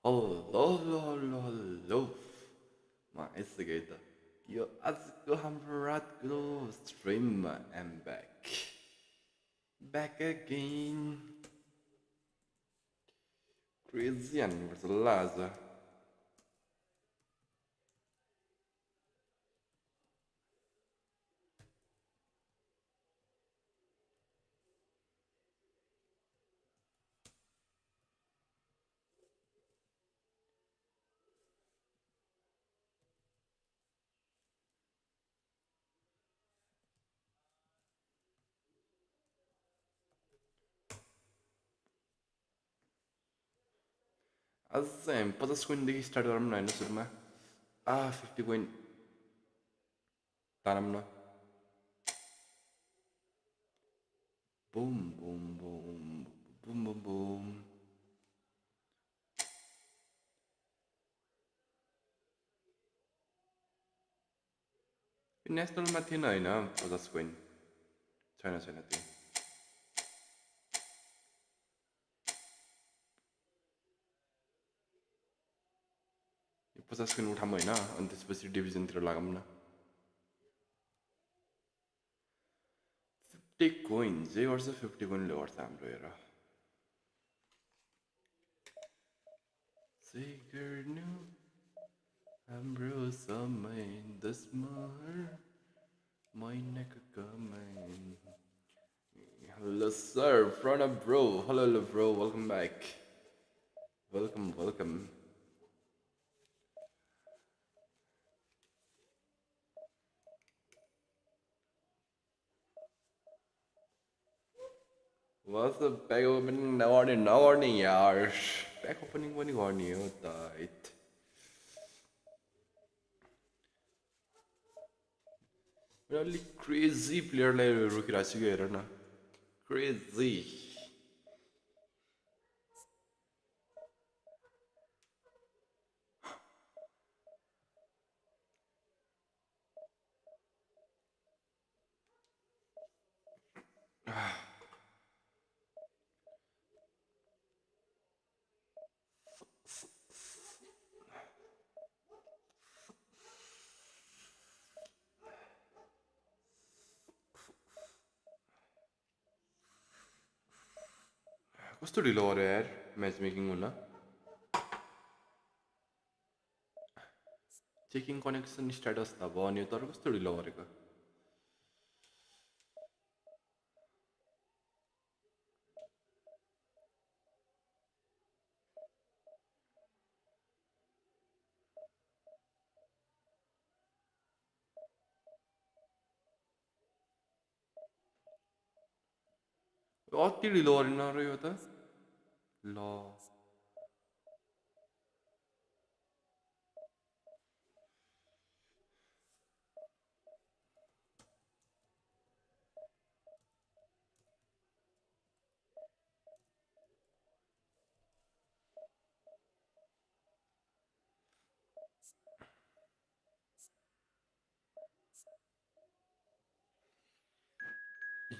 Hello, hello, hello. म आइसकेँ त यो आजको हाम्रो रातको स्ट्रिममा एम ब्याक अगेन क्रेजी हान्नुपर्छ ल आज आज चाहिँ हामी 50 कोइनदेखि स्टार्ट गरौँ न होइन सुरुमा 50 कोइन तानौँ न बुम बुम बुम बुम बुम बुम नेसनलमा थिएन होइन 50 कोइन छैन छैन त्यो 50 कोइन उठाऊँ होइन अनि त्यसपछि डिभिजनतिर लागौँ न 50 कोइन जे गर्छ 50 कोइनले गर्छ हाम्रो हेर जे गर्नु हाम्रो समय दसमहर महिनाको कमाइ Hello sir, front up bro. Hello bro, welcome back. Welcome. What's the back opening नगर्ने यार ब्याक ओपनिङ पनि गर्ने हो त अलिक क्रेजी प्लेयरलाई रोकिरहेको छु कि हेर न क्रेजी कस्तो ढिलो गर्यो यार म्याच मेकिङ हुन चेकिङ कनेक्सन स्ट्याटस त भयो नि तर कस्तो ढिलो गरेको अति ढिलो गरेन र यो त ल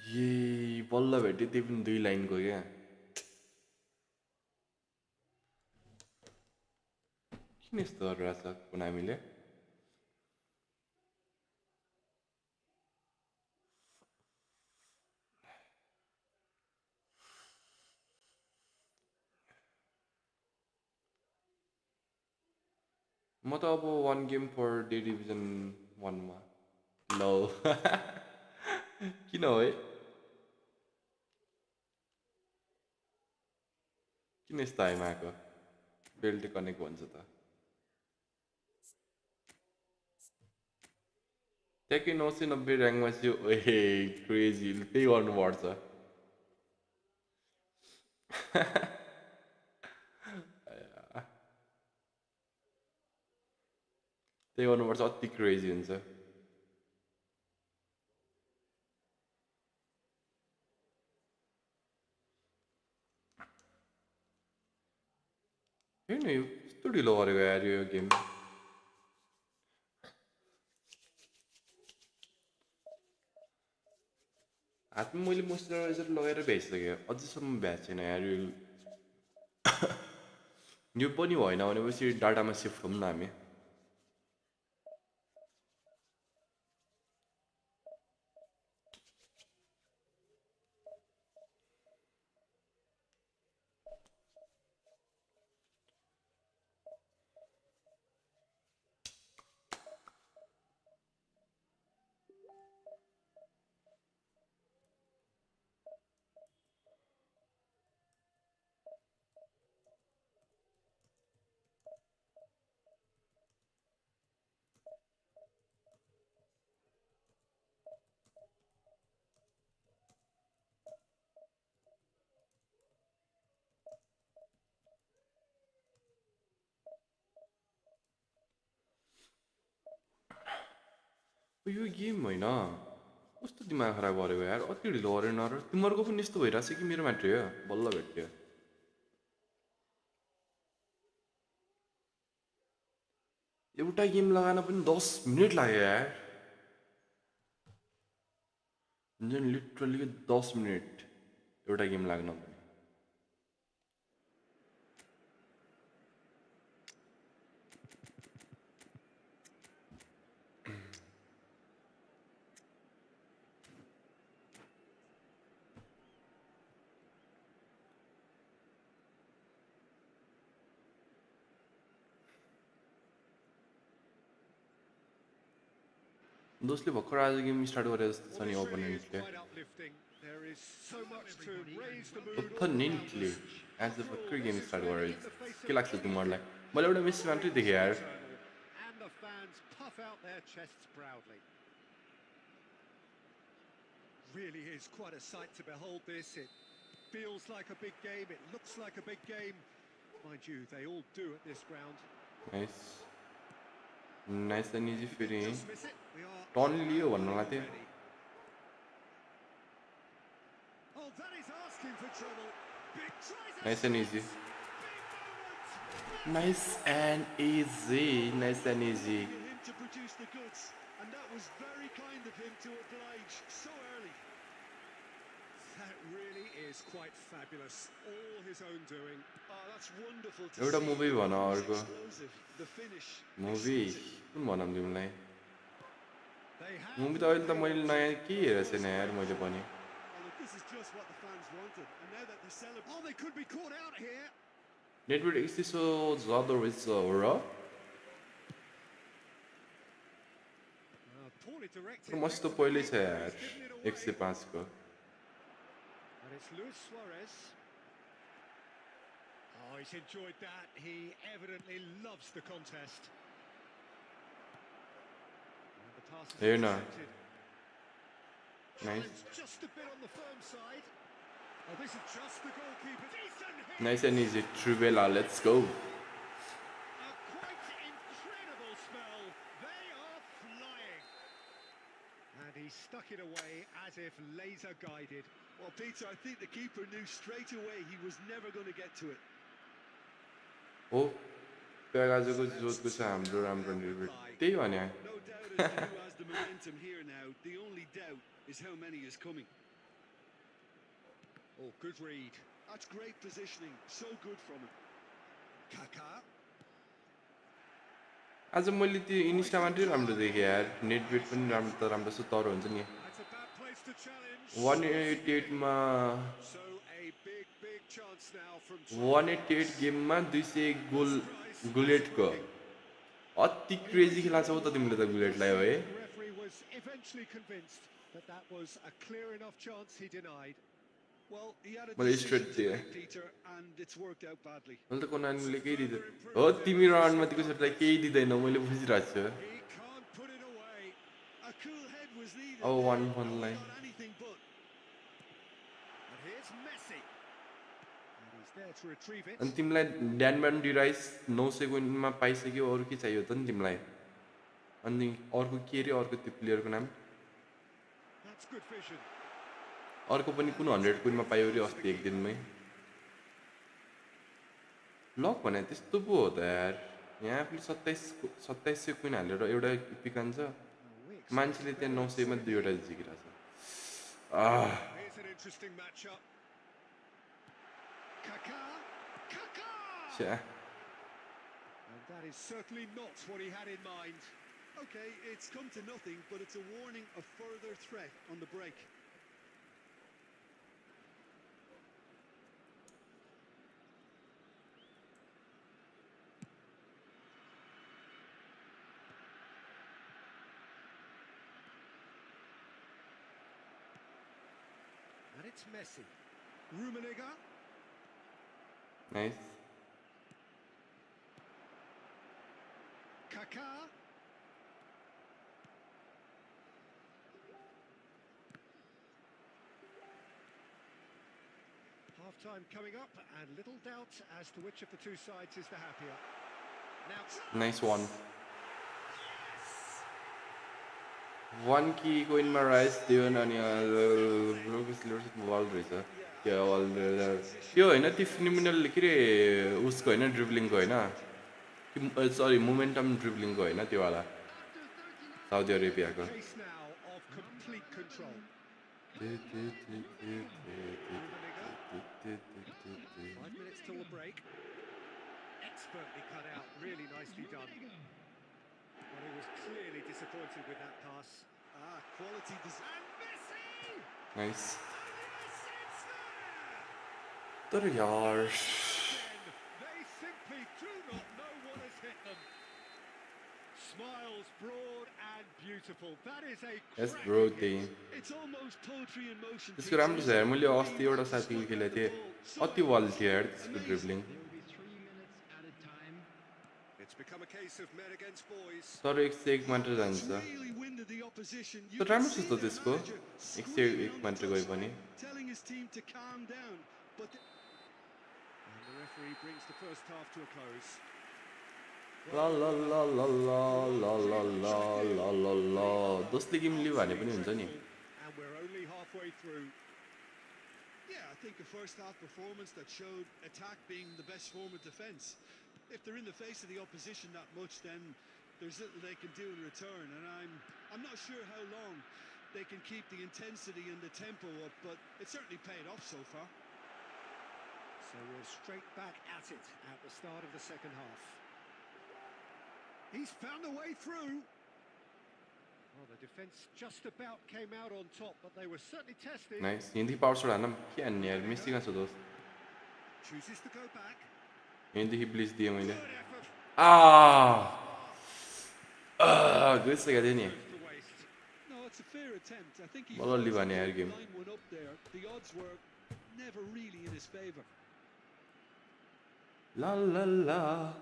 ए बल्ल भेट्यो त्यही पनि 2 लाइनको क्या किन यस्तो गरिरहेछ कोनामीले म त अब 1 गेम फर डे डिभिजन 1 मा ल किन हो है किन यस्तो आइमा आएको बेल्ट कनेक्ट भन्छ त ट्याक्कै 990 ऱ्याङ्कमा चाहिँ ओहे क्रेजी त्यही गर्नुपर्छ त्यही गर्नुपर्छ अति क्रेजी हुन्छ हेर्न यो कस्तो ढिलो गरेको यार यो गेम हातमा मैले मोइस्चराइजर लगाएर भ्याइसकेँ अझैसम्म भ्याएको छैन यार यो यो पनि भएन भनेपछि डाटामा सिफ्ट हौँ न हामी यो गेम होइन कस्तो दिमाग खराब गरेको यार अति ढिलो गरेन र तिमीहरूको पनि यस्तो भइरहेछ कि मेरो मात्रै हो बल्ल भेट्यो एउटा गेम लगान पनि 10 मिनट लाग्यो यार हुन्छ नि लिटरली 10 मिनट एउटा गेम लाग्न पनि दोस्ले भर्खर आज गेम स्टार्ट गरे जस्तो छ नि ओपोनेन्टले ओपोनेन्टले आज भर्खर गेम स्टार्ट गरे के लाग्छ तिमीहरूलाई मैले एउटा मेसी मात्रै देखेँ यार Really is quite a sight to behold this. It feels like a big game, it looks like a big game. Mind you, they all do at this ground. Nice. Nice and easy फेरि turn लियो भन्नुलाई थियो Nice and easy. Nice and easy. Nice and easy. To produce the goods, and that was very kind of him to oblige so early. That really is quite fabulous. All his own doing. Oh, that's wonderful to see. एउटा movie भन अर्को The finish. Movie कुन भनौँ तिमीलाई movie त अहिले त मैले नयाँ के हेरेको छैन यार मैले पनि This is just what the fans wanted, and now that they're celebrating. Oh, they could be caught out here. Network यस्तो ज्यादा रहेछ हो र Poorly directed. मस्त पहिल्यै छ यार 105 को And it's Luis Suarez. Oh, he's enjoyed that. He evidently loves the contest. And the pass is Here now. intercepted. Nice. Just a bit on the firm side. Oh, this is just the goalkeeper. Decent hit. Nice and easy Trivela let's go A quite incredible spell. They are flying. And he stuck it away as if laser guided. Well, Peter, I think the keeper knew straight away he was never going to get to it. हो प्यागाजको जोतको छ हाम्रो राम्रो निर्भर त्यही भने No doubt as to who has the momentum here now. The only doubt is how many is coming. Oh, good read. That's great positioning. So good from him. Kaká. आज मैले त्यो इन्स्टामा चाहिँ राम्रो देखेँ यार नेटवेट पनि राम्रो त राम्रो छ तर हुन्छ नि That's a bad place to challenge. 188 मा So a big chance now from 188 गेममा 200 गोल गुलेटको अति क्रेजी खेला छौ त तिमीले त गुलेटलाई हो है The referee was eventually convinced that that was a clear enough chance he denied. Well, he had a मैले decision स्ट्रेट to दिएँ make, Peter, and it's worked out badly. मैले त कोनानीले केही दिँदैन हो तिमी राउन्डमा तिम्रो छोरालाई केही दिँदैन मैले बुझिरहेको छु He can't put it away. A cool head was needed. अब there. 1 No, lie not anything but. And here's Messi. And he's there to retrieve it. अनि तिमीलाई ड्यानम्यान डिराइस 9 सेकेन्डमा पाइसक्यो अरू के चाहियो त नि तिमीलाई अनि अर्को के रे अर्को त्यो प्लेयरको नाम That's good vision. अर्को पनि कुन 100 क्विनमा पायो रे अस्ति एक दिनमै लक भने त्यस्तो पो हो त यार यहाँ पनि 2700 क्विन हालेर एउटा पिकान्छ मान्छेले त्यहाँ 900 मा दुईवटा जिकिरहेछ Here's an interesting matchup. Kaká. छ्या And that is certainly not what he had in mind. Okay, it's come to nothing, but it's a warning of further threat on the break. And it's Messi. Rummenigge. Nice. Kaká. Half-time coming up, and little doubt as to which of the two sides is the happier. Now, Nice one. One key को इनमा rice दियो अनि Broca's leadership वाल रहेछ त्यो वाल त्यो हैन त्यो phenomenal के रे उसको हैन ड्रिबलिङको हैन सरी मोमेन्टम ड्रिबलिङको हैन त्यो वाला Saudi अरेबियाको 5 minutes till the break. Expertly cut out, really nicely done. Well, he was clearly disappointed with that pass. Quality design. And Messi! Nice. तर यार They simply do not know what has hit them. Smiles broad and beautiful. That is a Yes, cracking bro, hit. team. It's almost poetry in motion. त्यसको राम्रो छ यार मैले अस्ति एउटा साथीको खेलेको थिएँ अति वाल थियो यार त्यसको ड्रिबलिङ It's become a case of men against boys. तर 101 मात्र जान्छ Really winded the opposition. तर राम्रो छ त त्यसको 101 मात्र गए पनि Telling his team to calm down, but and the referee brings the first half to a close. ला ला ला ला ला ला ला ला ला ला ला दोस्ले गेम लियो भने पनि हुन्छ नि And we're only halfway through. Yeah, I think a first half performance that showed attack being the best form of defence. If they're in the face of the opposition that much, then there's little they can do in return. And I'm not sure how long they can keep the intensity and the tempo up, but it certainly paid off so far. So we're straight back at it at the start of the second half. He's found a way through. Well, the defence just about came out on top, but they were certainly tested. Nice. Hindi power shot आना क्या अन्य यार मिस्टी का दोस्त Chooses to go back. Hindi he please दिए मैंने Good effort. Good से कहते नहीं To waste. No, it's a fair attempt. I think he Well, I'll leave an air game. line went up there. The odds were never really in his favour. La la la.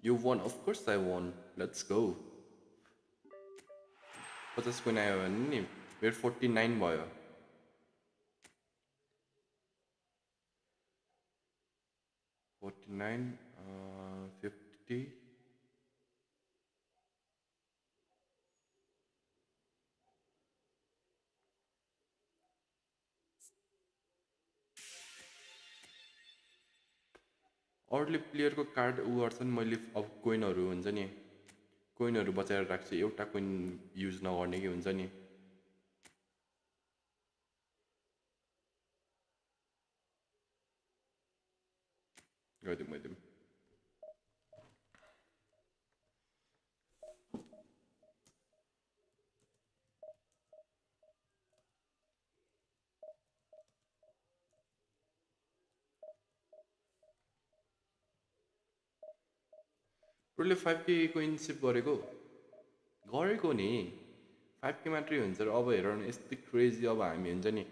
You won, of course I won. Let's go. 50 coin आयो भने नि मेरो 49 भयो $49 $50 अरूले प्लेयरको card उ गर्छन् मैले अब कोइनहरु हुन्छ नि कोइनहरु बचाएर राख्छु एउटा कोइन युज नगर्ने के हुन्छ नि गरिदिउँ गरिदिउँ प्रोले 5k कोइन सेभ गरेको नि 5k मात्रै हुन्छ र अब हेर न यस्तै क्रेजी अब हामी हुन्छ नि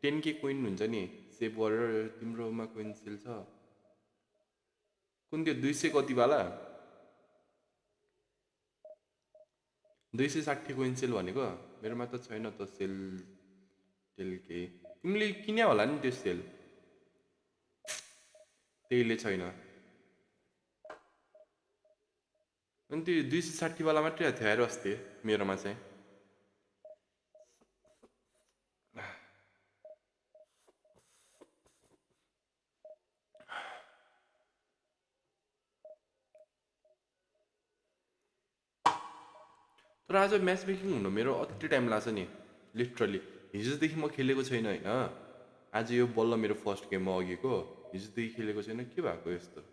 10k कोइन हुन्छ नि सेभ गरेर तिम्रोमा कोइन सेल छ कुन त्यो 200 कति वाला 260 कोइन सेल भनेको मेरोमा त छैन त सेल के तिमीले किन्या होला नि त्यो सेल त्यहीले छैन अनि त्यो 260 वाला मात्रै थियो यार अस्ति मेरोमा चाहिँ तर आज म्याच मेकिङ हुन मेरो अति टाइम लाग्छ नि लिटरली हिजोदेखि म खेलेको छैन होइन आज यो बल्ल मेरो फर्स्ट गेम हो अघिको हिजोदेखि खेलेको छैन के भएको यस्तो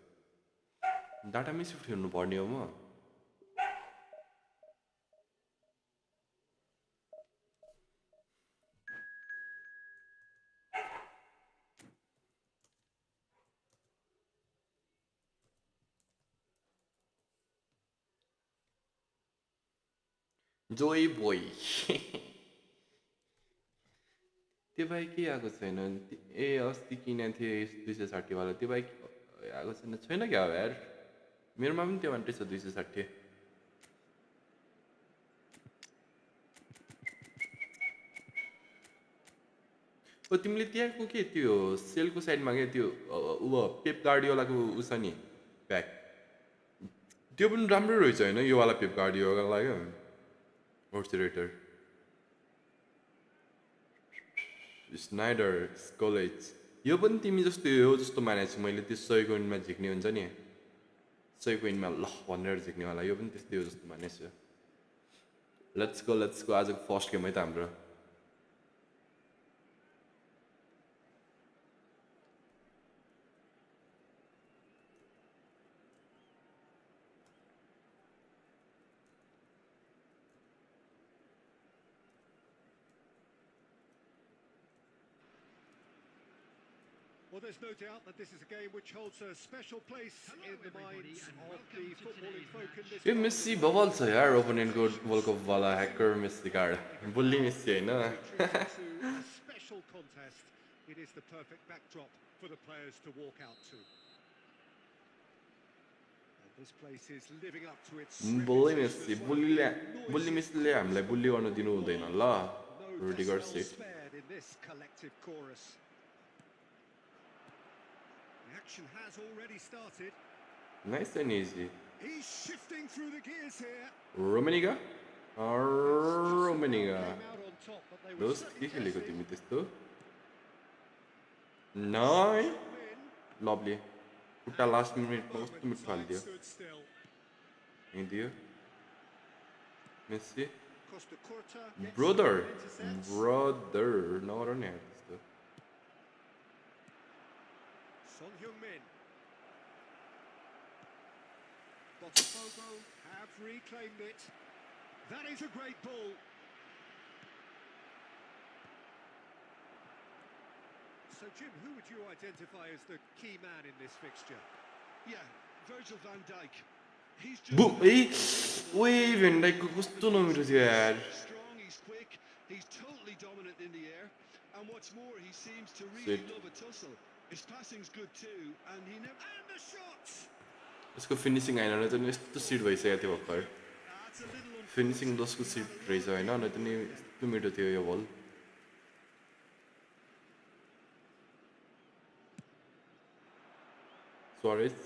डाटामै सिफ्ट हेर्नु पर्ने हो म जोय बोय त्यो बाइक के आएको छैन ए अस्ति किनेको थिएँ 260 वाला त्यो बाइक आएको छैन क्या हो यार मेरोमा पनि त्यो मात्रै छ 260 ओ तिमीले त्यहाँको के त्यो सेलको साइडमा के त्यो पेप गार्डियोलाको उस नि ब्याग त्यो पनि राम्रो रहेछ होइन यो वाला पेप गार्डियोला क्या होर्सिरेटर स्नाइडर स्कोलेज यो पनि तिमी जस्तो हो जस्तो मानेको छु मैले त्यो 100 कोइनमा झिक्ने हुन्छ नि 100 कोइनमा ल भनेर झिक्नेवाला यो पनि त्यस्तै हो जस्तो मानेको छु लेट्स गो आजको फर्स्ट गेम है त हाम्रो Well, there's no doubt that this is a game which holds a special place in the minds of the footballing folk in this yo Messi bubble छ यार ओपोनेन्टको वर्ल्ड कप वाला hacker Messi card बुल्ली Messi होइन a special contest. It is the perfect backdrop for the players to walk out to. And this place is living up to its bully Messi bully मेस्सीले हामीलाई bully गर्न दिनु हुँदैन ल Rudiger set spared in this collective chorus. The action has already started. Nice and easy. He's shifting through the gears here. Romaniga? Romaniga. Came out on top, but they were Dos certainly के खेलेको tested. तिमी त्यस्तो नाइ lovely खुट्टा last मिनेटमा कस्तो मिठो हालिदियो Stood still. हिँडिदियो Messi Costa Curta gets brother intercepts. नगर नि यार त्यस्तो Son Heung-min. Botafogo have reclaimed it. That is a great ball. So, Jim, who would you identify as the key man in this fixture? Yeah, Virgil van Dijk. He's just Bum ए ओए भेन्डाइको कस्तो नमिठो थियो यार strong, he's quick, he's totally dominant in the air, and what's more, he seems to really Sit. love a tussle. His passing's good too, and he never... And the shot! यसको finishing आएन भने त यस्तो seat भइसकेको थियो भर्खर That's a little finishing 10 को seat रहेछ होइन न त नि यस्तो मिठो थियो यो बल Suarez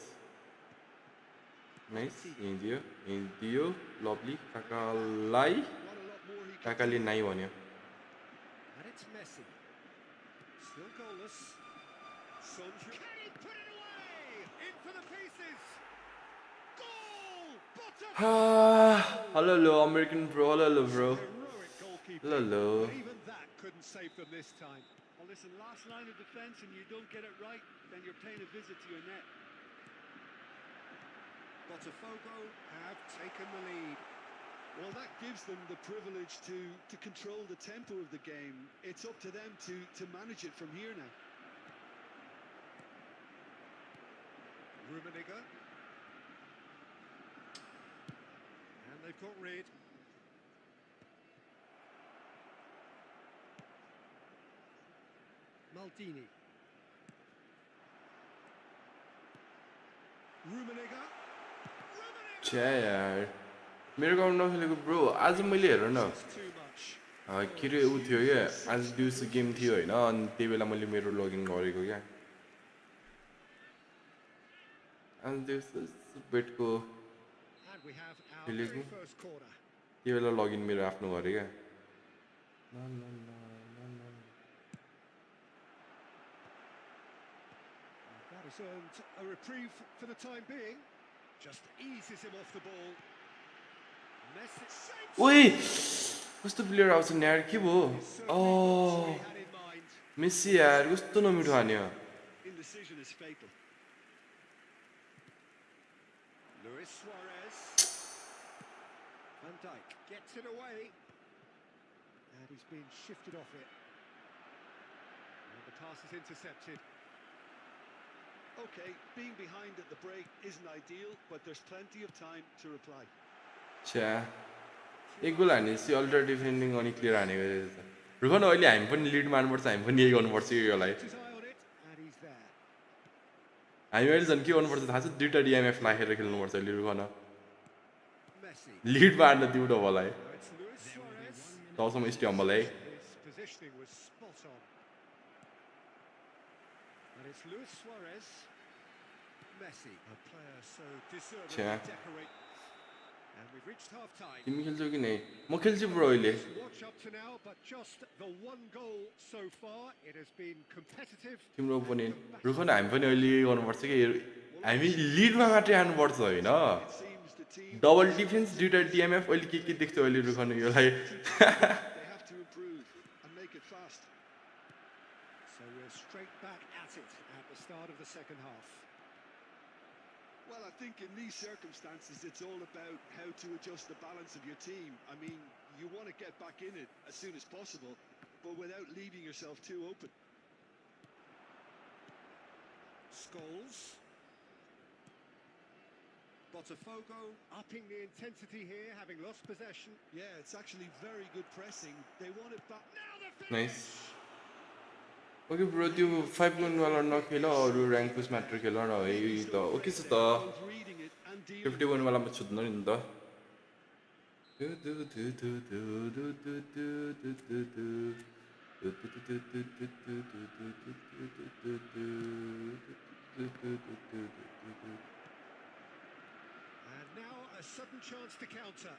नाइस हिँडिदियो लभली काकालाई Not a lot more he can काकाले नाइ भन्यो And it's Messi. Still goalless. Son Heung- Can he put it away? In for the pieces. Goal! Botafogo! hello American bro hello bro Heroic goalkeeping. hello But even that couldn't save them this time. Well, listen, last line of defence and you don't get it right, then you're paying a visit to your net. Botafogo have taken the lead. Well, that gives them the privilege to control the tempo of the game. It's up to them to manage it from here now. Rummenigge. And they've got rid. Maldini. Rummenigge. छ्या यार मेरो गाउँ नखेलेको bro आज मैले हेर न It's too much. के अरे ऊ थियो क्या आज दिउँसो गेम थियो होइन अनि त्यही बेला मैले मेरो लगइन गरेको क्या आज दिउँसो बेटको And we have our Feeling very good. first corner. त्यही बेला लगइन मेरो आफ्नो गरेँ क्या That has earned a reprieve for the time being. Just eases him off the ball. ओए कस्तो प्लेयर आउँछ नि यार के भयो He's certainly got what he had in mind. Messi यार कस्तो नमिठो हान्यो Indecision is fatal. Luis Suarez. Van Dijk gets it away. And he's been shifted off it. And the pass is intercepted. Okay, being behind at the break isn't ideal, but there's plenty of time to reply. छ्या एक गोल हानेपछि alter defending अनि clear हानेको रहेछ रुख न अहिले हामी पनि लिड मार्नुपर्छ हामी पनि यही गर्नुपर्छ योलाई His eye on it, and he's there. हामी अहिले झन् के गर्नुपर्छ थाहा छ दुईटा डिएमएफ राखेर खेल्नुपर्छ अहिले रुख न Messi. लिड मार्न दिउ डबललाई Now it's Luis Suarez. तबसम्म स्ट्याम्बल है His positioning was spot on. And it's Luis Suarez. Messi, a player so deservedly Yeah. decorate. And we've reached half-time. तिमी खेल्छौ कि नै म खेल्छु ब्रो अहिले Watch up to now, but just the one goal so far. It has been competitive. तिम्रो opponent रुख न हामी पनि अहिले यही गर्नुपर्छ कि हामी लिडमा मात्रै हान्नुपर्छ होइन It seems the team double defence दुईटा डिएमएफ अहिले के देख्छौ अहिले रुख न योलाई they have to improve and make it fast. So we're straight back at it at the start of the second half. Well, I think in these circumstances, it's all about how to adjust the balance of your team. I mean, you want to get back in it as soon as possible, but without leaving yourself too open. Scholes. Botafogo upping the intensity here, having lost possession. Yeah, it's actually very good pressing. They want it back. Now the finish! Nice okay bro त्यो 5 वाला नखेल अरू rank पुस matter खेल न है त okay छ त Both reading it and dealing 51 वालामा छुट्न नि त And now a sudden chance to counter.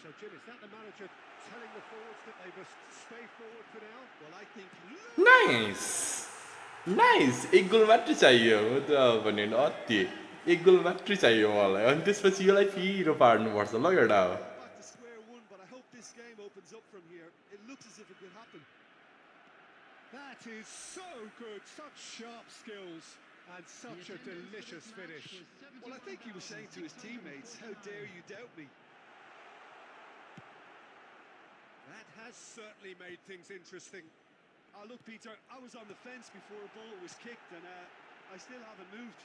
So, Jim, is that the manager telling the forwards that they must stay forward for now? Well, I think nice nice एक गोल मात्रै चाहियो हो त भने अति एक गोल मात्रै चाहियो मलाई अनि त्यसपछि योलाई फिरो पार्नुपर्छ ल एउटा back to square one, but I hope this game opens up from here. It looks as if it could happen. That is so good, such sharp skills and such a delicious finish. Well, I think he was saying to his teammates, "How dare you doubt me?" That has certainly made things interesting. Look, Peter, I was on the fence before a ball was kicked, and I still haven't moved.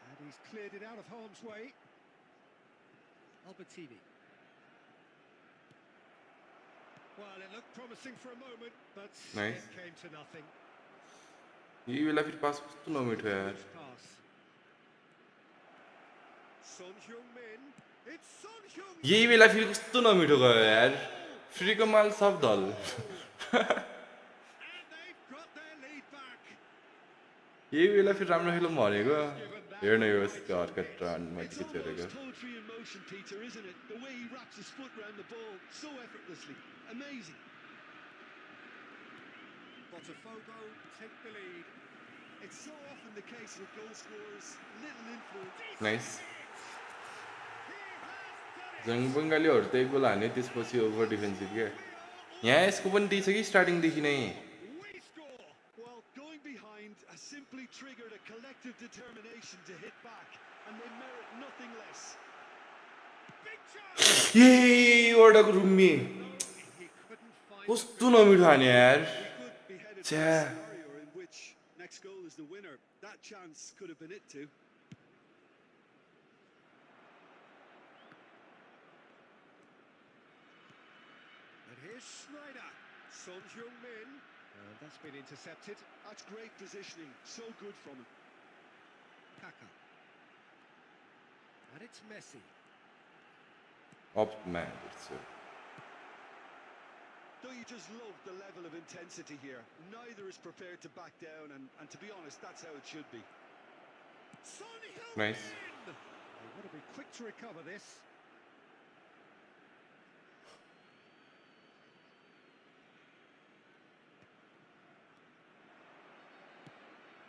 And he's cleared it out of harm's way. Albertini. Well, it looked promising for a moment, but Nice. it came to nothing. यही बेला फेरि पास कस्तो नमिठो यार Good pass. Son Heung-min. It's Son Heung-min. यही बेला फेरि कस्तो नमिठो गयो यार फ्रीको माल सब धल And they've got their lead back. यही बेला फेरि राम्रो खेलौँ भनेको हेर्न यो हरकत मैले It's के चेरेको almost poetry in motion, Peter, isn't it? The way he wraps his foot round the ball so effortlessly. Amazing. Botafogo take the lead. It's so often the case with goal scorers, little influence. Nice जङ बङ्गालीहरू त एक गोल हाने त्यसपछि over defensive क्या यहाँ यसको पनि त्यही छ कि स्टार्टिङदेखि नै We score. Well, going behind has simply triggered a collective determination to hit back, and they merit nothing less. Big chance. यही वडाको रुम्मी He couldn't find कस्तो नमिठो हाने यार We could be headed for a Yeah. scenario in which next goal is the winner. That chance could have been it too. And here's Schneider. Son Heung-min. And that's been intercepted. That's great positioning. So good from him. Kaka. And it's Messi. Up म्यान Don't you just love the level of intensity here? Neither is prepared to back down, and to be honest, that's how it should be. Son Heung-min. Nice. They want to be quick to recover this.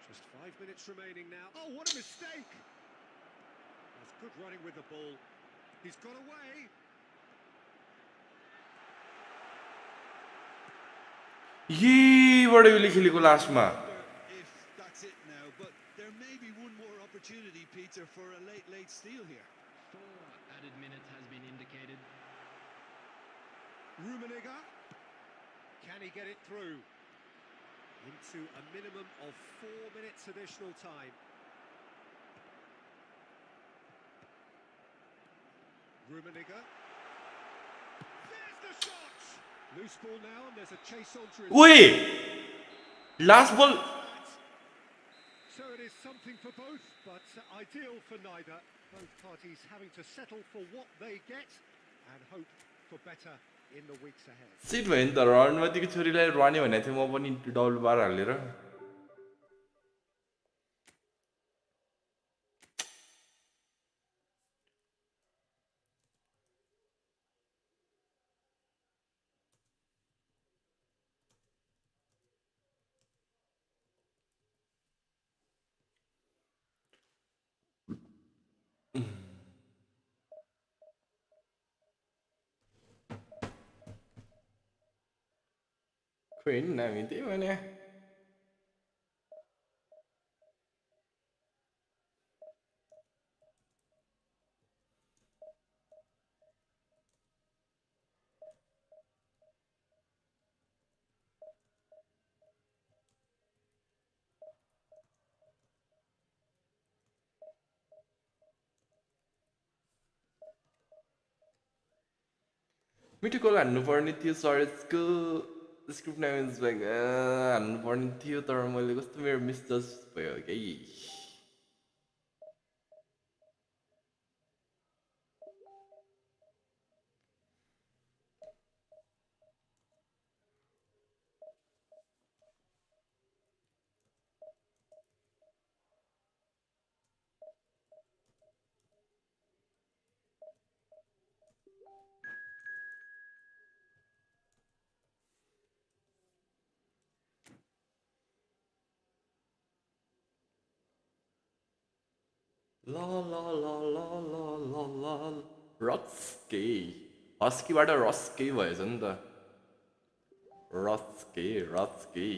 Just 5 minutes remaining now. Oh, what a mistake! Good running with the ball. He's got away. बडे उले खेलेको लास्टमा If that's it now, but there may be one more opportunity, Peter, for a late steal here. 4 added minutes has been indicated. Rummenigge. Can he get it through? Into a minimum of 4 minutes additional time. Rummenigge. There's the shot! Loose ball now, and there's a chase on through. ओए last बल So it is something for both, but ideal for neither. Both parties having to settle for what they get and hope for better in the weeks ahead. सिट भयो नि त रणमतीको छोरीलाई रने भनेको थिएँ म पनि डबल बार हालेर खोइ नि हामी त्यही भने मिठो गोल हान्नुपर्ने थियो सरेजको स्क्रिप्ट नाइन्स हान्नुपर्ने थियो तर मैले कस्तो मेरो मिसजज भयो क्या La la la la la la la रस्के हस्कीबाट रस्के भएछ नि त रस्के रस्के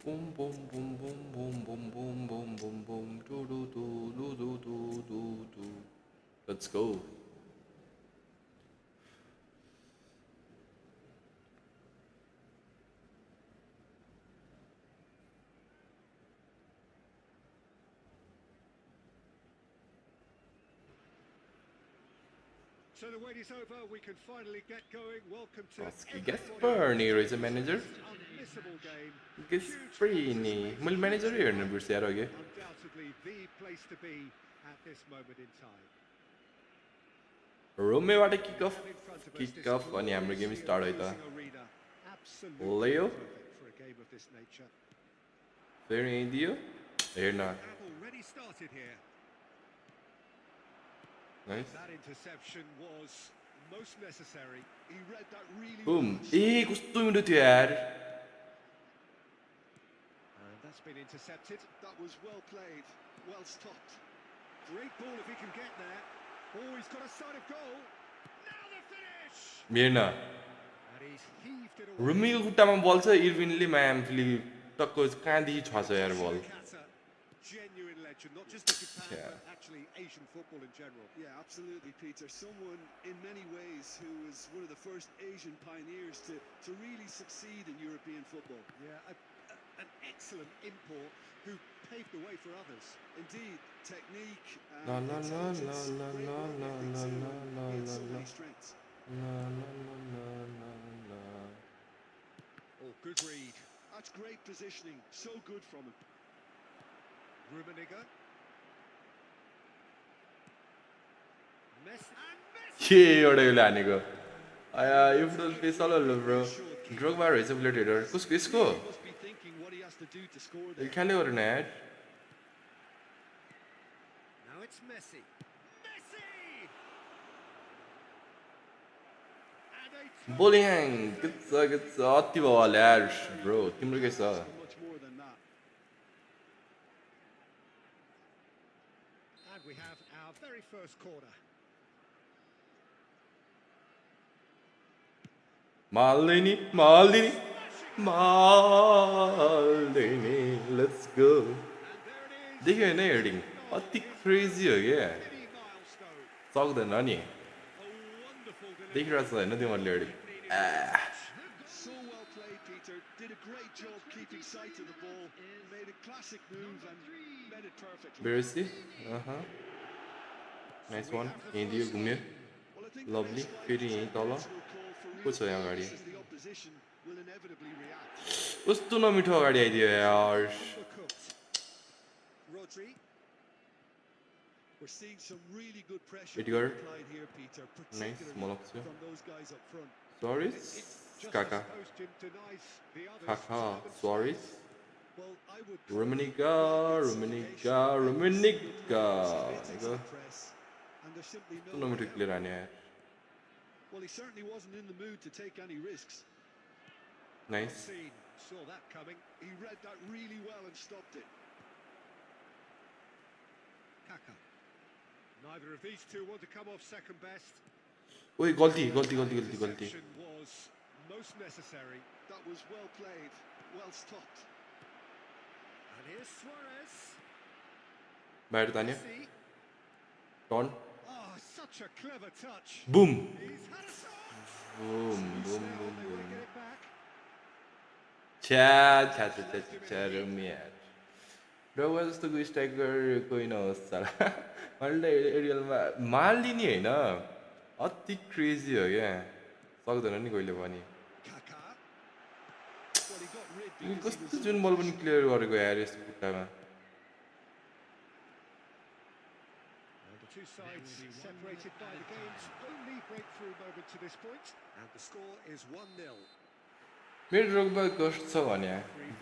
Boom boom boom boom boom boom boom boom boom boom do do do do do do do do. Let's go. So the wait is over, we can finally get going. Welcome to Gasperny रहेछ manager unmissable game. Gasperny मैले म्यानेजरै हेर्नु बिर्सेँ यार अघि Undoubtedly the place to be at this moment in time. रोमेबाट kick off अनि हाम्रो game start है त लेयो For a game of this nature. फेरि यहीँ दियो हेर्न Have already started here. Nice That interception was most necessary. He read that really Bum well. ए कस्तो मिठो थियो यार And that's been intercepted. That was well played, well stopped. Great ball if he can get there. Oh, he's got a sight of goal. Now the finish! हेर्न And he's heaved it away. रुमीको खुट्टामा बल छ इर्विनले म्यामले टक्क कहाँदेखि छ यार बल Genuine legend, not just in Japan, Yeah. but actually Asian football in general. Yeah, absolutely, Peter. Someone in many ways who was one of the first Asian pioneers to really succeed in European football. Yeah, an excellent import who paved the way for others. Indeed, technique La, and la, la, intelligence, la, great la, work la, ethic la, too. la, la, He had la, so la. many strengths. La, la, la, la, la, la. Oh, good read. That's great positioning. So good from him. Rummenigge. Messi. के एउटा यसले हानेको आया यो football pace अल्ल bro ड्रगमा रहेछ bullet header कसको यसको He must be thinking what he has to do to score there. ख्यालै गरेन यार Now it's Messi. Messi! And a Bullying, good छ अति भयो होला यार ब्रो तिम्रो के छ Asking much more than that. And we have our very first corner. Maldini let's go And there it is. देख्यो हैन हेडिङ अति क्रेजी हो क्या Mini milestone. सक्दैन नि A wonderful delivery. देखिरहेको छ हैन तिमीहरूले heading So well played, Peter. Did a great job keeping sight of the ball. Made a classic move and met it perfectly. Barresi nice वान यहीँ दियो घुम्यो Well, I think Lovely. the next 5 फेरि to यहीँ 10 तल minutes will call for को छ real यहाँ अगाडि chaos as the opposition will inevitably react. कस्तो नमिठो अगाडि आइदियो यार Undercooked. Rodri. We're seeing some really good pressure Edgar. being applied here, Peter, Nice, particularly Moloksu. from those guys up front. Suarez Just Kaka exposed him to nice. The others Kaka silent Suarez Well, I would Rumenica Rumenica Rumenica भनेको press, and there's simply कस्तो no नमिठो way player out. हान्यो यार Well, he certainly wasn't in the mood to take any risks. Nice seen. Saw that coming. He read that really well and stopped it. Kaka. Neither of these two want to come off second best. ओइ गल्ती गल्ती गल्ती गल्ती गल्ती Interception was most necessary. That was well played, well stopped. And here's Suarez. बाहिर तान्यो Messi. Turn Oh, such a clever touch. Bum He's had a shot. Bum Bum Now Bum they want to Bum get it back. छ्या रुमी यार रौवा जस्तोको striker कोही नहोस् साला मैले एरियलमा मालिनी होइन अति क्रेजी हो क्या सक्दैन नि कहिले पनि Kaka. Well, he got rid तिमी because he कस्तो was जुन बल पनि क्लियर गरेको यार यस्तो खुट्टामा And the two sides separated by the game's only breakthrough moment to this point. And the score is 1-0. मेरो ड्रगबा कस्तो छ भने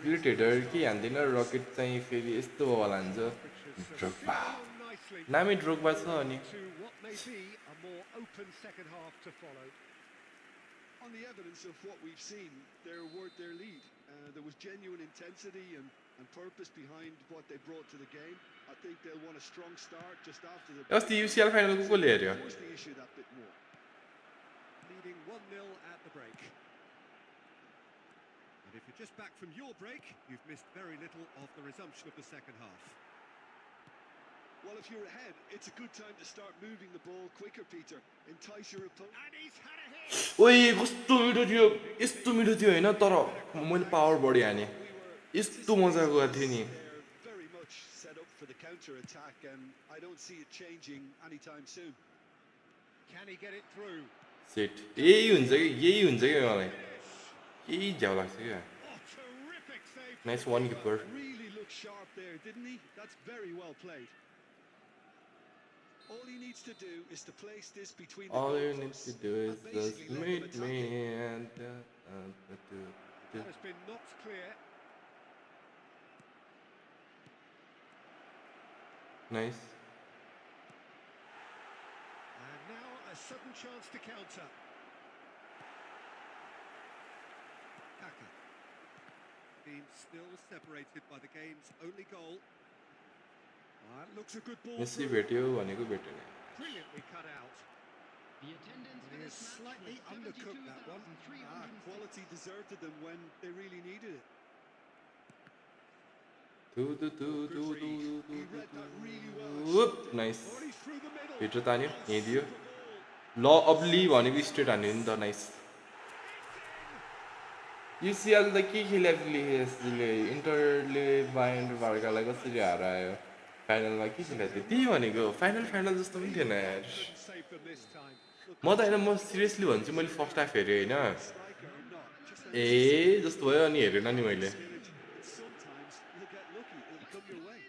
ग्रेट हेडर के हान्दैन रकेट चाहिँ फेरि यस्तो बल हान्छ ड्रगबा Nicely नामै ड्रगबा छ अनि to what may be a more open second half to follow. on the evidence of what we've seen, they're worth their lead. There was genuine intensity and purpose behind what they brought to the game. I think they'll want a strong start just after the अस्ति युसिएल फाइनलको कसले हेऱ्यो force the issue that bit more. Leading 1-0 at the break. And if you're just back from your break, you've missed very little of the resumption of the second half. Well, if you're ahead, it's a good time to start moving the ball quicker, Peter. Entice your opponent. And he's had a hit. ओइ कस्तो मिठो थियो यस्तो मिठो थियो होइन तर मैले पावर बढी हाने यस्तो मजाको गएको थियो नि They're very much set up for the counter-attack, and I don't see it changing anytime soon. Can he get it through? Set यही हुन्छ कि मलाई यही झ्याउ लाग्छ क्या Oh, terrific save. Nice one keeper Really looked sharp there, didn't he? That's very well played. All he needs to do is to place this between the All you need goalposts to do is and just basically let meet them me attack it. and That has been knocked clear. Nice. And now a sudden chance to counter. Kaka. Being still separated by the game's only goal. That looks a good ball. Messi through. भेट्यो भनेको भेटेन Brilliantly cut out. The attendance He for has this match slightly was undercooked that one. Quality deserted them when they really needed it. He He read that really well. and Whoop, stopped it. nice. Already through the middle. भित्र तान्यो यहीँ दियो Super ball. ल अब्ली भनेको straight हान्यो नि त nice युसिएल त के खेलेले इन्टरले bind बार्कालाई कसरी हरायो फाइनलमा के खेलेको थियो त्यही भनेको फाइनल जस्तो पनि थिएन यार Couldn't save them this time. Look, म त होइन म सिरियसली भन्छु मैले फर्स्ट हाफ हेरेँ होइन Striker or not, just that ए जस्तो भयो अनि हेरेन नि मैले spinach. And sometimes you'll get lucky. It'll come your way.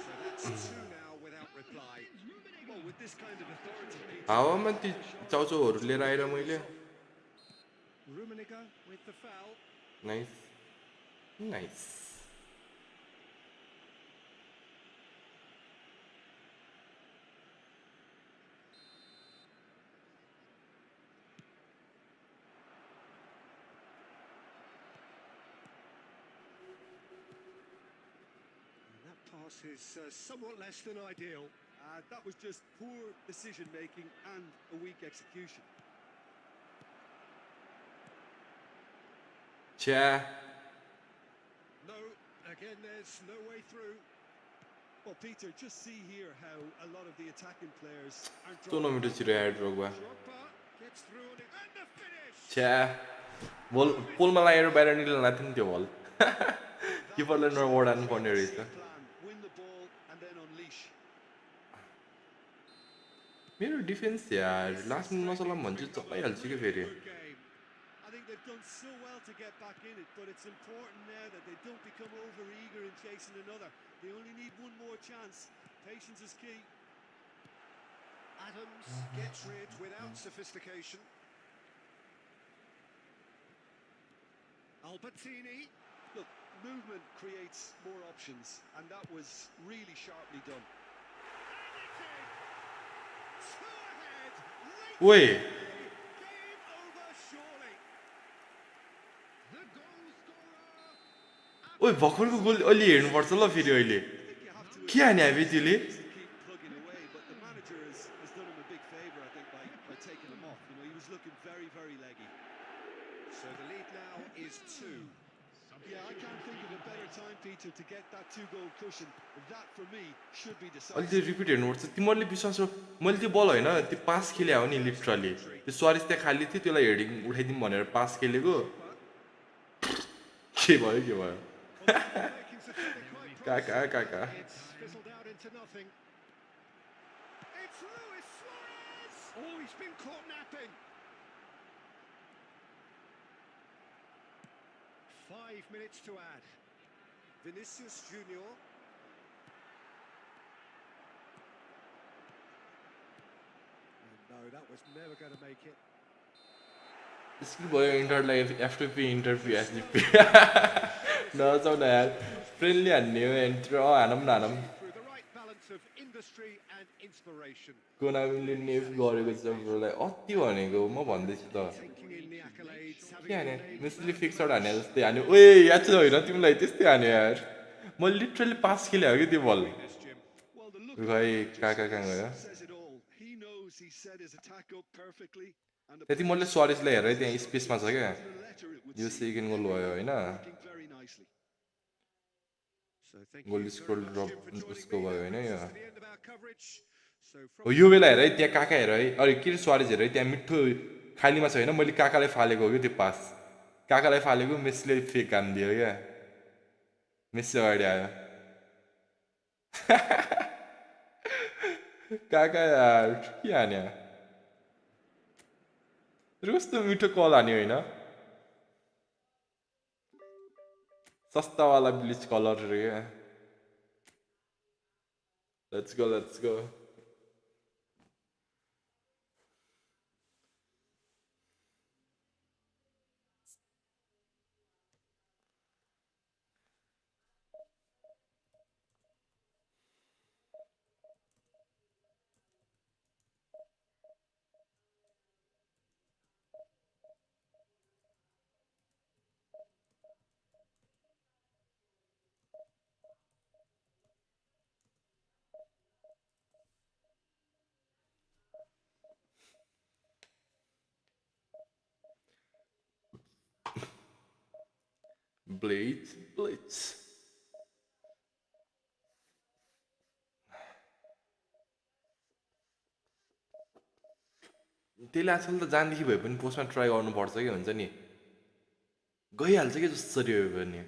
so that's two now without reply. Well, with this kind of authority, Peter, हावामा ती चाउचाउहरू लिएर आएर मैले Rummenigge with the foul. Nice nice pass is somewhat less than ideal. That was just poor decision making and a weak execution. छ्या No, again, there's no way through. Well, Peter, just see here how a lot of the attacking players aren't तँ नमिठो छिरो यार Drogba Drogba gets through on it. And the finish! छ्या बल पोलमा लागेर बाहिर निक्लन लाग्थ्यो नि त्यो बल किपरले नओडानु पर्ने रहेछ Plan, win the ball and then unleash. मेरो डिफेन्स यार लास्ट मिनिट नचलाम भन्छु चलाइहाल्छु कि फेरि Good game. I think they've done so well to get back in it, but it's important now that they don't become over-eager in chasing another. They only need one more chance. Patience is key. Adams gets rid without sophistication. Albertini. Look, movement creates more options, and that was really sharply done. Two ahead. ओए Game over surely. The goal scorer. ओए भर्खरको गोल अलि हेर्नुपर्छ ल फेरि अहिले I think you have to के हाने हाबे त्यसले just to keep plugging away, but the manager has done him a big favour, I think, by taking him off. You know, he was looking very, very leggy. So the lead now is 2. Yeah, I can't think of a better time, Peter, to get that two-goal cushion. That, for me, should be अलि decisive. त्यो repeat हेर्नुपर्छ तिमीहरूले विश्वास हो मैले त्यो बल होइन त्यो पास खेले हो नि लिटरली त्यो स्वारिस त्यहाँ खाली थियो त्यसलाई हेडिङ उठाइदिउँ भनेर पास खेलेको के भयो Making Safari quite काका काका It's fizzled out into nothing. It's Luis Suarez! Oh, he's been caught napping. 5 minutes to add. Vinicius Junior. And no, that was never going to make it. Skill भयो इन्टरलाई FTP इन्टरपी एसडिपी नजाउ न यार friendly हान्ने हो enter हानौँ न हानौँ Through the right balance of industry and inspiration. कोनामीले नेफ गरेको छ ब्रोलाई अति भनेको म भन्दैछु त Taking in the accolades, के having हाने been named मेसीले man fix of the हाने match. जस्तै हान्यो ओए याद छ होइन तिमीलाई त्यस्तै हान्यो यार म लिटरली पास खेले हो कि त्यो बल This, Jim. Well, the look भाइ of the कहाँ कहाँ गयो says it all. He knows he set his attack up perfectly. And the त्यति मैले स्वारिसलाई हेरेँ त्यहाँ स्पेसमा छ क्या to the letter, it would यो seem. सेकेन्ड गोल भयो होइन Working very nicely. So thank goal you score very much, drop Jim, for joining उसको me. भयो That होइन brings यो us to the end of our coverage. So हो from यो बेला हेर है त्यहाँ काका हेर है अरे के अरे स्वारेज हेर है त्यहाँ मिठो खालीमा छ होइन मैले काकालाई फालेको हो कि त्यो पास काकालाई फालेको मेसीले फेक हानिदियो क्या मेसी अगाडि आयो काका यार के हान्यो कस्तो मिठो कल हान्यो होइन सस्तावाला ब्लिच कलर रे क्या लेट्स गो Blades. त्यसले आजकल त जान्देखि भए पनि पोस्टमा ट्राई गर्नुपर्छ कि हुन्छ नि गइहाल्छ कि जसरी भए पनि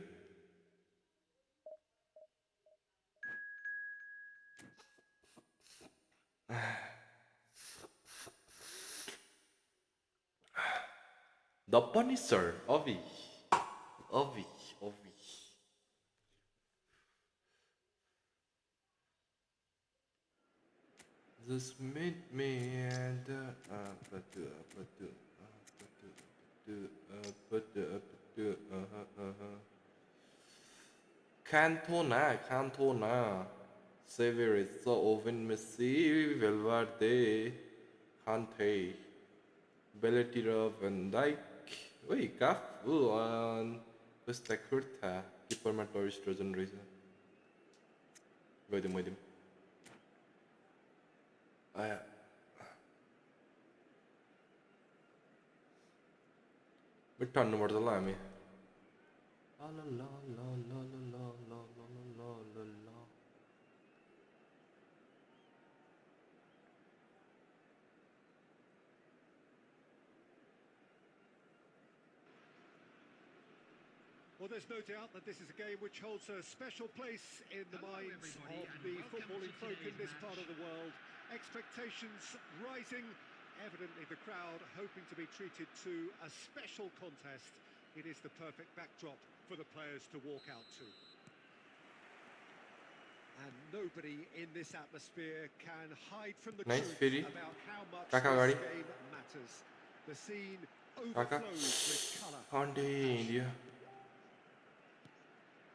The Punisher, Ovi. Just meet me at the Cantona. Severizza, Owen, Messi, Valverde, Kante, Belletira, Van Dijk. Wait, Cafu on Costa Curta. Keeper Matorius Trojan Razor. गइदिउँ आया मिठो हान्नुपर्छ ल हामी Well, there's no doubt that this is a game which holds a special place in the Hello, minds everybody, of and the welcome footballing to folk in today's this part of match. the world. Expectations rising, evidently the crowd hoping to be treated to a special contest. It is the perfect backdrop for the players to walk out to. And nobody in this atmosphere can hide from the Nice, truth Firi. about how much Kaka this gari. game matters. The scene Kaka overflows with colour. India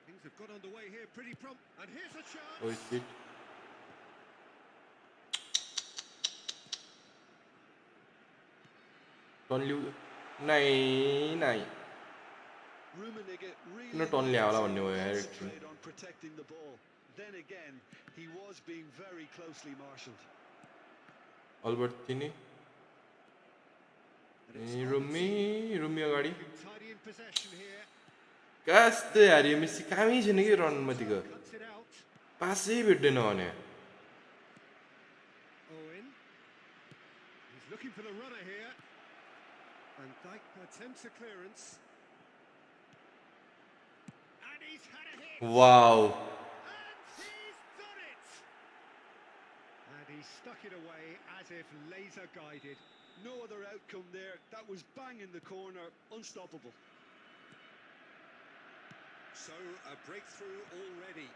Things have got underway here pretty prompt, and here's a chance. oh shit don't you नहीं Rummenigge really No, don't needed ल्याउला to भन्ने हो यार एकछिन concentrate on protecting the ball. Then again, he was being very closely marshalled. Albertini And it's Rumi अगाडि looking tidy in possession here. कस्तो यार यो Messi कामै छैन कि रन मतिको Cuts it out. पासै भेट्दैन भने Owen. He's looking for the runner here. Van Dijk attempts a clearance. And he's had a hit. Wow And he's done it. And he stuck it away as if laser guided. No other outcome there. That was bang in the corner, unstoppable. So a breakthrough already.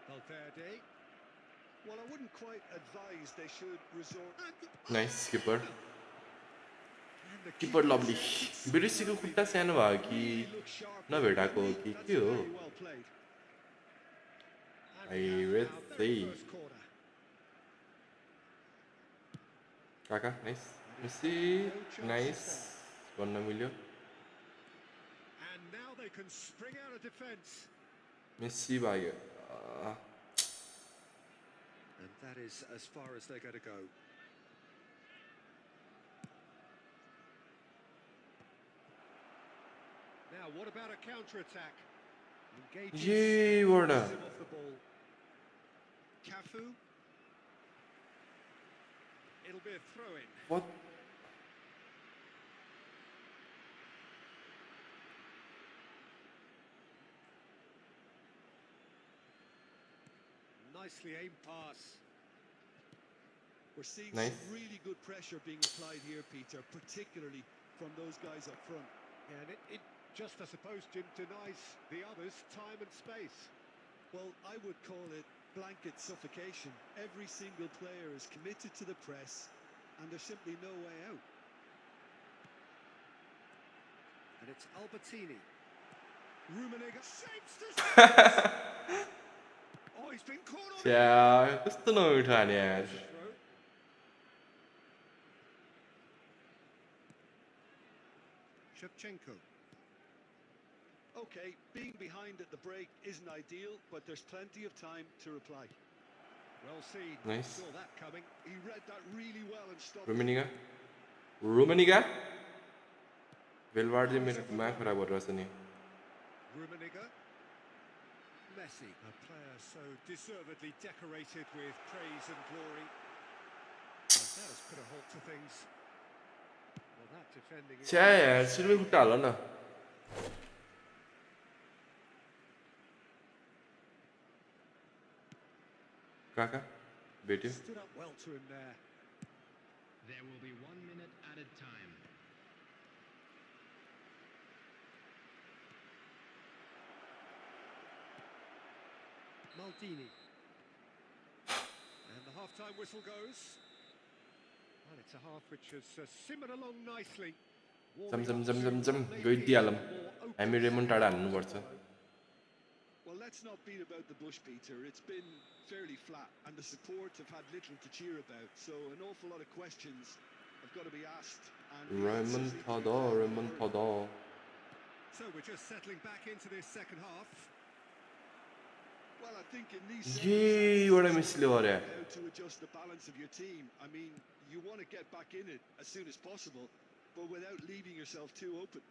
Valverde. Well, I wouldn't quite advise they should resort. Nice skipper And the Keeper keeper lovely says, बिरुसीको खुट्टा सानो भयो कि Really looked sharp. नभेटाको हो कि That's के हो very well played. And I we have read our very the- first corner. काका nice Messi nice भन्न मिल्यो And now they can spring out of defence. Messi भाग्यो And that is as far as they're going to go. Now, what about a counter-attack? Engages Yay, and Warner. knocks him off the ball. Cafu. It'll be a throw-in. What Nicely aimed pass. We're seeing Nice. some really good pressure being applied here, Peter, particularly from those guys up front. And it just, I suppose, Jim, denies the others time and space. Well, I would call it blanket suffocation. Every single player is committed to the press, and there's simply no way out. And it's Albertini. Rummenigge shapes the Oh, he's been caught on त्यहाँ कस्तो नमिठो हाने यार the throw. Shevchenko. Okay, being behind at the break isn't ideal, but there's plenty of time to reply. Well seen. Nice. Saw that coming. He read that really well and stopped. रुमेनिगा बेलवार्डले मेरो दिमाग खराब गरेर छ नि Rummenigge. Messi, a player so deservedly decorated with praise and glory. And that has put a halt to things. Well, that defending is... छ्या यार सुरुमै खुट्टा हाल न काका भेट्यो Stood up well to him there. There will be 1 minute added time. Maldini. And the half-time whistle goes. Well, it's a half which has simmered along nicely. जम गइदिइहालौँ हामी Ramon टाढा हान्नुपर्छ Well, let's not beat about the bush, Peter. It's been fairly flat, and the support have had little to cheer about. So an awful lot of questions have got to be asked. And the रेमन answers need to be थदा found रेमन early. थदा So we're just settling back into this second half. Well, I think in these Yay, what a circumstances, miss it's all there. about how to adjust the balance of your team. I mean, you want to get back in it as soon as possible, but without leaving yourself too open.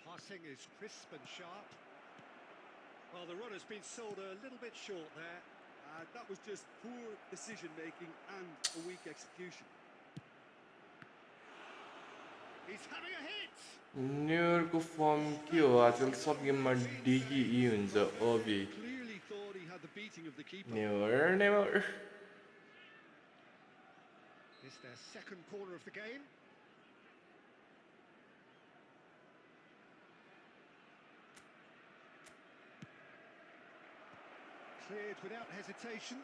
Passing is crisp and sharp. Well, the run has been sold a little bit short there. That was just poor decision-making and a weak execution. He's having a hit! न्युयोर्कको form के हो आजकल सब गेममा डिकी इ हुन्छ ओबी Clearly thought he had the beating of the keeper. Never It's their second corner of the game. Cleared without hesitation.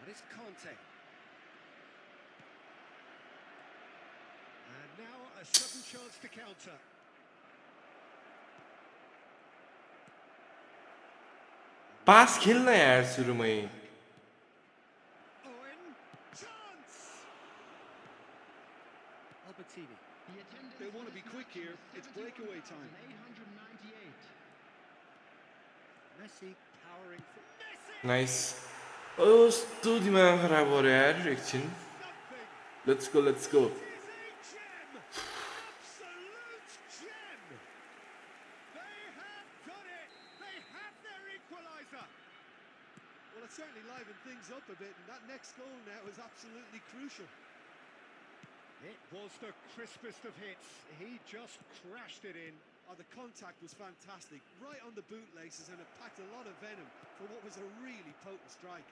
And it's Conte. And now a sudden chance to counter. पास खेल्न यार सुरुमै Owen, chance! Albertini. The attendance They want for to be this quick match here. is It's breakaway time. 71,898. Messi powering for Messi! Nice कस्तो दिमाग खराब भयो यार एकछिन Something. Let's go It is a gem! Absolute gem! They have done it! They have their equaliser! Well, it certainly livened things up a bit, and that next goal now is absolutely crucial. It was the crispest of hits. He just crashed it in. Oh, the contact was fantastic, right on the bootlaces, and it packed a lot of venom for what was a really potent strike.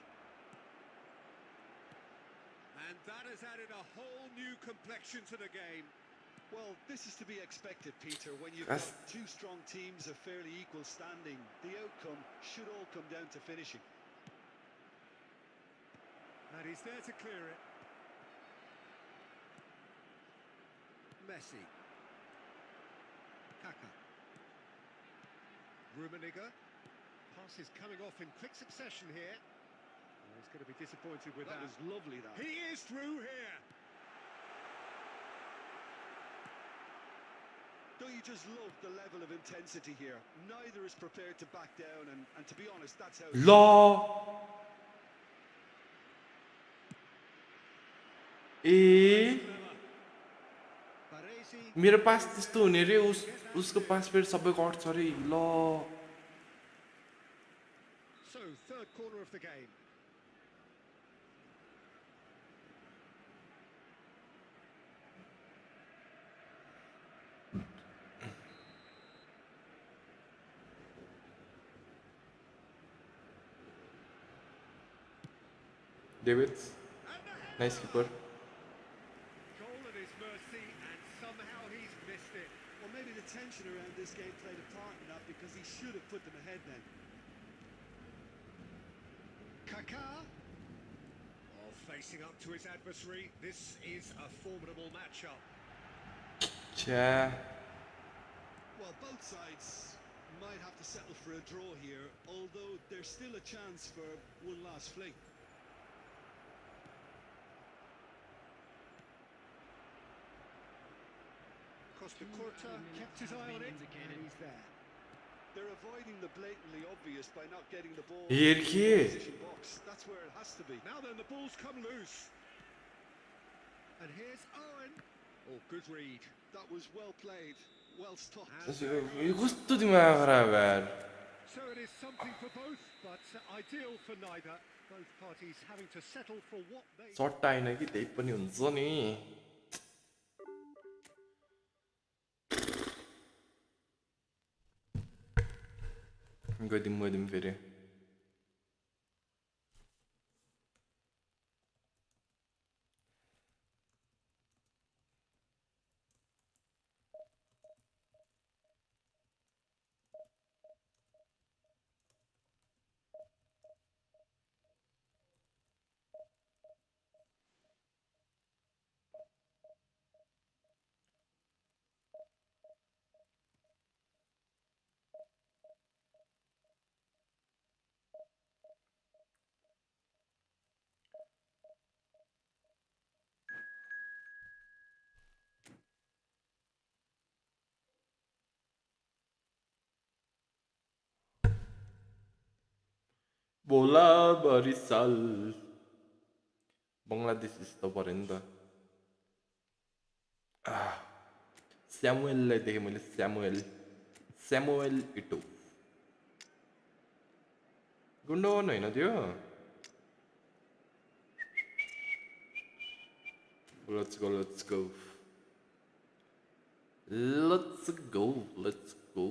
And that has added a whole new complexion to the game. Well, this is to be expected, Peter. When you've That's- got two strong teams of fairly equal standing, the outcome should all come down to finishing. And he's there to clear it. Messi. Kaka. Rummenigge. Pass is coming off in quick succession here. Oh, he's going to be disappointed with That that. was lovely, that. He is through here. Don't you just love the level of intensity here? Neither is prepared to back down, and to be honest, that's how... ल ए Clever. Baresi. मेरो पास त्यस्तो हुने रे उसको पास फेरि सबै कट्छ अरे ल So, third corner of the game. David's And the header! Nice keeper Goal at his mercy, and somehow he's missed it. Well, maybe the tension around this game played a part in that, because he should have put them ahead then. Kaká. Oh, facing up to his adversary. This is a formidable matchup. छ्या Well, both sides might have to settle for a draw here, although there's still a chance for one last fling. Costa Curta kept his eye on it, and he's there. They're avoiding the blatantly obvious by not getting the ball Here in he the is. opposition box. That's where it has to be. Now then, the ball's come loose. And here's Owen. Oh, good read. That was well played, well stopped. यो कस्तो दिमाग खराब यार So it is something for both, but ideal for neither. Both parties having to settle for what they... सट्टा होइन कि त्यही पनि हुन्छ नि गइदिउँ फेरि बोला Barisal Bangladesh is the barenda. Samuel देखे मैले Samuel Ito. गुन्डो गर्नु होइन त्यो Let's go. Let's go.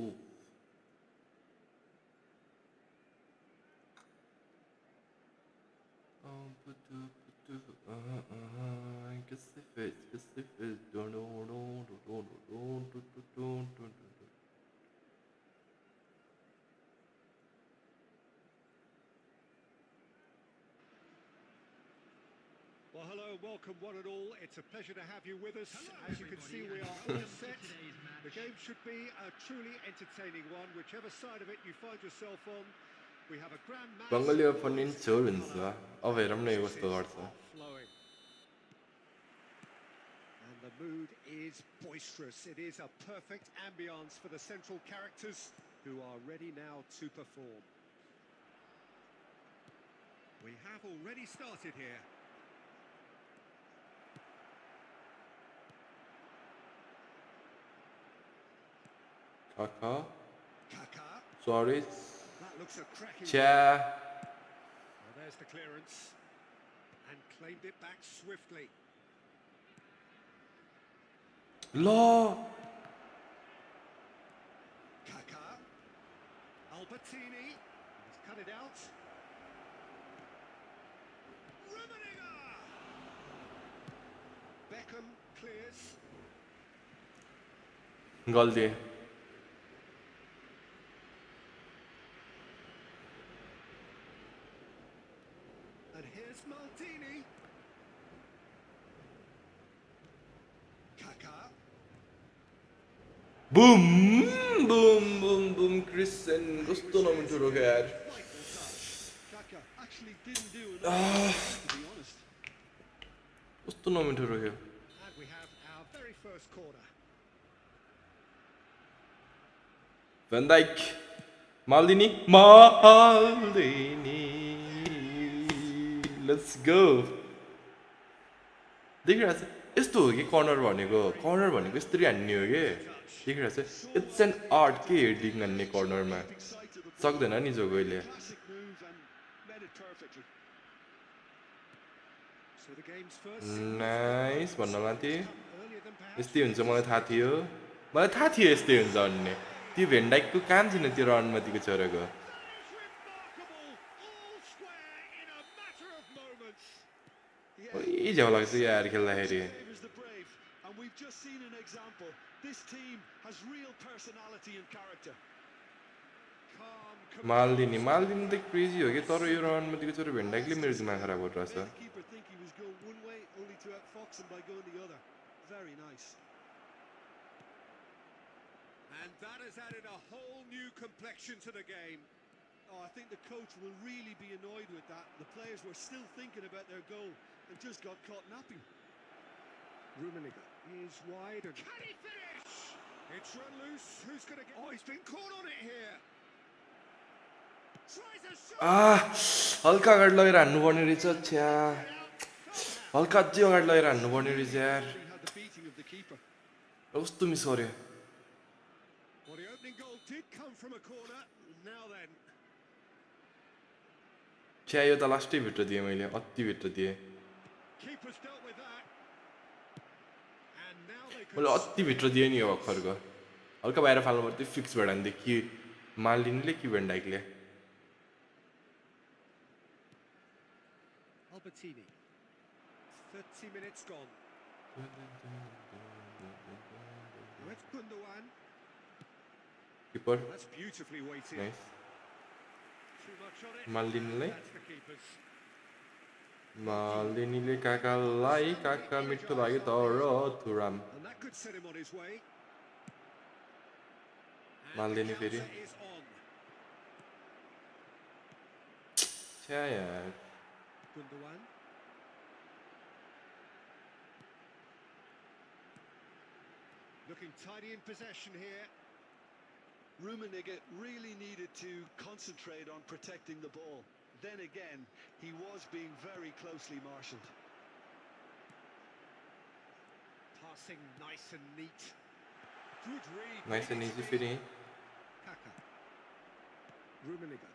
Guess if it's Well, hello, welcome one and all. It's a pleasure to have you with us. As you can see, we are all set. The game should be a truly entertaining one, whichever side of it you find yourself on. We have a grand match. Bengali opponent चोर हुन्छ अब हेरौँ न यो कस्तो गर्छ And the mood is boisterous. It is a perfect ambience for the central characters who are ready now to perform. We have already started here. Kaka Kaka. Suarez That looks a cracking. Cha Well, there's the clearance. And claimed it back swiftly. Law Kaka. Albertini. He's cut it out. Rummenigge. Beckham clears. गल्ती And here's Maldini. Kaka. Boom Christian कस्तो नमिठो रोक्यो यार Vital touch. Kaka actually didn't do enough, to be honest. कस्तो नमिठो रोक्यो And we have our very first corner. Van Dijk Maldini Let's go देखिरहेको छ यस्तो हो कि कर्नर भनेको यसरी हान्ने हो कि देखिरहेको छ इट्स एन आर्ट के हेडिङ हान्ने कर्नरमा सक्दैन नि जो कोहीले Classic move and made it perfectly. So the game's first nice भन्न लाग्थेँ earlier than perhaps. यस्तै हुन्छ मलाई थाहा थियो यस्तै हुन्छ भन्ने त्यो भेन्डाइकको काम थिएन त्यो रणमतीको छोराको That is remarkable. All square in a matter of moments. यही झ्याउ लाग्छ यार खेल्दाखेरि Brave is the brave, and we've just seen an example. This team has real personality and character. Calm, माल्दिनी त क्रेजी हो कि तर यो रणमतीको छोरा भेन्डाइकले मेरो दिमाग खराब गरिरहेछ Made the keeper think he was going one way, only to outfox him by going the other. Very nice. And that has added a whole new complexion to the game. Oh, I think the coach will really be annoyed with that. The players were still thinking about their goal and just got caught napping. Rummenigge is wide and can he finish? It's run loose. Who's going to get? Oh, he's been caught on it here. Tries a shot. हल्का अगाडि लगेर हान्नुपर्ने रहेछ छ्या हल्का अझै अगाडि लगेर हान्नुपर्ने रहेछ यार He had the beating of the keeper. कस्तो मिस गर्यो Well, the opening goal did come from a corner. Now then, छ्या यो त लास्टै भित्र दिएँ मैले अति भित्र दिएँ keepers dealt with that. And now they मैले could. अति भित्र दिएँ नि यो भर्खरको हल्का बाहिर फाल्नु पर्थ्यो फिक्स भएर हान्थ्यो कि मालिनीले कि भेन्डाइकले Albertini. 30 minutes gone. Let's Gundogan. Keeper That's beautifully weighted. Nice Too much on it. मालिनीलाई That's the keepers. मालिनीले काका मिठो लाग्यो तर थुराम And that could set him on his way. And Maldini the फेरि counter is on. छ्या यार Gundogan. Looking tidy in possession here. Rummenigge really needed to concentrate on protecting the ball. then again, he was being very closely marshalled. Passing nice and neat. Good read. Nice and easy finish. Kaka. Rummenigge.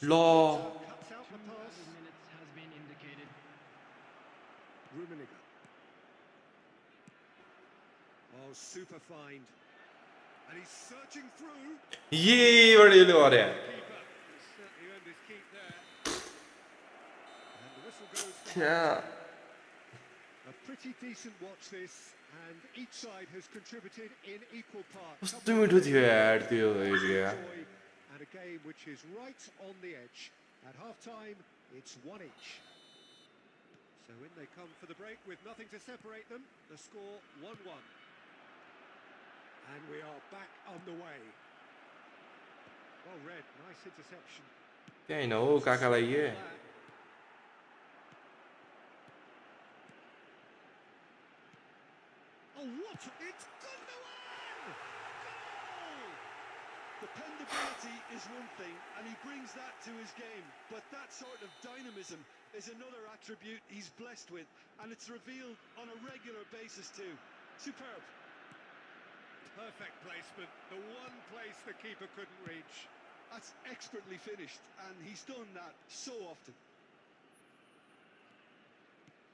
Law. Cuts out the pass. Minutes has been indicated. Rummenigge. Oh, super find. And he's searching through. ये बड़ी लोग है. Keeper. He's certainly earned his keep there. And the whistle goes for क्या? a pretty decent watch this, and each side has contributed in equal parts. कस्तो मिठो थियो यार त्यो area. Joy, and a game which is right on the edge. At half-time, it's 1-1. So in they come for the break with nothing to separate them. The score 1-1. And we are back underway. Well read, nice interception. त्यही न हो काकालाई ये. Oh, what? It's Gundogan! Goal! Dependability is one thing, and he brings that to his game. But that sort of dynamism is another attribute he's blessed with, and it's revealed on a regular basis too. Superb. Perfect placement, the one place the keeper couldn't reach. That's expertly finished, and he's done that so often.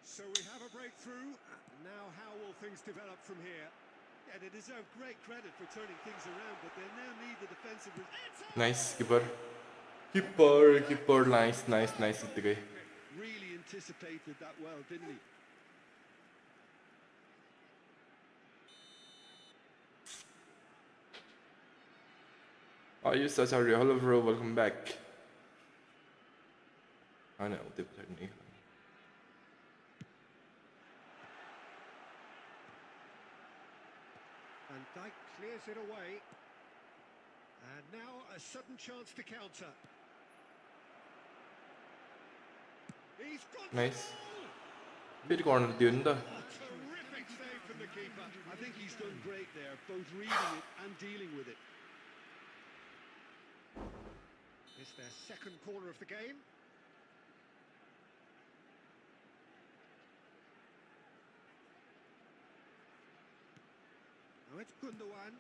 So we have a breakthrough. Now how will things develop from here? Yeah, they deserve great credit for turning things around, but they now need the defensive... Nice keeper. Keeper nice यतिकै. Really anticipated that well, didn't he? Are you such a real? Hello bro, welcome back. I know त्यो पछाडि नै. And Dyke clears it away. And now a sudden chance to counter. He's got Nice. the ball! फेरि corner दियो नि त. A terrific save from the keeper. I think he's done great there, both reading it and dealing with it. It's their second corner of the game. Now it's Gundogan,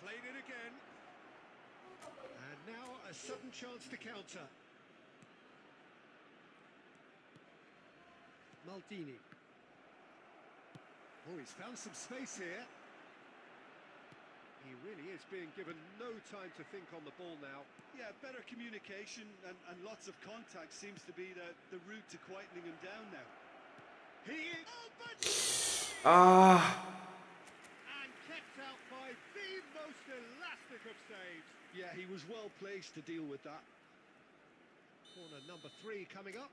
played it again. And now a sudden chance to counter. Maldini. Oh, he's found some space here. He really is being given no time to think on the ball now. Yeah, better communication and lots of contact seems to be the route to quietening him down now. He is... Oh, but... Ah. And kept out by the most elastic of saves. Yeah, he was well placed to deal with that. Corner number 3 coming up.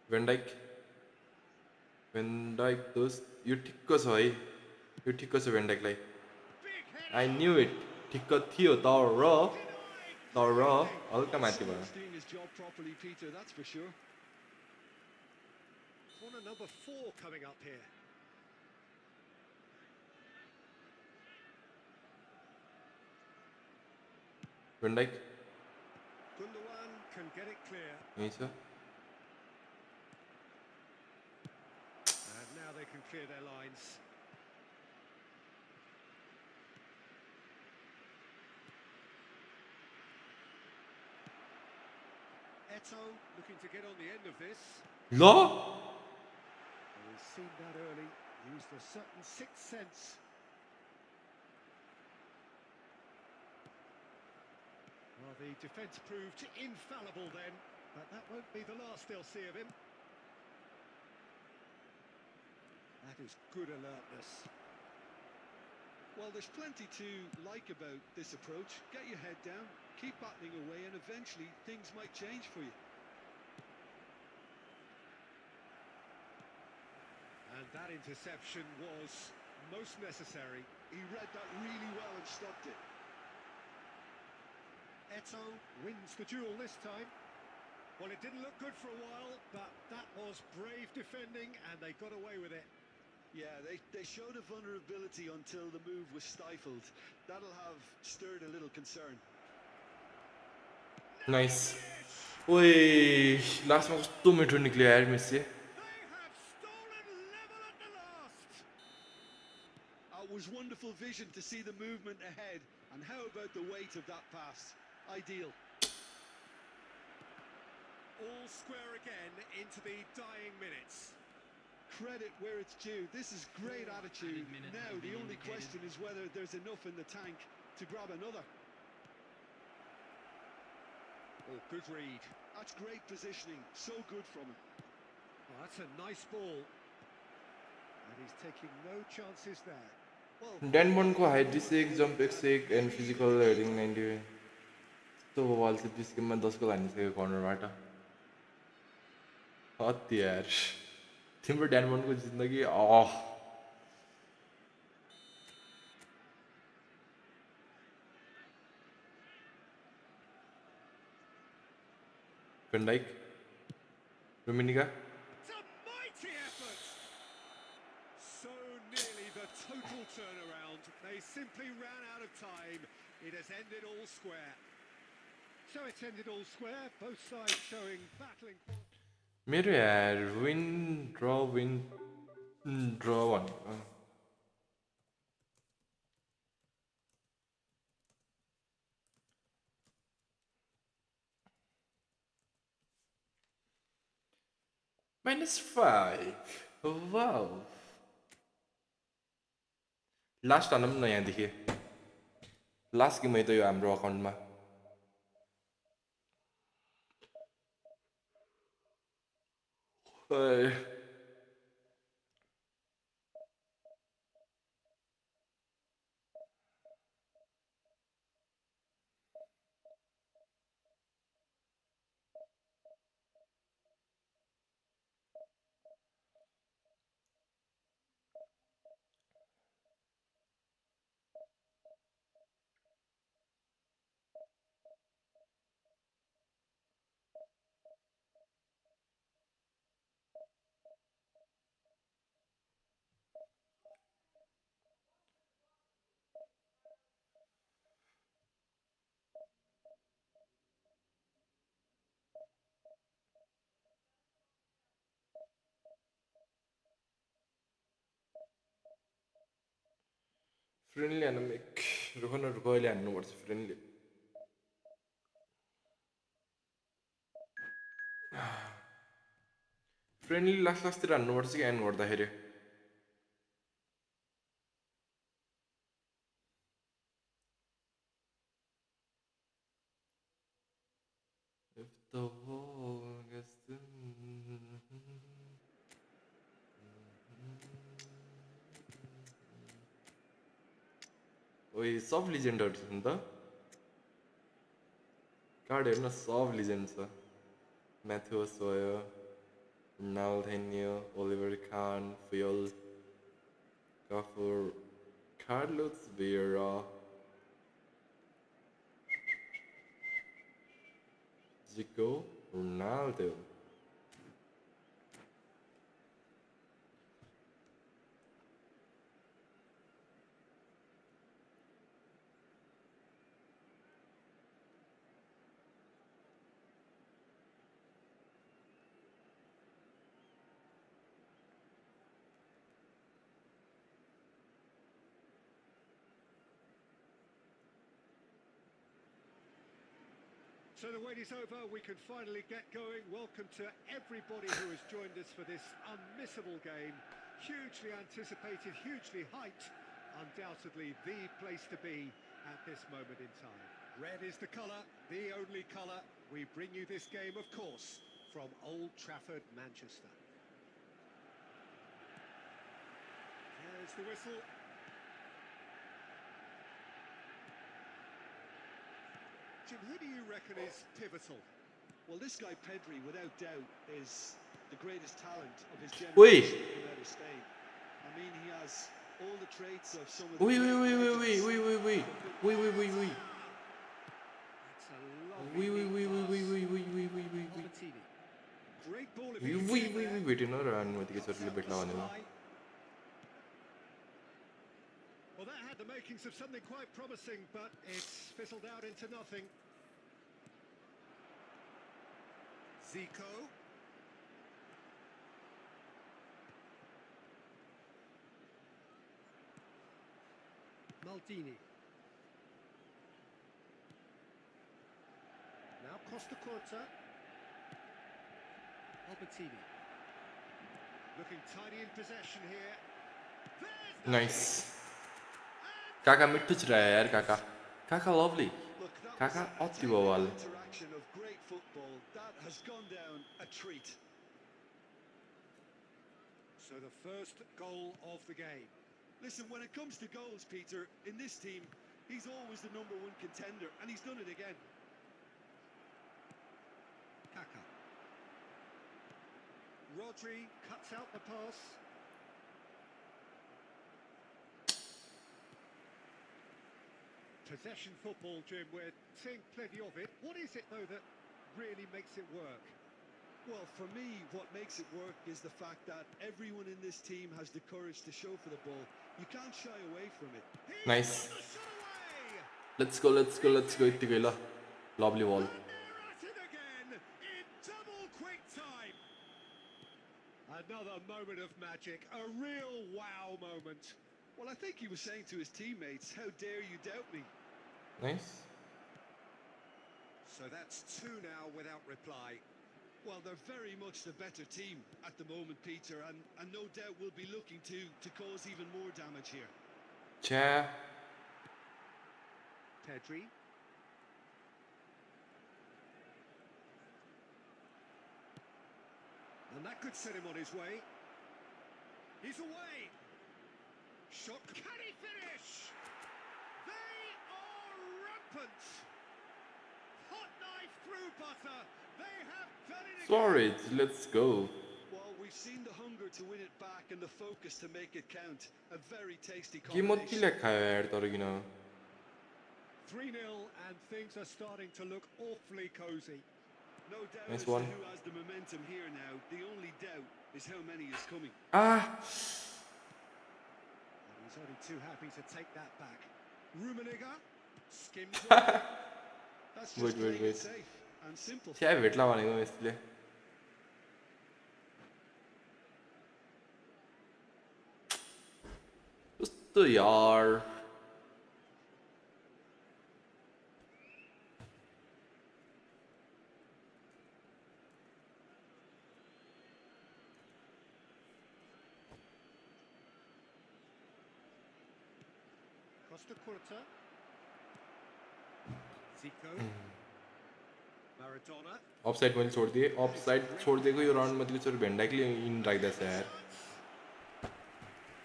Van Dijk दोस्त यो ठिक्क छ है. यो ठिक्क छ Van Dijk lie. I knew it. ठिक्क थियो तर हल्का माथि भयो. Someone's doing his job properly, Peter, that's for sure. Corner number 4 coming up here. Van Dijk Gundogan can get it clear. यही छ. And now they can clear their lines. Eto looking to get on the end of this. ल Well, we've seen that early. Used a certain sixth sense. Well, the defence proved infallible then, but that won't be the last they'll see of him. That is good alertness. Well, there's plenty to like about this approach. Get your head down, keep battling away, and eventually things might change for you. And that interception was most necessary. He read that really well and stopped it. Eto wins the duel this time. Well, it didn't look good for a while, but that was brave defending, and they got away with it. Yeah, they showed a vulnerability until the move was stifled. That'll have stirred a little concern. Nice ओए लास्टमा कस्तो मिठो निक्ल्यो यार Messi They have stolen level at the last. It was wonderful vision to see the movement ahead, and how about the weight of that pass? Ideal. All square again into the dying minutes. Credit where it's due. This is great attitude. minute Now has the been only indicated. question is whether there's enough in the tank to grab another. Oh, good read. That's great positioning. So good from him. Oh, that's a nice ball. And he's taking no chances there. Well, डेन बनको height 1 jump 1 and physical heading 90 यस्तो बल चाहिँ 20 गेममा 10 गोल हानिसक्यो कर्नरबाट हत्ती यार तिम्रो Dane बनको जिन्दगी Van Dominica it's a mighty effort. So nearly the total turnaround. They simply ran out of time. It has ended all square. So it's ended all square. Both sides showing battling. मेरो यार win ड्र भनेको -5 wow last हाल्नु पनि न यहाँदेखि last game है त यो हाम्रो अकाउन्टमा फ्रेन्डली हान्नु कहिले हान्नुपर्छ फ्रेन्डली फ्रेन्डली लास्टतिर हान्नुपर्छ कि एन्ड गर्दाखेरि If the wall gets ओइ सब लिजेन्डहरू छ नि त कार्ड हेर्न सब लिजेन्ड छ म्याथ्युस भयो नाल्थेन्यो ओलिभर खान फियल काफुर कार्लोस भेरा जिको Ronaldo So the wait is over, we can finally get going. Welcome to everybody who has joined us for this unmissable game. Hugely anticipated, hugely hyped. Undoubtedly the place to be at this moment in time. Red is the colour, the only colour. We bring you this game, of course, from Old Trafford, Manchester. There's the whistle. Jim, who do you reckon is pivotal? Well, this guy Pedri, without doubt, is the greatest talent of his Oi. generation coming out of Spain. I mean, he has all the traits of some of the Oui, great oui, oui, oui, legends. oui, oui, oui, oui, oui, oui, oui, It's a lovely oui, oui, neat oui, oui, pass. oui, oui, oui, oui, oui, oui, oui. Martini. Great ball if Oui, he can oui, get oui, there. oui, भेटेन र अनि यतिकै Cuts छोरीले out भेट्ला the भनेर supply. Well, that had the makings of something quite promising, but it's fizzled out into nothing. Zico. Maldini. Now Costa Curta. Albertini. Looking tidy in possession here. There's the Nice. kick. Kaka मिट्टू चुरा है यार काका. Kaka lovely. Look, that Kaka was a अति technical बवाल. interaction of great football. That has gone down a treat. So the first goal of the game. Listen, when it comes to goals, Peter, in this team, he's always the #1 contender, and he's done it again. Kaka. Rodri cuts out the pass. Possession football, Jim, we're seeing plenty of it. What is it, though, that really makes it work? Well, for me, what makes it work is the fact that everyone in this team has the courage to show for the ball. You can't shy away from it. Nice. The shot away! Let's go. इत्ती गई ल. Lovely ball. And they're at it again in double quick time. Another moment of magic, a real wow moment. Well, I think he was saying to his teammates, how dare you doubt me? Nice. So that's 2 now without reply. Well, they're very much the better team at the moment, Peter, and no doubt will be looking to cause even more damage here. Cha. Pedri. And that could set him on his way. He's away. Shot. Can he finish? They are rampant. Hot knife through butter. They have done it again. Sorry. Let's go. Well, we've seen the hunger to win it back and the focus to make it count. A very tasty Game अति combination. लेखा है यार तर किन. 3-0 and things are starting to look awfully cosy. No doubt Nice as to one. who has the momentum here now. The only doubt is how many is coming. Ah. And he's only too happy to take that back. Rummenigge skims over. That's just Wait. playing it safe and simple. क्या भेट्ला भनेको यसले. कस्तो यार. Costa Curta. Zico. Maradona. Offside मैले छोडिदिएँ. Offside छोडिदिएको यो राउन्डमा त्यसरी भेन्डाइकले इन राख्दैछ यार.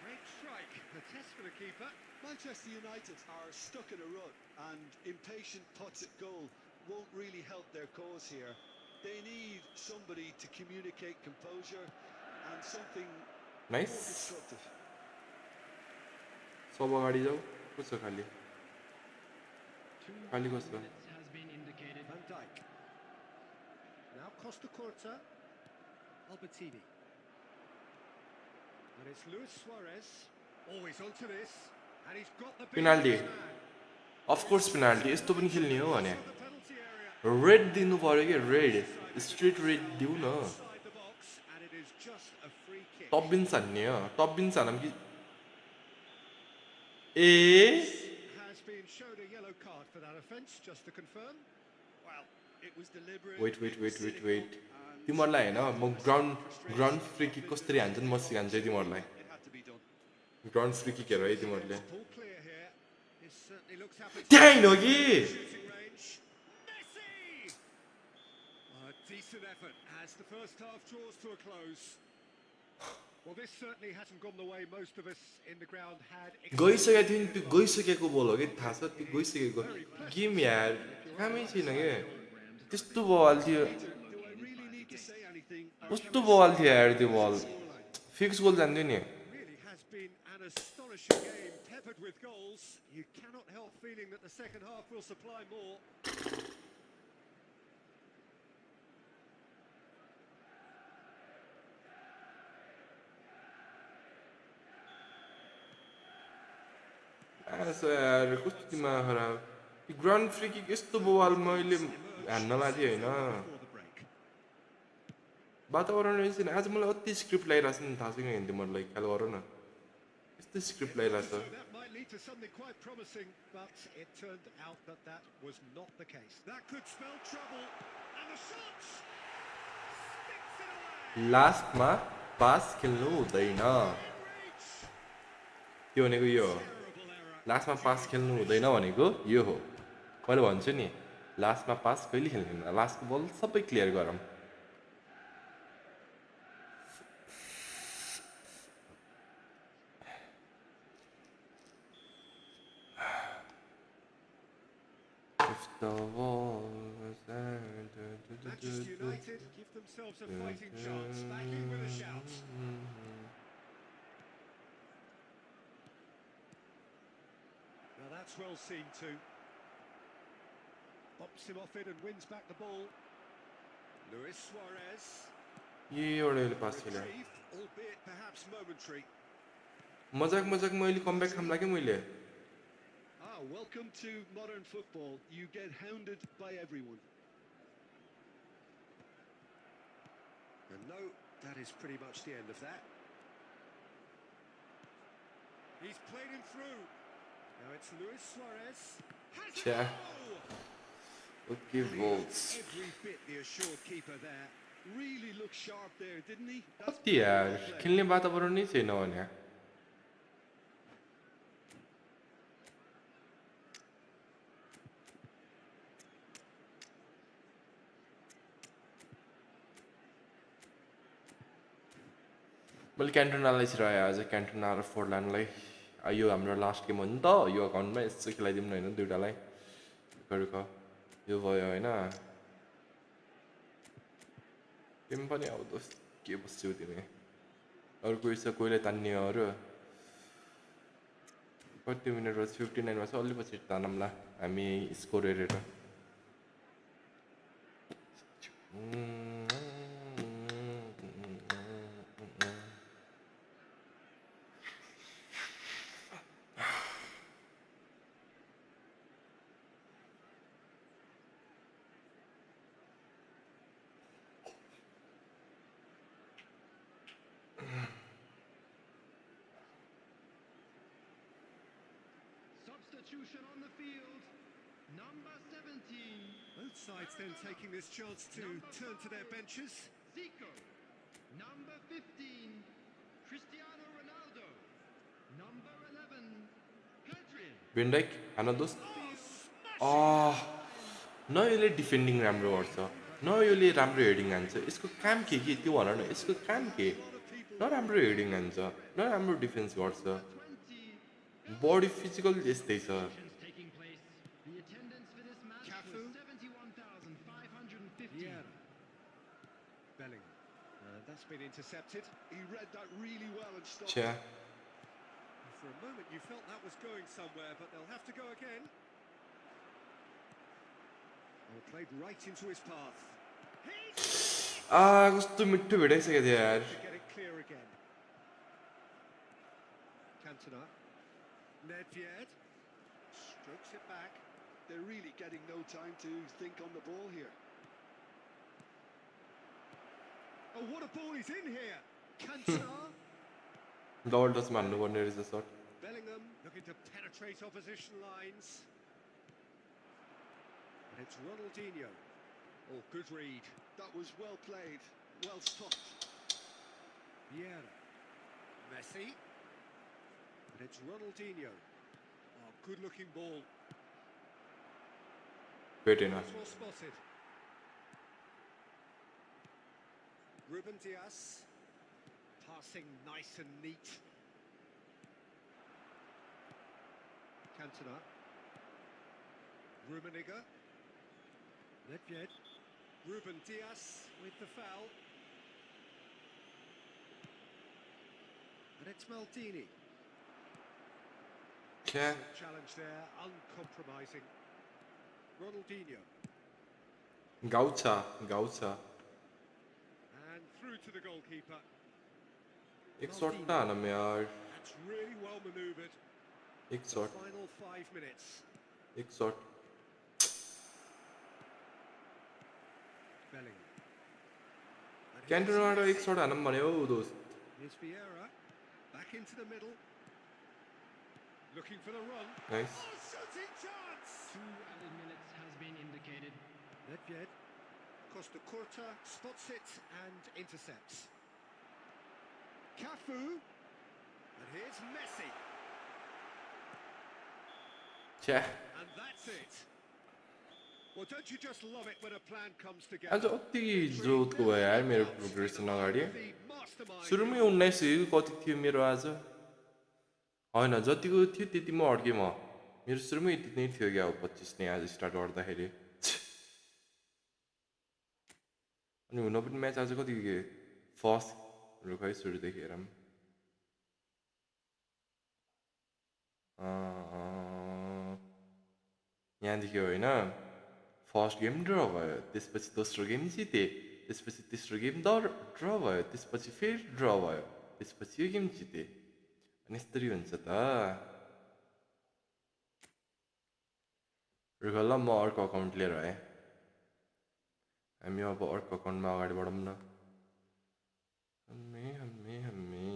Great strike. A test for the keeper. Manchester United are stuck in a rut, and impatient pots at goal won't really help their cause here. They need somebody to communicate composure and something more Nice. constructive. सब अगाडि जाऊ. कस्तो खाली. 2 खाली कस्तो. minutes has been indicated. Van Dijk. Now Costa Curta. Albertini. And it's Luis Suarez. Always onto this. And he's got the big Penalty. man. Of course penalty. यस्तो पनि खेल्ने हो भने. The penalty area. रेड दिनु पर्यो कि red. Straight red दिउ न. Inside the box, and it is just a free kick. Tub beans हान्ने हो. टप बिन्स हानम कि. ए. Has been shown a yellow card for that offence, just to confirm. Well, it was deliberate. Wait it was cynical, wait. and तिमीहरूलाई होइन म ground free kick कसरी हान्छन् म सिकाउँछु है तिमीहरूलाई. it had to be done. Ground free kick हेर है तिमीहरूले. Ball clear here. This certainly looks happy. त्यही हो कि. Shooting range. Messi! A decent effort as the first half draws to a close. Well, this certainly hasn't gone the way most of us in the ground had गइसकेको थियो नि त्यो गइसकेको बल हो कि थाहा छ त्यो गइसकेको गेम यार कामै छैन के त्यस्तो बल थियो. Do I really need to say anything? कस्तो बल थियो यार त्यो बल. फिक्स गोल जान्थ्यो नि. really has been an astonishing game, peppered with goals. You cannot help feeling that the second half will supply more. यार कस्तो दिमाग खराब. त्यो ग्राउन्ड फ्री किक यस्तो बल मैले हान्न लाथेँ होइन. Before the break. वातावरण चाहिँ आज मलाई अति स्क्रिप्ट लगाइरहेको छ नि थाहा छैन हिन्दी मलाई ख्याल गर न यस्तो स्क्रिप्ट लगाइरहेको So छ that might lead to something quite promising, but it turned out that that was not the case. That could spell trouble. And the shot! Sticks it away! लास्टमा पास खेल्नु हुँदैन In reach! त्यो भनेको यो हो Terrible error. लास्टमा पास खेल्नु हुँदैन भनेको यो हो मैले भन्छु नि लास्टमा पास कहिले खेल्दैन लास्टको बल सबै क्लियर गरौँ If the wall was there, Manchester United give themselves a fighting chance, back in with a shout. Now that's well seen too. Bops him off it and wins back the ball. Luis Suarez. यो एउटा यसले पास खेल्यो Retrieve, albeit perhaps momentary. मजाक मैले comeback खाम लाग्यो मैले Welcome to modern football. You get hounded by everyone. And no, that is pretty much the end of that. He's played him through. Now it's Luis Suarez. Has it Yeah. goal! Okay भोल्स Every bit the assured keeper there. Really looked sharp there, didn't he? कति यार खेल्ने वातावरण नै छैन भने मैले क्यान्टोनालाई छिराएँ आज क्यान्टोना र फोर्टल्यान्डलाई यो हाम्रो लास्ट गेम हो नि त यो अकाउन्टमा यसो खेलाइदिउँ न होइन दुइटालाई यो भयो होइन तिमी पनि आउँदो के बस्छौ तिमी अरू कोही छ कोहीलाई तान्ने अरू कति मिनट बस 59 छ अलि पछि तानौँला हामी स्कोर हेरेर Substitution on the field. Number 17. Both sides then taking this chance to turn to their benches. Zico. Number 15. Cristiano Ronaldo. Number 11. Pedri. भिन्डाइक हान दोस्त न यसले डिफेन्डिङ राम्रो गर्छ न यसले राम्रो हेडिङ हान्छ यसको काम के त्यो भन न यसको काम के न राम्रो हेडिङ हान्छ न राम्रो डिफेन्स गर्छ 20. बडी फिजिकल यस्तै छ Taking place. The attendance for this match Cafu. was 71,550. Yeah. Bellingham. That's been intercepted. He read that really well and stopped. छ्या For a moment you felt that was going somewhere, but they'll have to go again. Oh, played right into his path. कस्तो मिठो भेटाइसकेको थियो यार To get it clear again. Cantona. Nedved. Strokes it back. They're really getting no time to think on the ball here. Oh, what a ball he's in here! Cantona. Double टचमा हान्नुपर्ने रहेछ सर्ट Bellingham looking to penetrate opposition lines. And it's Ronaldinho. Oh, good read. That was well played, well stopped. Vieira. Messi. And it's Ronaldinho. Oh, good looking ball. भेटेन That's well spotted. Ruben Diaz. Passing nice and neat. Cantona. Rummenigge. Nedved. Ruben Diaz with the foul. And it's Maldini. छ्या Challenge there, uncompromising. Ronaldinho. गाउँछ And through to the goalkeeper. एक shirt त हानौँ यार That's really well manoeuvred. एक shirt Final 5 minutes. एक shirt Bellingham. And क्यान्टोनाबाट एक shirt हानौँ भने हो दोस्त Here's Vieira, back into the middle, looking for the run. Nice Oh, shooting chance! 2 added minutes has been indicated. Nedved, Costa Curta spots it and intercepts. Cafu, and here's Messi, छ्या and that's it. Well, don't you just love it when a plan comes आज together? अति जोतको भयो यार मेरो progression अगाडि सुरुमै 19 कति थियो मेरो आज होइन जतिको थियो त्यति म अड्केँ म मेरो सुरुमै यति नै थियो क्या 25 नै आज स्टार्ट गर्दाखेरि अनि हुन पनि म्याच आज कति फर्स्ट खै सुरुदेखि हेरौँ यहाँदेखि होइन फर्स्ट गेम ड्र भयो त्यसपछि दोस्रो गेम जिते त्यसपछि तेस्रो गेम ड्र भयो त्यसपछि फेरि ड्र भयो त्यसपछि यो गेम जिते अनि यस्तरी हुन्छ त ल म अर्को अकाउन्ट लिएर आएँ हामी अब अर्को अकाउन्टमा अगाडि बढौँ न हामी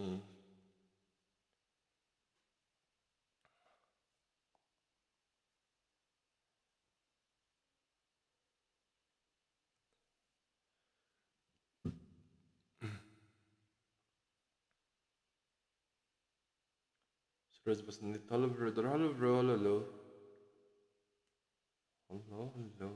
Suraj Basant, hello brother, hello bro, hello. Hello.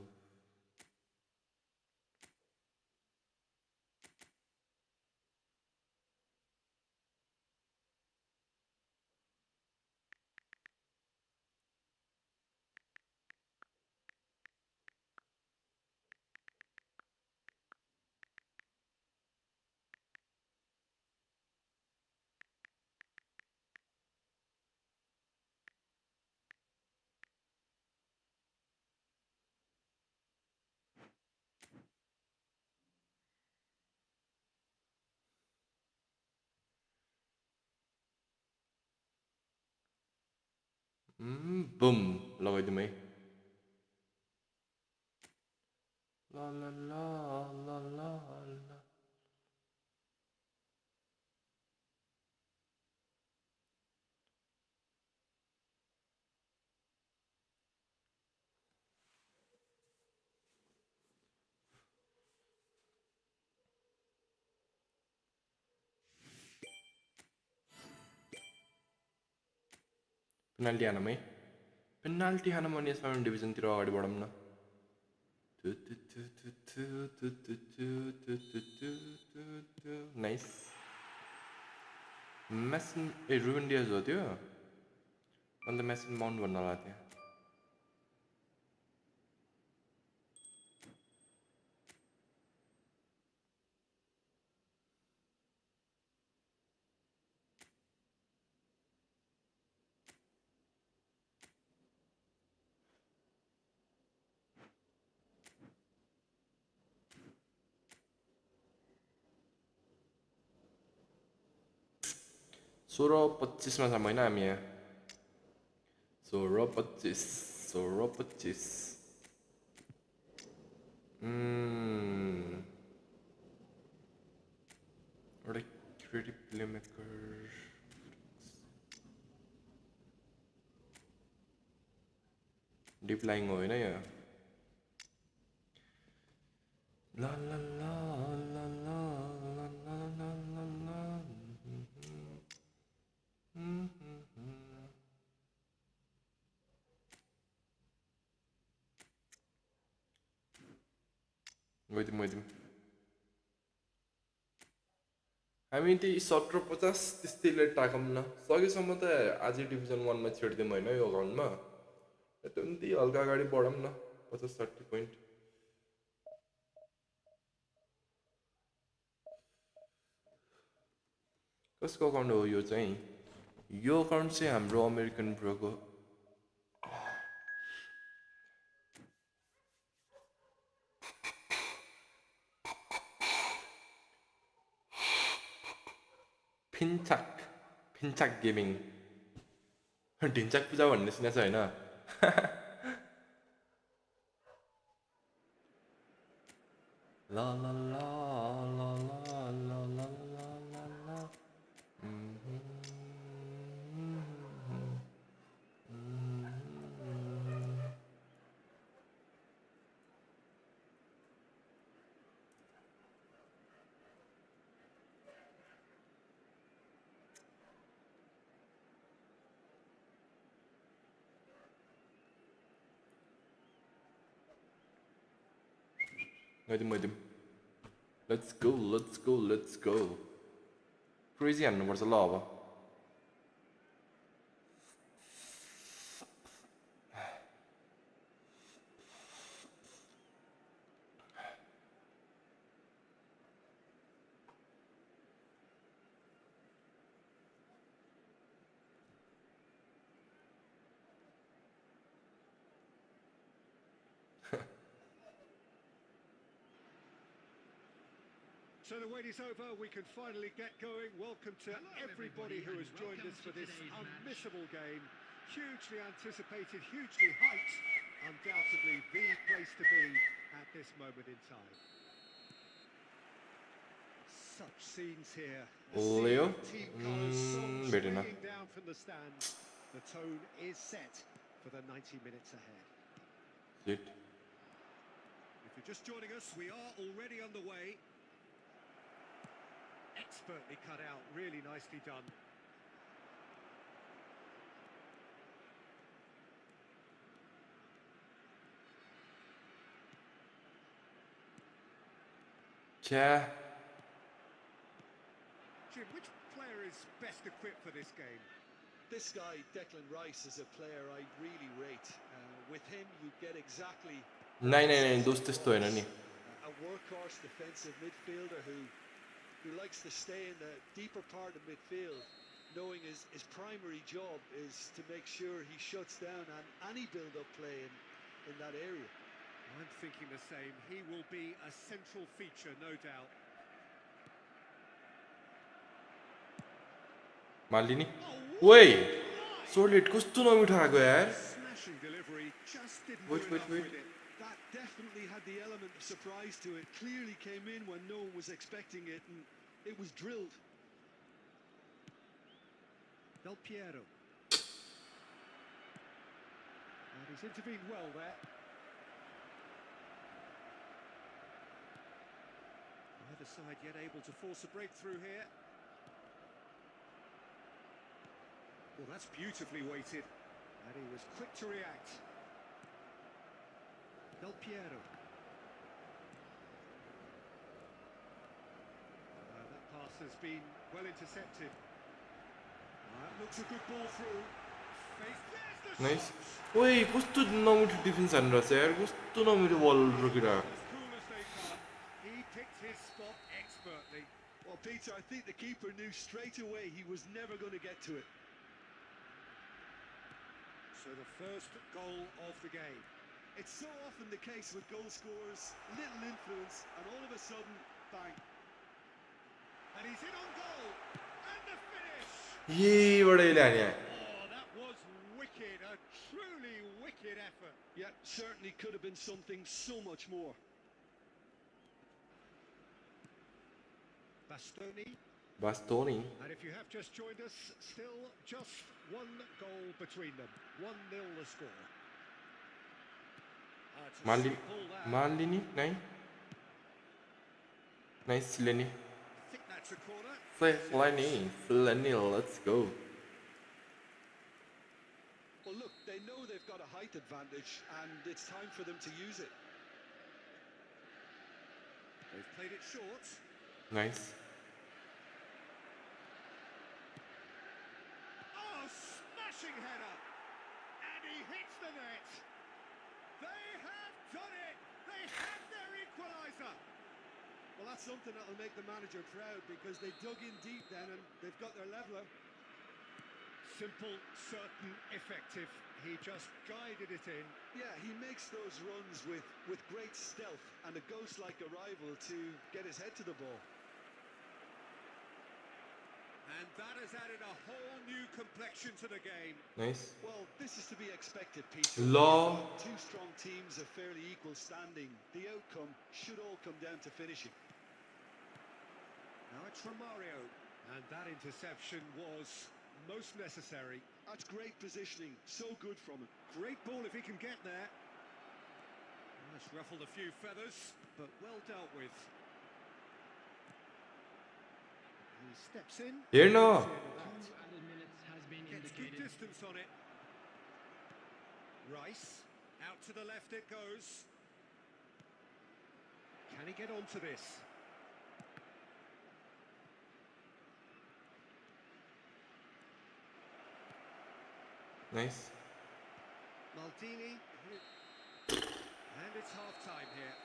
Boom, लगाइदिउँ है la la la la la la penalty हानौँ है पेनाल्टी हानौँ भने यसमा डिभिजनतिर अगाडि बढौँ न नाइस म्यासन रुबन डियाज हो त्यो अन्त म्यासन माउन्ट भन्न होला त्यहाँ सोह्र 25मा छौँ होइन हामी यहाँ 16-25 एउटा क्रिएटिभ प्लेमेकर डिप लाइङ हो होइन यहाँ ला ला ला ला ला ला ला ला ला ला गइदिउँ हामी त्यही 17-50 त्यस्तै लेट टाकौँ न सकेसम्म त आजै डिभिजन 1 मा छेडिदिउँ होइन यो अकाउन्टमा त्यो पनि त्यही हल्का अगाडि बढौँ न 50-60 पोइन्ट कसको अकाउन्ट हो यो चाहिँ यो अकाउन्ट चाहिँ हाम्रो अमेरिकन ब्रोको फिन्चाक गेमिङ ढिन्चाक पूजा भन्ने सुनेको छ होइन ला ला ला ला ला मैदिम Let's go. Crazy हान्नुपर्छ ल अब So the wait is over, we can finally get going. Welcome to everybody who has joined us for this unmissable game. Hugely anticipated, hugely hyped. Undoubtedly the place to be at this moment in time. Such scenes here. Leo? Team colours, songs Better not. ringing down from the stands. The tone is set for the 90 minutes ahead. Shit. If you're just joining us, we are already underway. Expertly cut out, really nicely done. Cha. Jim, which player is best equipped for this game? This guy, Declan Rice, is a player I really rate. With him, you get exactly... नहीं दोस्त त्यस्तो हैन नि A workhorse defensive midfielder who likes to stay in the deeper part of midfield, knowing his primary job is to make sure he shuts down any build-up play in that area. I'm thinking the same. He will be a central feature, no doubt. Malini ओइ solid कस्तो नमिठो आको यार Smashing delivery, just didn't Wait, do wait, enough wait. with it. That definitely had the element of surprise to it. Clearly came in when no one was expecting it, and it was drilled. Del Piero. And he's intervened well there. Neither side yet able to force a breakthrough here. Well, that's beautifully weighted. And he was quick to react. Del Piero. That pass has been well intercepted. That looks a good ball through. There's the nice shot. ओइ कस्तो नमिठो defence हान्नु रहेछ यार कस्तो नमिठो बल रोकिरा As cool as they come. He picked his spot expertly. Well, Peter, I think the keeper knew straight away he was never going to get to it. So the first goal of the game. It's so often the case with goal scorers, little influence, and all of a sudden, bang. And he's in on goal. And the finish. ये बडा ल्याने Oh, that was wicked. A truly wicked effort. Yeah, certainly could have been something so much more. Bastoni. Bastoni And if you have just joined us, still just one goal between them. 1-0 the score. It's a मालि sweet ball there. Malini नाइ nice लेनी I think that's a corner. Lenny, let's go. Well, look, they know they've got a height advantage, and it's time for them to use it. They've played it short. Nice. Oh, smashing header. And he hits the net. They have done it. They have their equaliser. Well, that's something that'll make the manager proud, because they dug in deep then, and they've got their leveller. Simple, certain, effective. He just guided it in. Yeah, he makes those runs with great stealth and a ghost-like arrival to get his head to the ball. And that has added a whole new complexion to the game. Nice. Well, this is to be expected, Peter. Law. Two strong teams of fairly equal standing. The outcome should all come down to finishing. Now it's from Mario. And that interception was most necessary. That's great positioning. So good from him. Great ball if he can get there. That's ruffled a few feathers, but well dealt with. He steps in. Here no. That's the end of that. 2 added minutes has been Gets good indicated. distance on it. Rice, out to the left it goes. Can he get onto this? Nice. Maldini. And it's half-time here.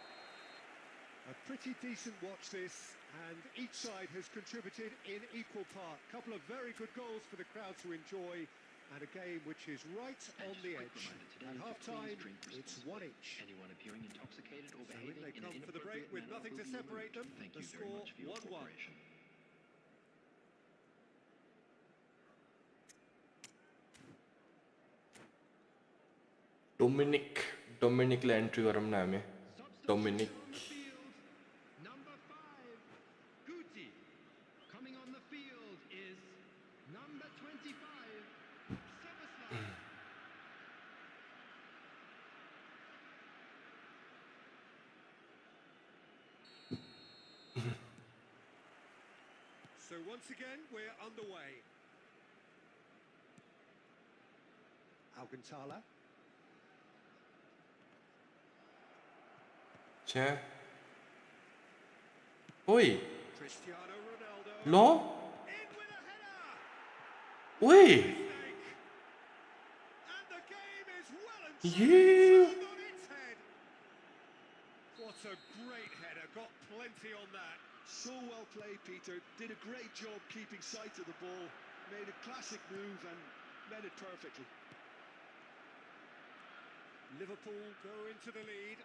A pretty decent watch this, and each side has contributed in equal part. Couple of very good goals for the crowd to enjoy, and a game which is right on the edge. At half-time, it's 1 each. Anyone appearing intoxicated or So in behaving they in an come for the break inappropriate with manner nothing will to be separate them. removed. Thank The you very score much for your 1-1. cooperation. डोमिनिकलाई entry गरौँ न हामी Dominic Substitution on the field. Number 5, Guti. Coming on the field is number 25, Szoboszlai. So once again, we're underway. Alcantara. छ्या ओइ Cristiano Ronaldo. ल In with a header. ओइ Mistake. And the game is well and truly Yeah. turned on its head. What a great header. Got plenty on that. So well played, Peter. Did a great job keeping sight of the ball. Made a classic move and met it perfectly. Liverpool go into the lead.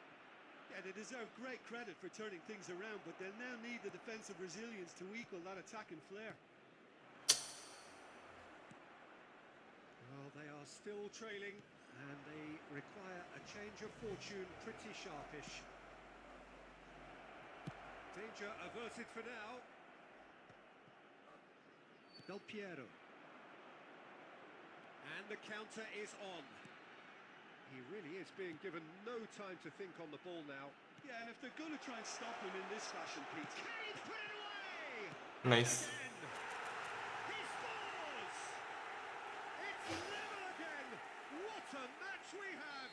Yeah, they deserve great credit for turning things around, but they'll now need the defensive resilience to equal that attacking flair. Well, they are still trailing, and they require a change of fortune pretty sharpish. Danger averted for now. Del Piero. And the counter is on. He really is being given no time to think on the ball now. Yeah, and if they're going to try and stop him in this fashion, Pete. Can he put it away? Nice Again. He scores! It's level again. What a match we have!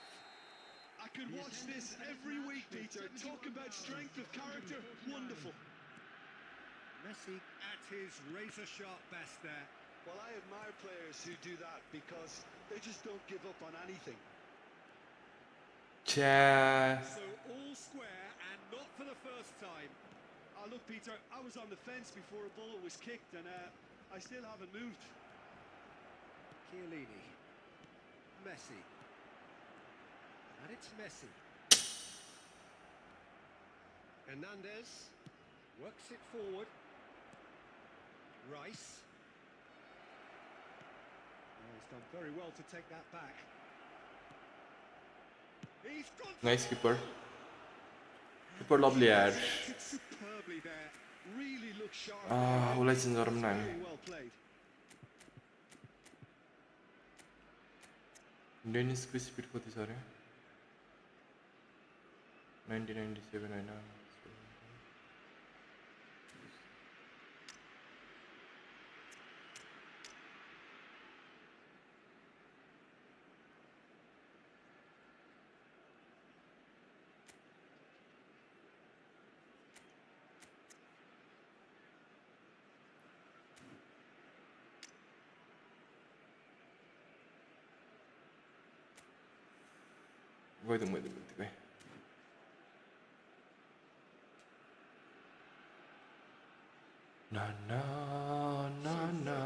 I could watch this every week, Peter. Talk about strength of character. Wonderful. Messi at his razor-sharp best there. Well, I admire players who do that because they just don't give up on anything. छ्या So all square and not for the first time. Look, Peter, I was on the fence before a ball was kicked, and I still haven't moved. Chiellini. Messi. And it's Messi. Hernandez works it forward. Rice. Oh, he's done very well to take that back. He's gone. Nice keeper keeper lovely यार It's superbly there. Really looks sharp. उसलाई change गरौँ न हामी Very well played. डेनिसको speed कति छ अरे 1997 होइन गइदिउँ मैले बित्तिकै ना ना ना ना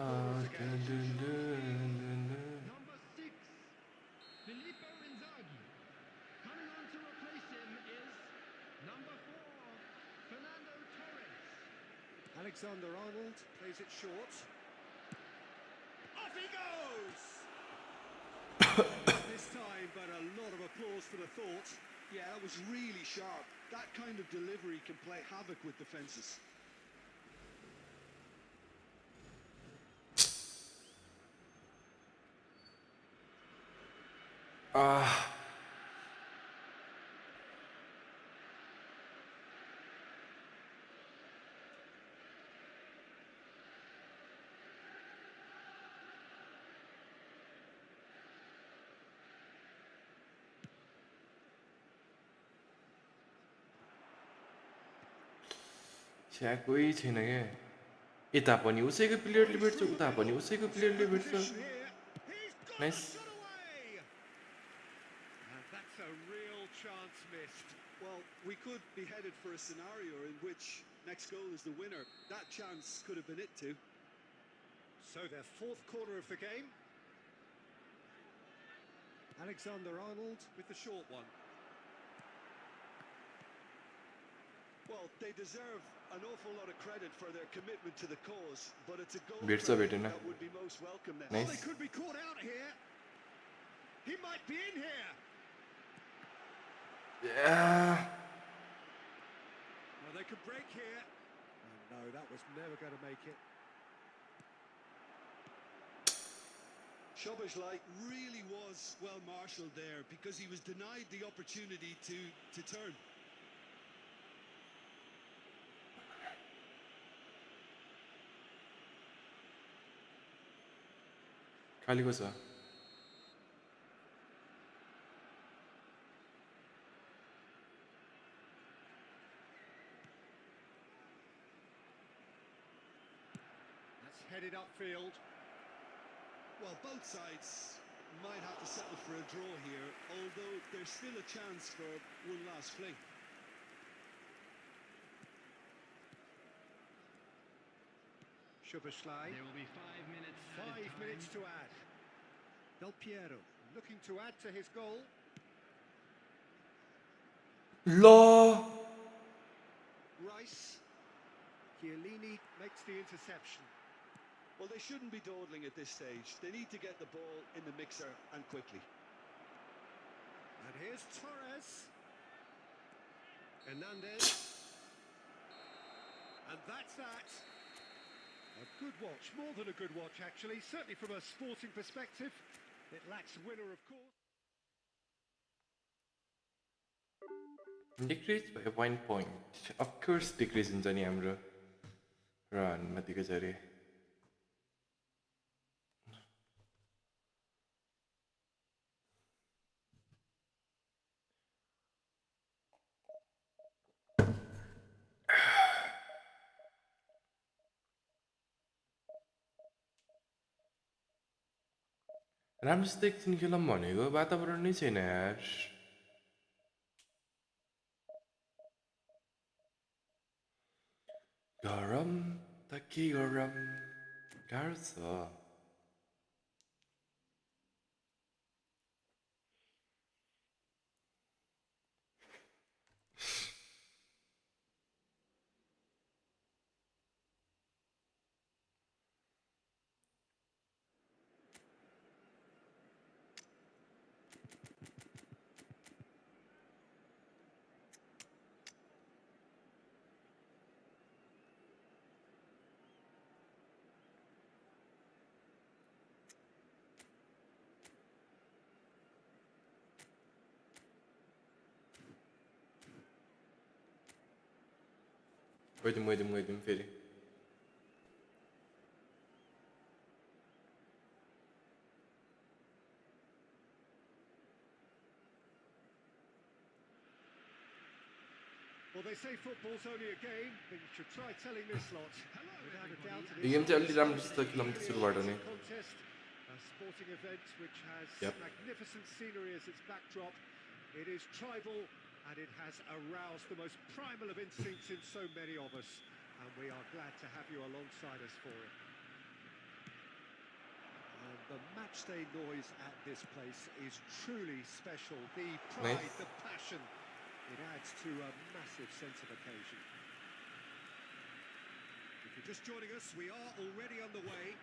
dun, dun, dun, dun, dun. Number 6, Filippo Inzaghi. Coming on to replace him is number 4, Fernando Torres. Alexander-Arnold plays it short. Off he goes! This time, but a lot of applause for the thought. Yeah, that was really sharp. That kind of delivery can play havoc with defenses. त्यहाँ कोही छैन क्या यता पनि उसैको प्लेयरले भेट्छ उता पनि उसैको प्लेयरले भेट्छ Position here. He's got nice the shot away. And that's a real chance missed. Well, we could be headed for a scenario in which next goal is the winner. That chance could have been it too. So their fourth corner of the game. Alexander-Arnold with the short one. Well, they deserve an awful lot of credit for their commitment to the cause, but it's a goal भेट्छ credit भेटेन that would be most welcome now. Oh, they nice could be caught out here. He might be in here. Well, they could break here. Oh, no, that was never going to make it. Szoboszlai really was well marshalled there because he was denied the opportunity to turn. खालीको छ That's headed upfield. Well, both sides might have to settle for a draw here, although there's still a chance for one last fling. Szoboszlai. There will be 5 minutes. 5 minutes to add. Del Piero looking to add to his goal. ल Rice. Chiellini makes the interception. Well, they shouldn't be dawdling at this stage. They need to get the ball in the mixer and quickly. And here's Torres. Hernandez. And that's that. A good watch, more than a good watch actually, certainly from a sporting perspective. It lacks winner, of course. Decrease भयो 1 point of course decrease हुन्छ नि हाम्रो रनमा दिएको छ अरे राम्रोसित एकछिन खेलौँ भनेको वातावरण नै छैन यार गरम त के गरम गाह्रो छ गइदिउँ फेरि Well, they say football's only a game, but you should try telling this lot. Without a doubt, it yo is game चाहिँ अलि a राम्रोसित खेलौँ त सुरुबाट नै contest, a sporting event which has Yep. magnificent scenery as its backdrop. It is tribal and it has aroused the most primal of instincts in so many of us, and we are glad to have you alongside us for it. And the matchday noise at this place is truly special. The pride, Nice. the passion, it adds to a massive sense of occasion. If you're just joining us, we are already underway.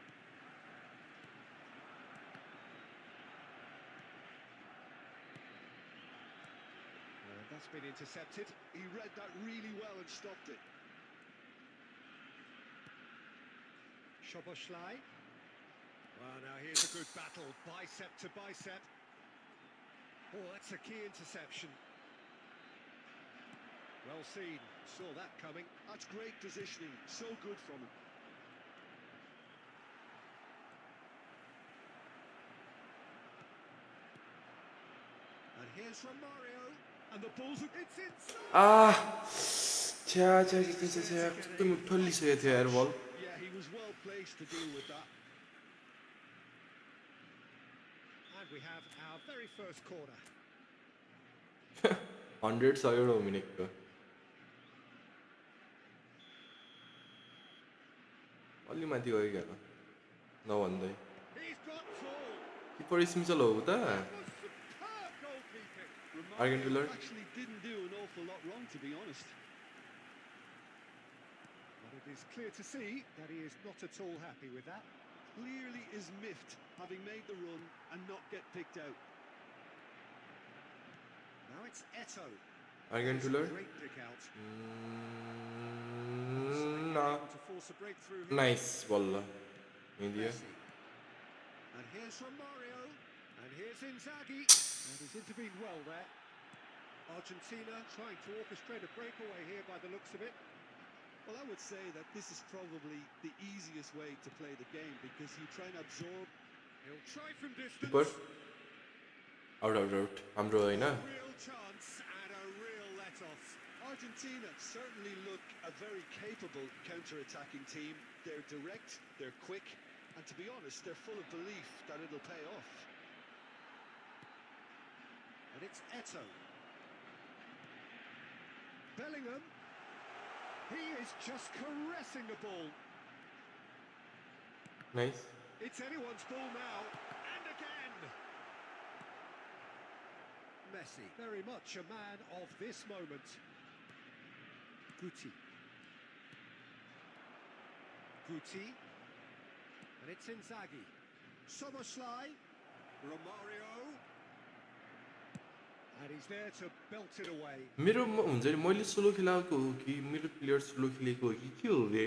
And that's been intercepted. He read that really well and stopped it. Szoboszlai. Well, now here's a good battle, bicep to bicep. Oh, that's a key interception. Well seen, saw that coming. That's great positioning, so good from him. And here's Romario, and the ball's... It's inside! एकदम ठल्लिसकेको थियो यार बल Yeah, he was well placed to deal with that. And we have our very first corner. 100 छ एउटा मिनेटको अलि माथि गयो क्या नभन्दै He's got tall. किपर स्मिचल हो त That was superb goalkeeping. Argent Romario Pillar. actually didn't do an awful lot wrong, to be honest. But it is clear to see that he is not at all happy with that. Clearly is miffed, having made the run and not get picked out. Now it's Eto. Argentula. Great pick out. No. Able to force a breakthrough here. Nice ball India Messi. And here's Romario. And here's Inzaghi. And he's intervened well there. Argentina trying to orchestrate a breakaway here by the looks of it. Well, I would say that this is probably the easiest way to play the game because you try and absorb. He'll try from distance. Keeper out हाम्रो हैन Real chance and a real let-off. Argentina certainly look a very capable counter-attacking team. They're direct, they're quick, and to be honest, they're full of belief that it'll pay off. And it's Eto. Bellingham. He is just caressing the ball. nice It's anyone's ball now. And again. Messi, very much a man of this moment. Guti. And it's Inzaghi. Soboslai. Romario. And he's there to belt it away. मेरो हुन्छ नि मैले solo खेलाएको हो कि मेरो player solo खेलेको हो कि के हो बे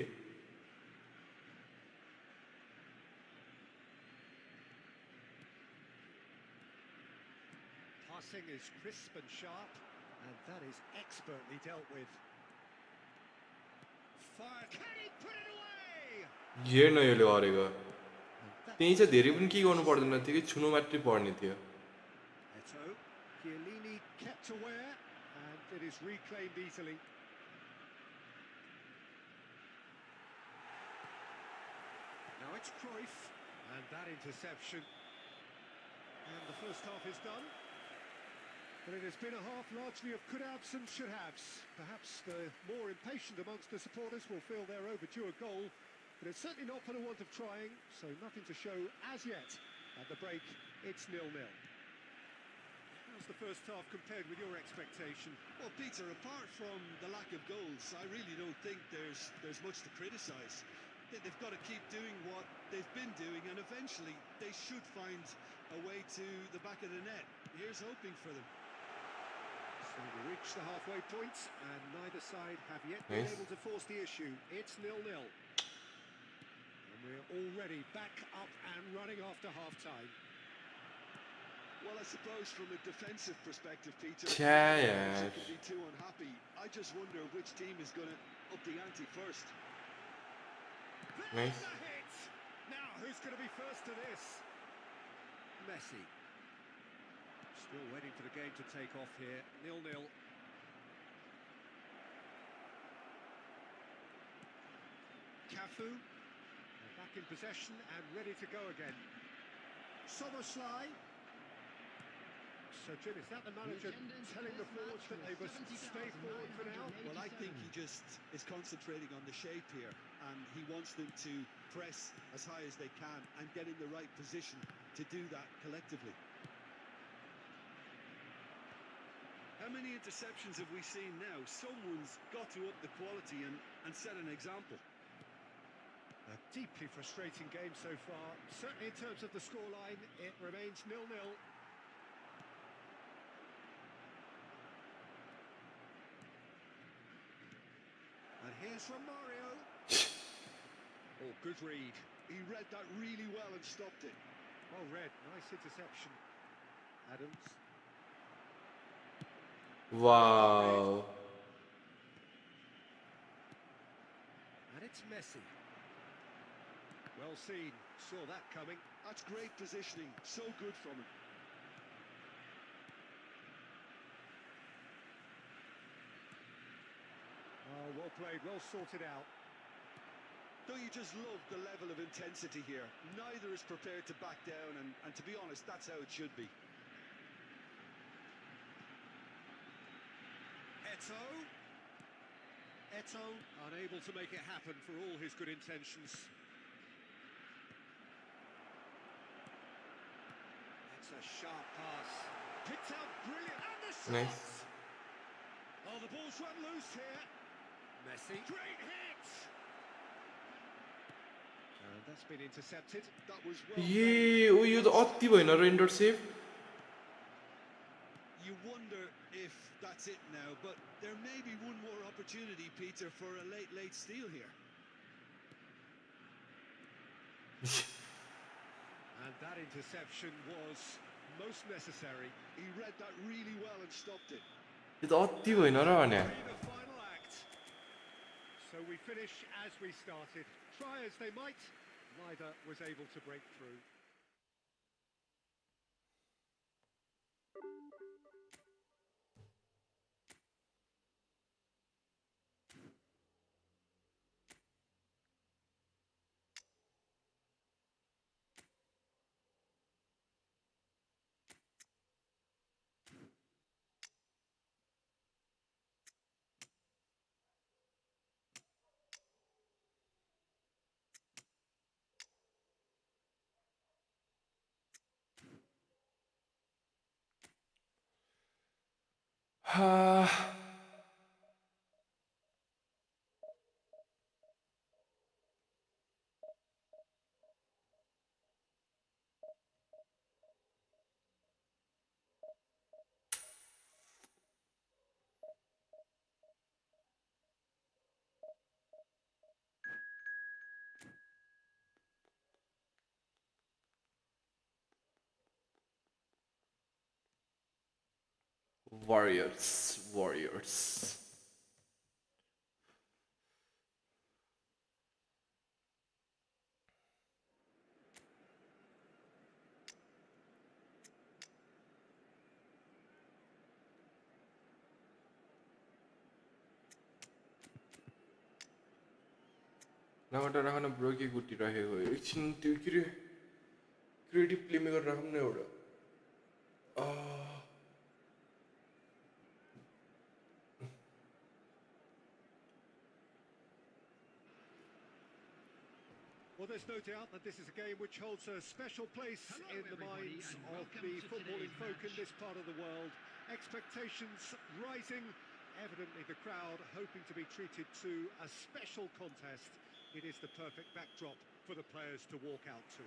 Passing is crisp and sharp, and that is expertly dealt with. Fire. Can he put it away? हेर्न यसले गरेको त्यही चाहिँ धेरै पनि के गर्नु पर्दैन थियो कि छुनु मात्रै पर्ने थियो Eto, Chiellini kept aware, and it is reclaimed easily. Now it's Cruyff, and that interception. And the first half is done. But it has been a half largely of could-haves and should-haves. Perhaps the more impatient amongst the supporters will feel they're overdue a goal, but it's certainly not for the want of trying, so nothing to show as yet. At the break, it's 0-0. How's the first half compared with your expectation? Well, Peter, apart from the lack of goals, I really don't think there's much to criticise. They've got to keep doing what they've been doing, and eventually they should find a way to the back of the net. Here's hoping for them. So we reach the halfway point, and neither side have yet been Nice. able to force the issue. It's 0-0. And we're already back up and running after half-time. Well, I suppose from a defensive perspective, Peter, Yeah, you yeah. can be too unhappy. I just wonder which team is going to up the ante first. Nice. There's the hit! Now, who's going to be first to this? Messi. Still waiting for the game to take off here. 0-0. Cafu. Back in possession and ready to go again. Soboslai. So, Jim, is that the manager telling the forwards that they must stay forward for now? Well, I think he just is concentrating on the shape here, and he wants them to press as high as they can and get in the right position to do that collectively. How many interceptions have we seen now? Someone's got to up the quality and set an example. A deeply frustrating game so far. Certainly in terms of the scoreline, it remains 0-0. And here's Romario. Oh, good read. He read that really well and stopped it. Well read. Nice interception. Adams. wow And it's Messi. Well seen. Saw that coming. That's great positioning. So good from him. Oh, well played, well sorted out. Don't you just love the level of intensity here? Neither is prepared to back down, and to be honest, that's how it should be. Eto, unable to make it happen for all his good intentions. It's a sharp pass. Picked out brilliant. And the shot! Nice. Oh, the ball's run loose here. Messi. Great hit! And that's been intercepted. That was well ए ओ यो त अति भएन र intercept You wonder if that's it now, but there may be one more opportunity, Peter, for a late steal here. And that interception was most necessary. He read that really well and stopped it. यो त अति भएन र भने Be the final act. So we finish as we started. Try as they might, neither was able to break through. Warriors. नबाट राख्न ब्रोके गुटी राखेको एकछिन त्यो के रे क्रिएटिभ प्लेमेकर राखौँ न एउटा Well, there's no doubt that this is a game which holds a special place in the minds of the footballing folk in this part of the world. Expectations rising, evidently the crowd hoping to be treated to a special contest. It is the perfect backdrop for the players to walk out to.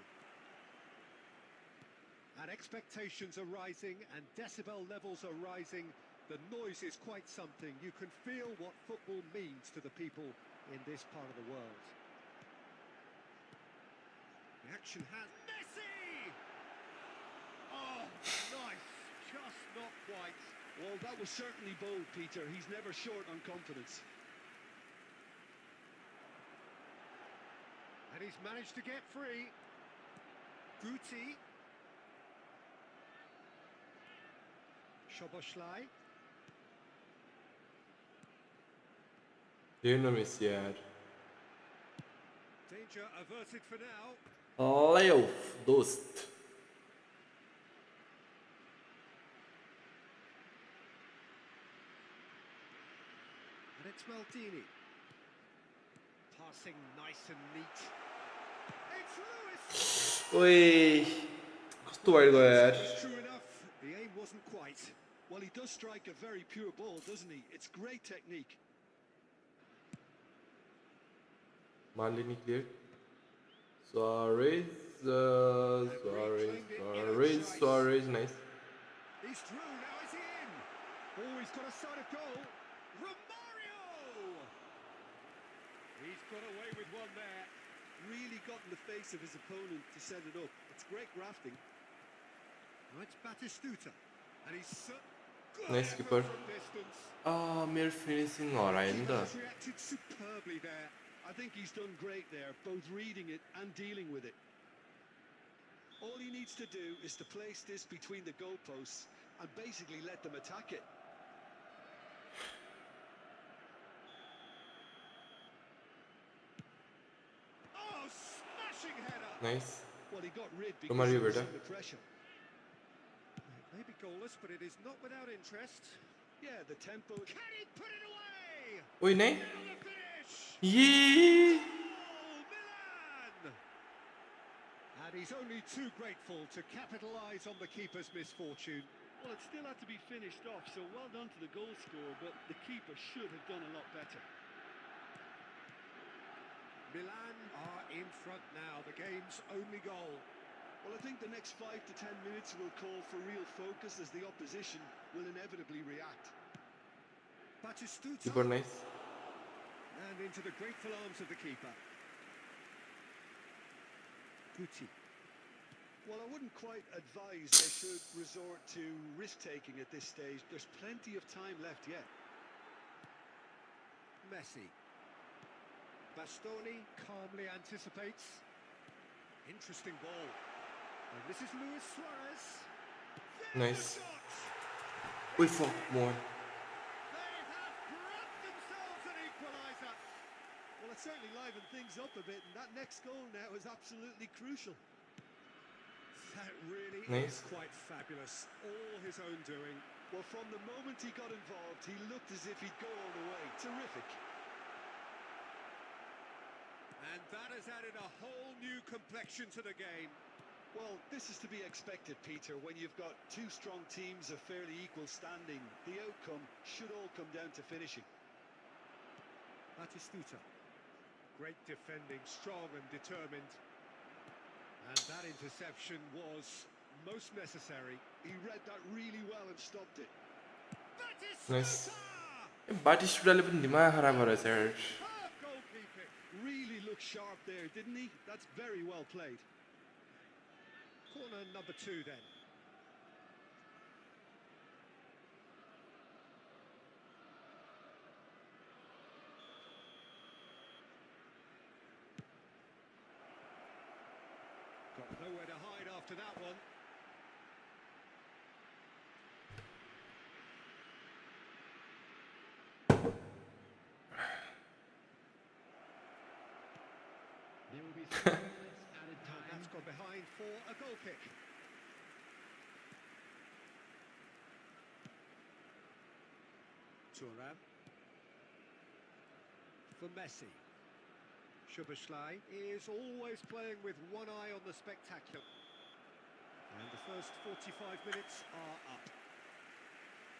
And expectations are rising and decibel levels are rising. The noise is quite something. You can feel what football means to the people in this part of the world. The action has... Messi! Oh, nice. Just not quite. Well, that was certainly bold, Peter. He's never short on confidence. And he's managed to get free. Guti. Szoboszlai. Dynamics यार Danger averted for now. Playoff दोस्त And it's Maldini. Passing nice and neat. It's Lewis! ओए कस्तो wide गयो यार It's true enough. The aim wasn't quite. Well, he does strike a very pure ball, doesn't he? It's great technique. Maldini cleared Suarez nice He's through, now is he in? Oh, he's got a side of goal. Romario! He's got away with one there. Really got in the face of his opponent to set it up. It's great grafting. Now it's Batistuta. And he's good Nice effort keeper. from distance. मेरो finishing हरायो नि त He's reacted superbly there. I think he's done great there, both reading it and dealing with it. All he needs to do is to place this between the goalposts and basically let them attack it. Nice Well, he got rid because तुम्हारी he was बेटा under pressure. Maybe goalless, but it is not without interest. Yeah, the tempo. Can he put it away? ओए नहीं Now the finish! ये Goal, Milan! And he's only too grateful to capitalise on the keeper's misfortune. Well, it still had to be finished off, so well done to the goal scorer, but the keeper should have done a lot better. Milan are in front now, the game's only goal. Well, I think the next 5 to 10 minutes will call for real focus as the opposition will inevitably react. Batistuta. super nice And into the grateful arms of the keeper. Guti. Well, I wouldn't quite advise they should resort to risk-taking at this stage. There's plenty of time left yet. Messi. Bastoni calmly anticipates. Interesting ball. And this is Luis Suarez. nice ओए fuck more They have grabbed themselves an equaliser. Well, it certainly livened things up a bit, and that next goal now is absolutely crucial. That really Nice. is quite fabulous. All his own doing. Well, from the moment he got involved, he looked as if he'd go all the way. Terrific. And that has added a whole new complexion to the game. Well, this is to be expected, Peter. When you've got two strong teams of fairly equal standing, the outcome should all come down to finishing. Batistuta. Great defending, strong and determined. And that interception was most necessary. He read that really well and stopped it. nice बाटिस्टुटाले पनि दिमाग खराब गरेछ यार Superb goalkeeping. Really looked sharp there, didn't he? That's very well played. Corner number 2 then. Got nowhere to hide after that one. There will be 3 minutes added time. That's gone behind for a goal kick. Thuram. For Messi. Szoboszlai is always playing with one eye on the spectacular. And the first 45 minutes are up.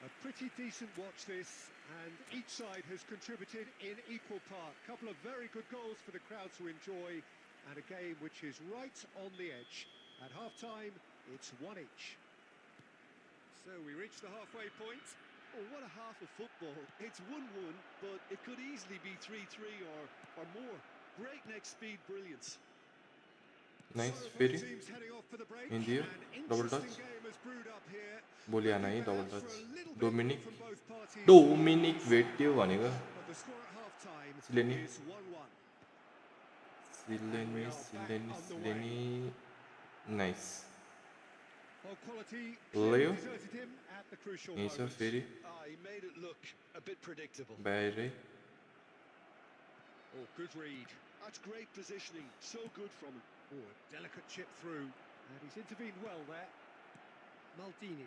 A pretty decent watch this, and each side has contributed in equal part. Couple of very good goals for the crowd to enjoy, and a game which is right on the edge. At half-time, it's 1 each. So we reach the halfway point. Oh, what a half of football. It's 1-1, but it could easily be 3-3 or more. Breakneck speed brilliance. Nice So, फेरि both teams heading off for the break. हिँडियो An double interesting touch game has brewed up here. बोली आना है double Perhaps touch for a little bit Dominik from both parties. Dominik भेट्यो भनेको But the score at half-time Sileni. is 1-1. Sileni Sileni Sileni nice Well, quality Leo. clearly deserted him at the crucial यही छ moment. फेरि He made it look a bit predictable. बाहिरै Oh, good read. That's great positioning. So good from him. Oh, a delicate chip through. And he's intervened well there. Maldini.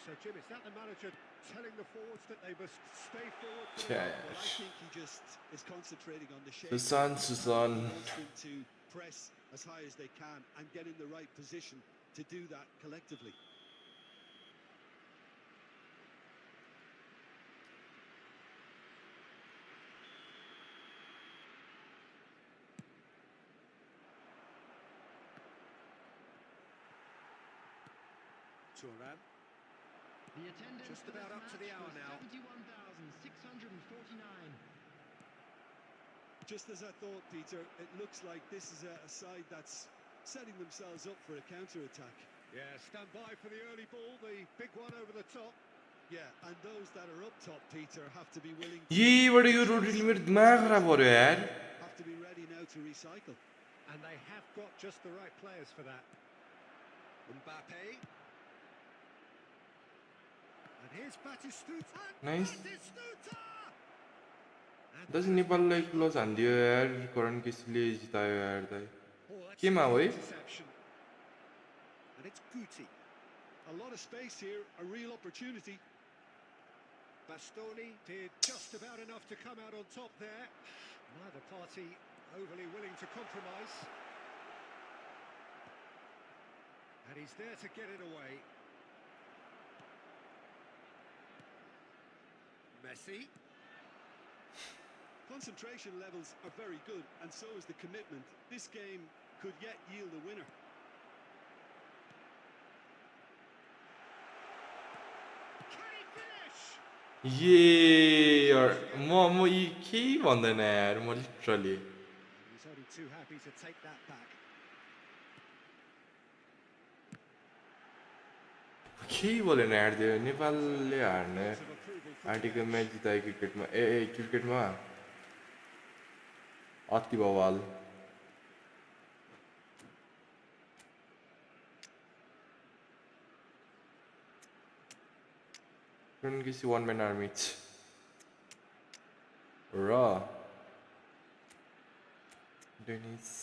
So, Jim, is that the manager telling the forwards that they must stay forward? For the Yeah. goal? Well, I think he just is concentrating on the shape. He Susan wants them to press as high as they can and get in the right position to do that collectively. Thuram. The attendance Just for this about up to the match hour was now. 71,649. Just as I thought, Peter, it looks like this is a side that's setting themselves up for a counter-attack. Yeah, stand by for the early ball, the big one over the top. Yeah, and those that are up top, Peter, have to be willing to... यहीबाट यो रोडले मेरो दिमाग खराब गर्यो यार Have to be ready now to recycle. And they have got just the right players for that. Mbappe. And here's Batistuta. Nice. Batistuta! दस नेपाललाई close हान्दियो यार करण केसीले जितायो यार दाइ Oh, that's Came a good away. interception. And it's Guti. A lot of space here, a real opportunity. Bastoni did just about enough to come out on top there. Neither party overly willing to compromise. And he's there to get it away. Messi. Concentration levels are very good, and so is the commitment. This game could yet yield a winner. Can he finish? यार म यी केही भन्दैन यार म literally He's only too happy to take that back. केही बोलेन यार त्यो नेपालले हार्ने Of approval from the article bench. Match जितायो क्रिकेटमा क्रिकेटमा अति बवाल किसी वान म्यान आर्मी र डेनिस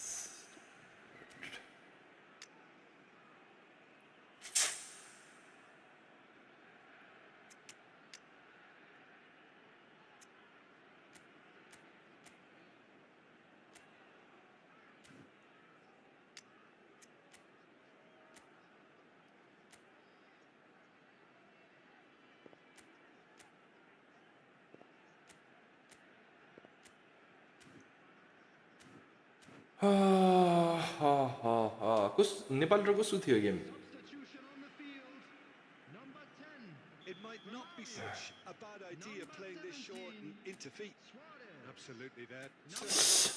नेपाल र कसो थियो game Substitution on the field. Number 10. It might not be such a bad idea playing this short and into feet. Suarez. Absolutely there.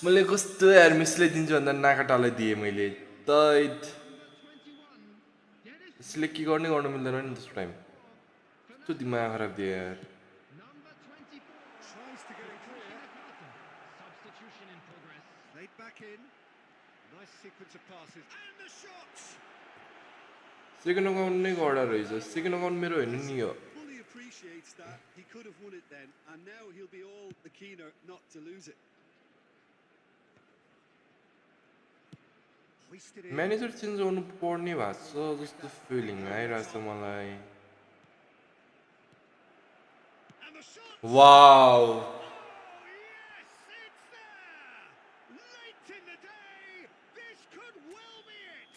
मैले कस्तो यार मिसले दिन्छु भन्दा नाकाटालाई दिएँ मैले दैट Number 21. Dennis. यसले के गर्ने गर्नु मिल्दैन नि त्यस्तो टाइम कस्तो दिमाग खराब दियो यार Number 24. Tries to get it clear. Substitution in progress. Played back in. Nice sequence of passes. And the shots! Second account नै गडा रहेछ सेकेन्ड अकाउन्ट मेरो होइन नि यो Fully appreciates that. He could have won it then, and now he'll be all the keener not to lose it. Hoisted in. Manager change गर्नु पर्ने भएको छ जस्तो फिलिङ आइरहेछ मलाई And the shot! Wow Oh, yes! It's there! Late in the day, this could well be it!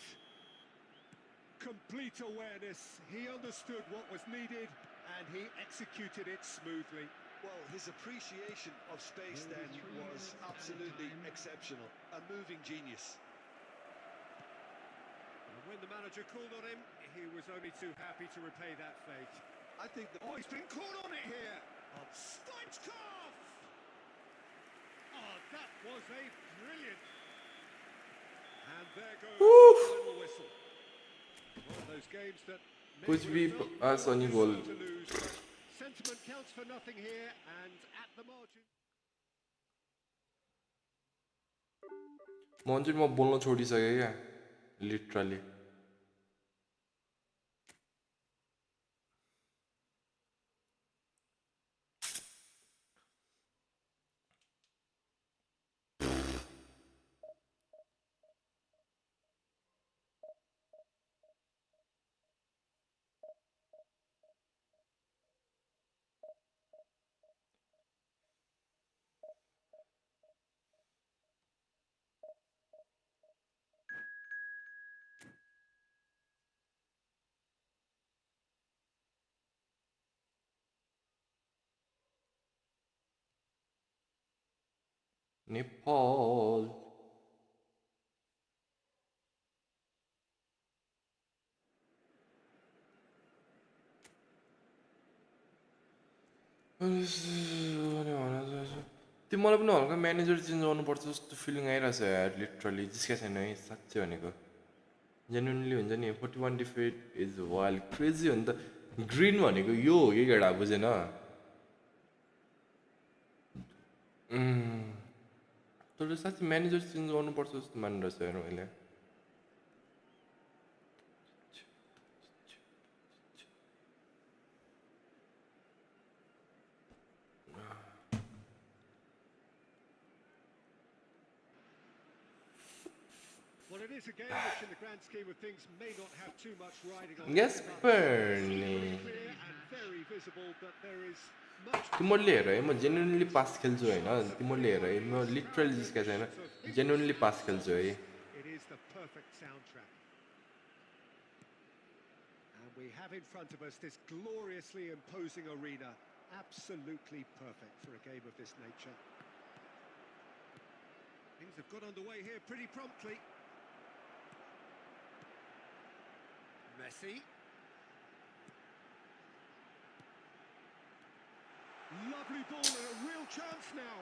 Complete awareness. He understood what was needed, and he executed it smoothly. Well, his appreciation of space then was absolutely exceptional. A moving genius. And when the manager called on him, he was only too happy to repay that fate. I think the Oh, he's been caught on it here! Stoichkov! Oh, that was a brilliant... And there goes the final whistle. One of those games that कुछ भी पास अनि गोल to lose. Sentiment counts for nothing here, and at the margin... म बोल्न छोडिसकेँ क्या literally Nepal त्यो मलाई पनि हल्का म्यानेजर चेन्ज गर्नुपर्छ जस्तो फिलिङ आइरहेछ यार लिटरली जिस्का छैन है साँच्चै भनेको जेन्युनली हुन्छ नि 41 डिफिट इज वाइल्ड क्रेजी हो नि त ग्रिन भनेको यो हो कि केटा बुझेन तर साँच्चै म्यानेजर चेन्ज गर्नुपर्छ जस्तो मानिरहेछ यार मैले it is a game which, in the grand scheme of things, may not have too much riding on it. Yes, But Bernie. it's clear and very visible that there is much तिमीहरूले हेर है म genuinely पास खेल्छु होइन तिमीहरूले हेर है म literally जिस्का छैन genuinely पास खेल्छु है It is the perfect soundtrack. And we have in front of us this gloriously imposing arena. Absolutely perfect for a game of this nature. Things have got underway here pretty promptly. Messi. Lovely ball and a real chance now.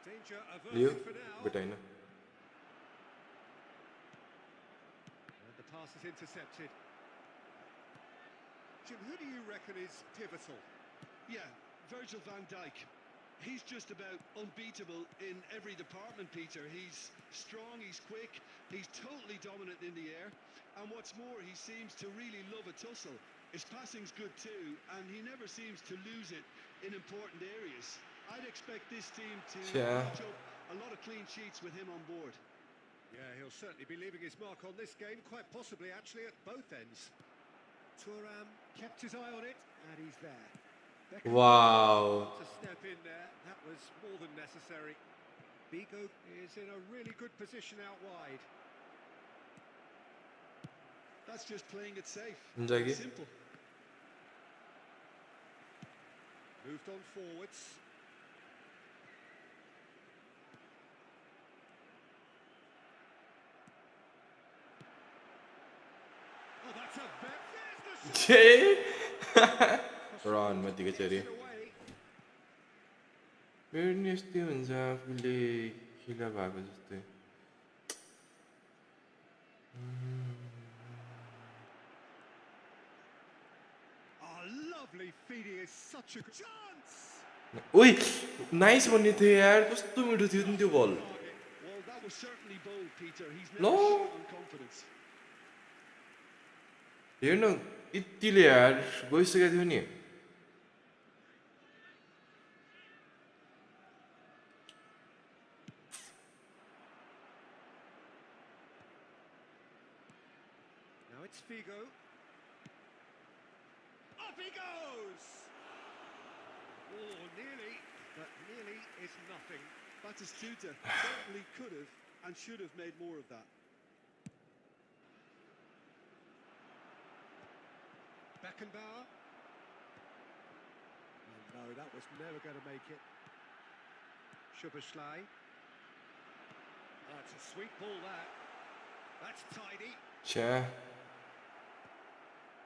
Danger yo averted for now. बेटा होइन And the pass is intercepted. Jim, who do you reckon is pivotal? Yeah, Virgil van Dijk. He's just about unbeatable in every department, Peter. He's strong, he's quick, he's totally dominant in the air. And what's more, he seems to really love a tussle. His passing's good too, and he never seems to lose it in important areas. I'd expect this team to match up a lot of clean sheets with him on board. Yeah, he'll certainly be leaving his mark on this game, quite possibly actually at both ends. Thuram kept his eye on it, and he's there. Wow To step in there, that was more than necessary. Bigo is in a really good position out wide. That's just playing it safe. हुन्छ कि Simple. Moved on forwards. Oh, that's a bet. There's the shot. रन मतिको चरी Gets it away. मेरो नि यस्तै हुन्छ आफूले खेला भएको जस्तै Oh, lovely feeding is such a chance. ओइ नाइस भन्ने थियो यार कस्तो मिठो थियो नि त्यो बल Well, that was certainly bold, Peter. He's No. never short on confidence. हेर्न यतिले यार गइसकेको थियो नि Now it's Figo. Up he goes! Oh, nearly, but nearly is nothing. Batistuta certainly could have and should have made more of that. Beckenbauer. Oh, no, that was never going to make it. Schuberschlei. Oh, it's a sweet ball, that. That's tidy. छ्या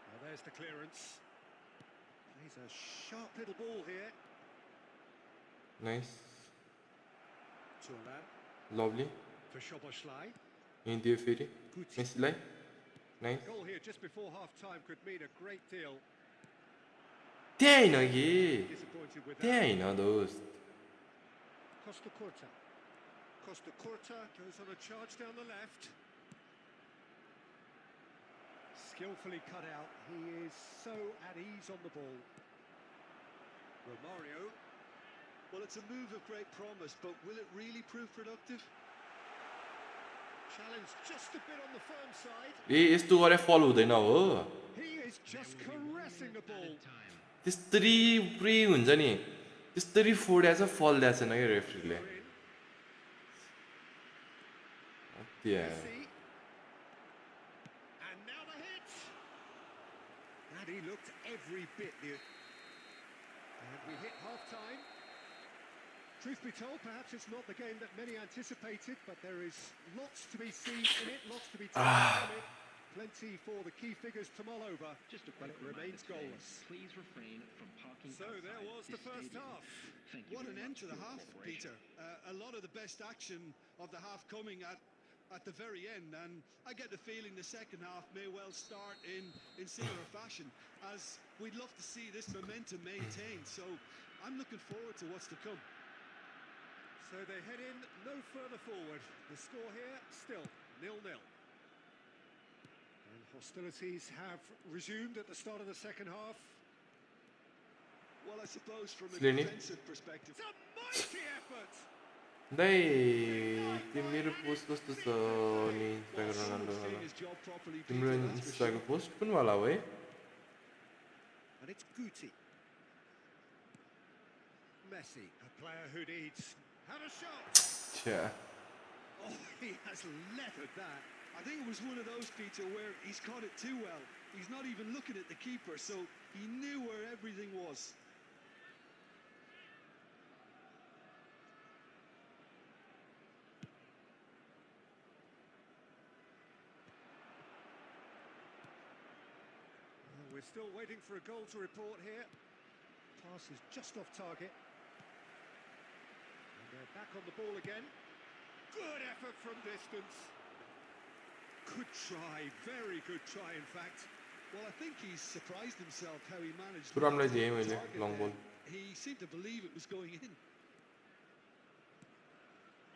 Well, there's the clearance. Plays a sharp little ball here. Nice Thuram lovely for Schuberschlei. यहीँ दियो फेरि मेसीलाई nice Goal here just before half-time could mean a great deal. त्यहाँ होइन कि Disappointed with त्यहाँ that. होइन दोस्त Costa Curta. Costa Curta goes on a charge down the left. Skillfully cut out. He is so at ease on the ball. Romario. Well, it's a move of great promise, but will it really prove productive? Challenge just a bit on the firm side. ए यस्तो गरे फल हुँदैन हो He is just caressing the ball. त्यस्तरी पुरै हुन्छ नि त्यस्तरी फोड्या छ फल दिएको छैन क्या रेफ्रीले They're in. त्यहाँ Messi. And now the hit. And he looked every bit new. And we hit half-time. Truth be told, perhaps it's not the game that many anticipated, but there is lots to be seen in it, lots to be taken from it. Plenty for the key figures to mull over, Just a but quick it remains reminder today, goalless. please refrain from parking So there outside was the this first stadium. half. Thank you What very an end much to the for your half, cooperation. Peter. A lot of the best action of the half coming at the very end, and I get the feeling the second half may well start in similar fashion, as we'd love to see this momentum maintained. So I'm looking forward to what's to come. So they head in no further forward. The score here still 0-0. And hostilities have resumed at the start of the second half. Well, I suppose from a Slaney. defensive perspective, It's a mighty effort! तिम्रो post कस्तो छ नि Instagram Ronaldo Someone's वाला doing his job properly, तिम्रो Peter, that's for इन्स्टाको sure. Post पनि वाला हो है And it's Guti. Messi, a player who needs... Had a shot! छ्या Oh, he has lettered that. I think it was one of those, Peter, where he's caught it too well. He's not even looking at the keeper, so he knew where everything was. Well, we're still waiting for a goal to report here. Pass is just off target. And they're back on the ball again. Good effort from distance. Good try, very good try, in fact. Well, I think he's surprised himself how he managed to Turamलाई hit दिएँ the मैले target long there. ball. He seemed to believe it was going in.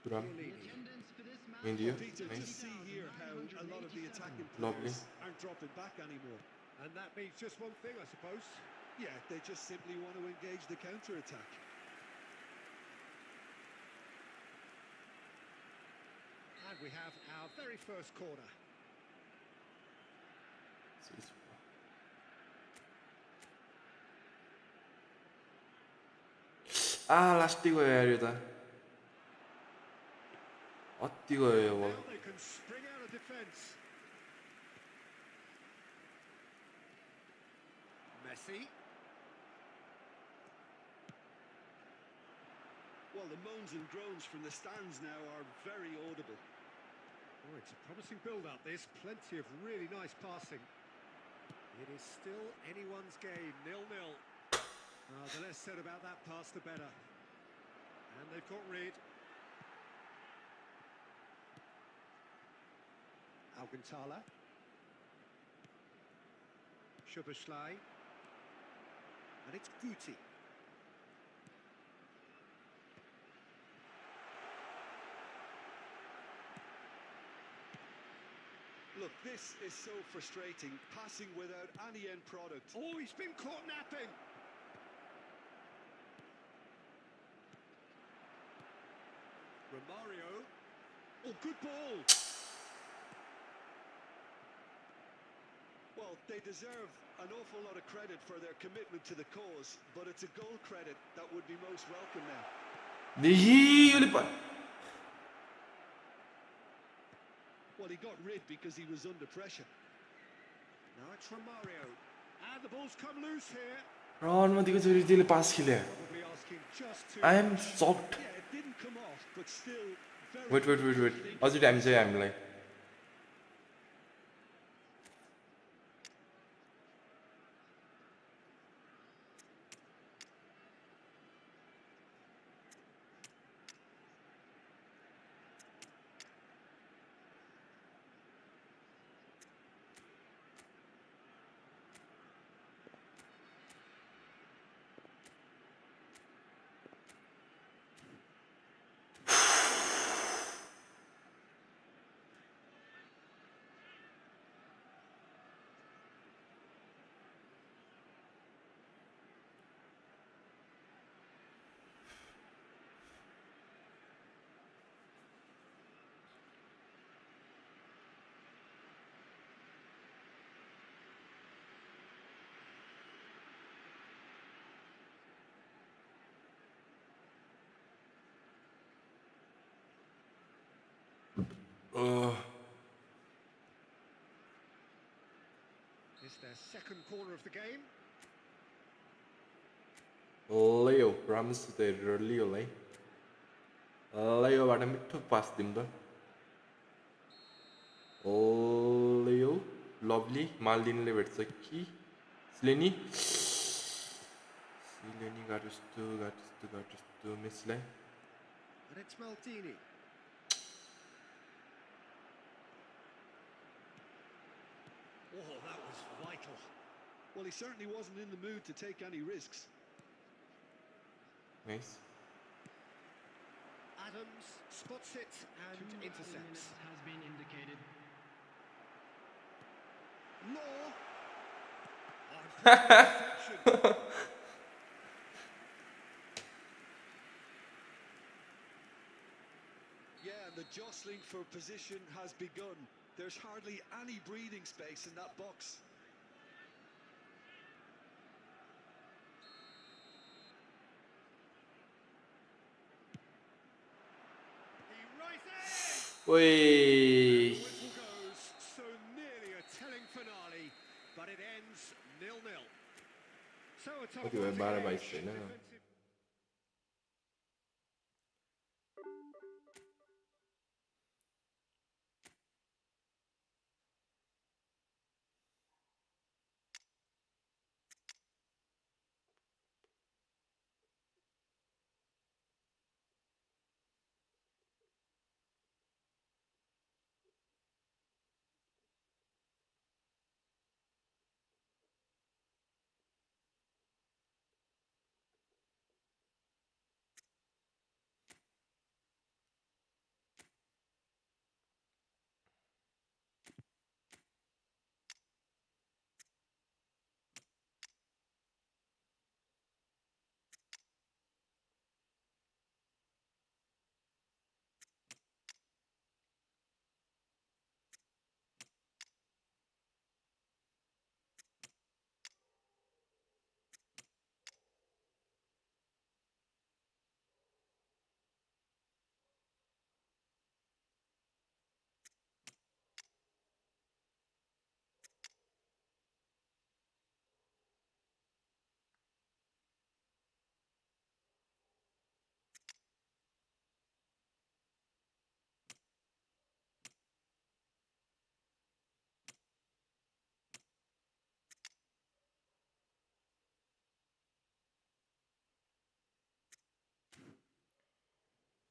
तुराम Chiellini. Attendance for this match. India. Peter, Nice. just see here how a lot of the attacking Lovely. players aren't dropping back anymore. And that means just one thing, I suppose. Yeah, they just simply want to engage the counter-attack. And we have our very first corner. लास्टै गयो यार यो त अति गयो यो बल Now they can spring out of defence. Messi. Well, the moans and groans from the stands now are very audible. Oh, it's a promising build-up, this. Plenty of really nice passing. It is still anyone's game, 0-0. The less said about that pass, the better. And they've got rid. Alcantara. Szoboszlai. And it's Guti. Look, this is so frustrating. Passing without any end product. Oh, he's been caught napping. Romario. Oh, good ball. Well, they deserve an awful lot of credit for their commitment to the cause, but it's a goal credit that would be most welcome now. Well, he got rid because he was under pressure. Now it's Romario. And the ball's come loose here. अनुमतिको छोरी त्यसले पास खेले Probably asking just too I am much. shocked. Yeah, it didn't come off, but still very Wait अझै time छ हामीलाई It's their second corner of the game. Leo promise to Leoलाई Leoबाट मिठो पास दिउँ त Leo lovely मालदिनले भेट्छ कि Sleni गाटुस्तो मिसलाई And it's Maldini. Oh, that was vital. Well, he certainly wasn't in the mood to take any risks. Nice Adams spots it and intercepts. Has been indicated. Law. Oh, jostling for position has begun. There's hardly any breathing space in that box. He rises! Oi. The whistle goes, so nearly a telling finale, but it ends 0-0. So a tough Okay, one मैं to 12 gauge. 22 थे ना. Defensive.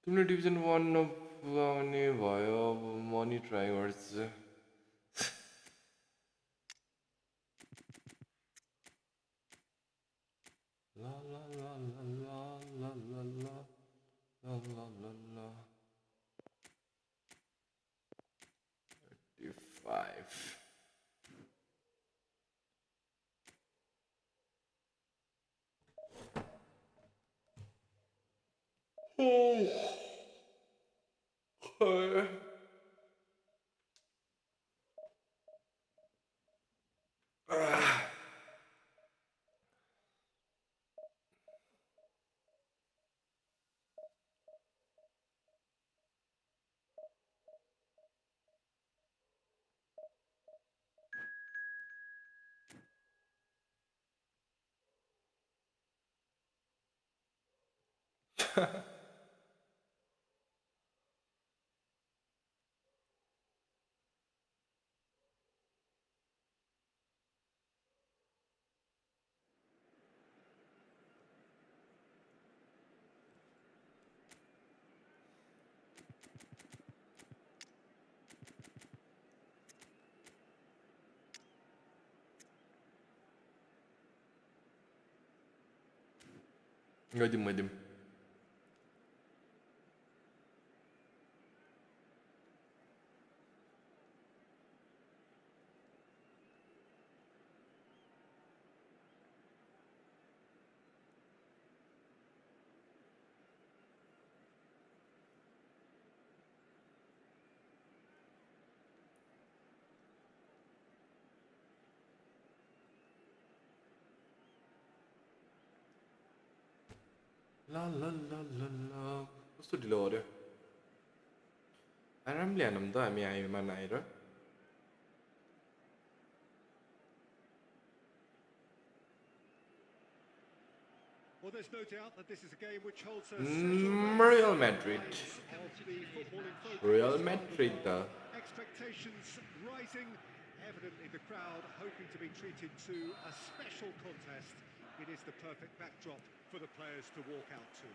तुमने division 1 आउने भयो अब money try गर्छु ला ला ला ला ला ला ला ला ला ला ला ला 35 Gadim. La la la la la. Kस्तो ढिलो गर्यो आरामले हानौँ त हामी आइमा आएर Well, there's no doubt that this is a game which holds a Real Madrid. of the footballing folk. Real Madrid da. Expectations rising. Evidently, the crowd hoping to be treated to a special contest. It is the perfect backdrop for the players to walk out to.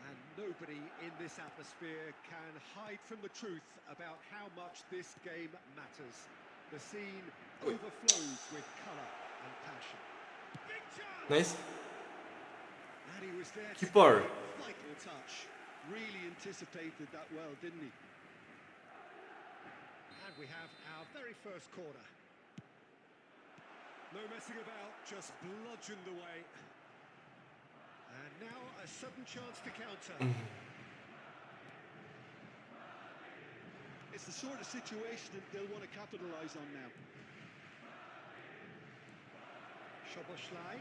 And nobody in this atmosphere can hide from the truth about how much this game matters. The scene overflows with colour and passion. Big chance! Nice. And he was there. Keeper. Vital touch. Really anticipated that well, didn't he? And we have our very first corner. No messing about, just bludgeoned away. And now a sudden chance to counter. It's the sort of situation that they'll want to capitalise on now. Szoboszlai.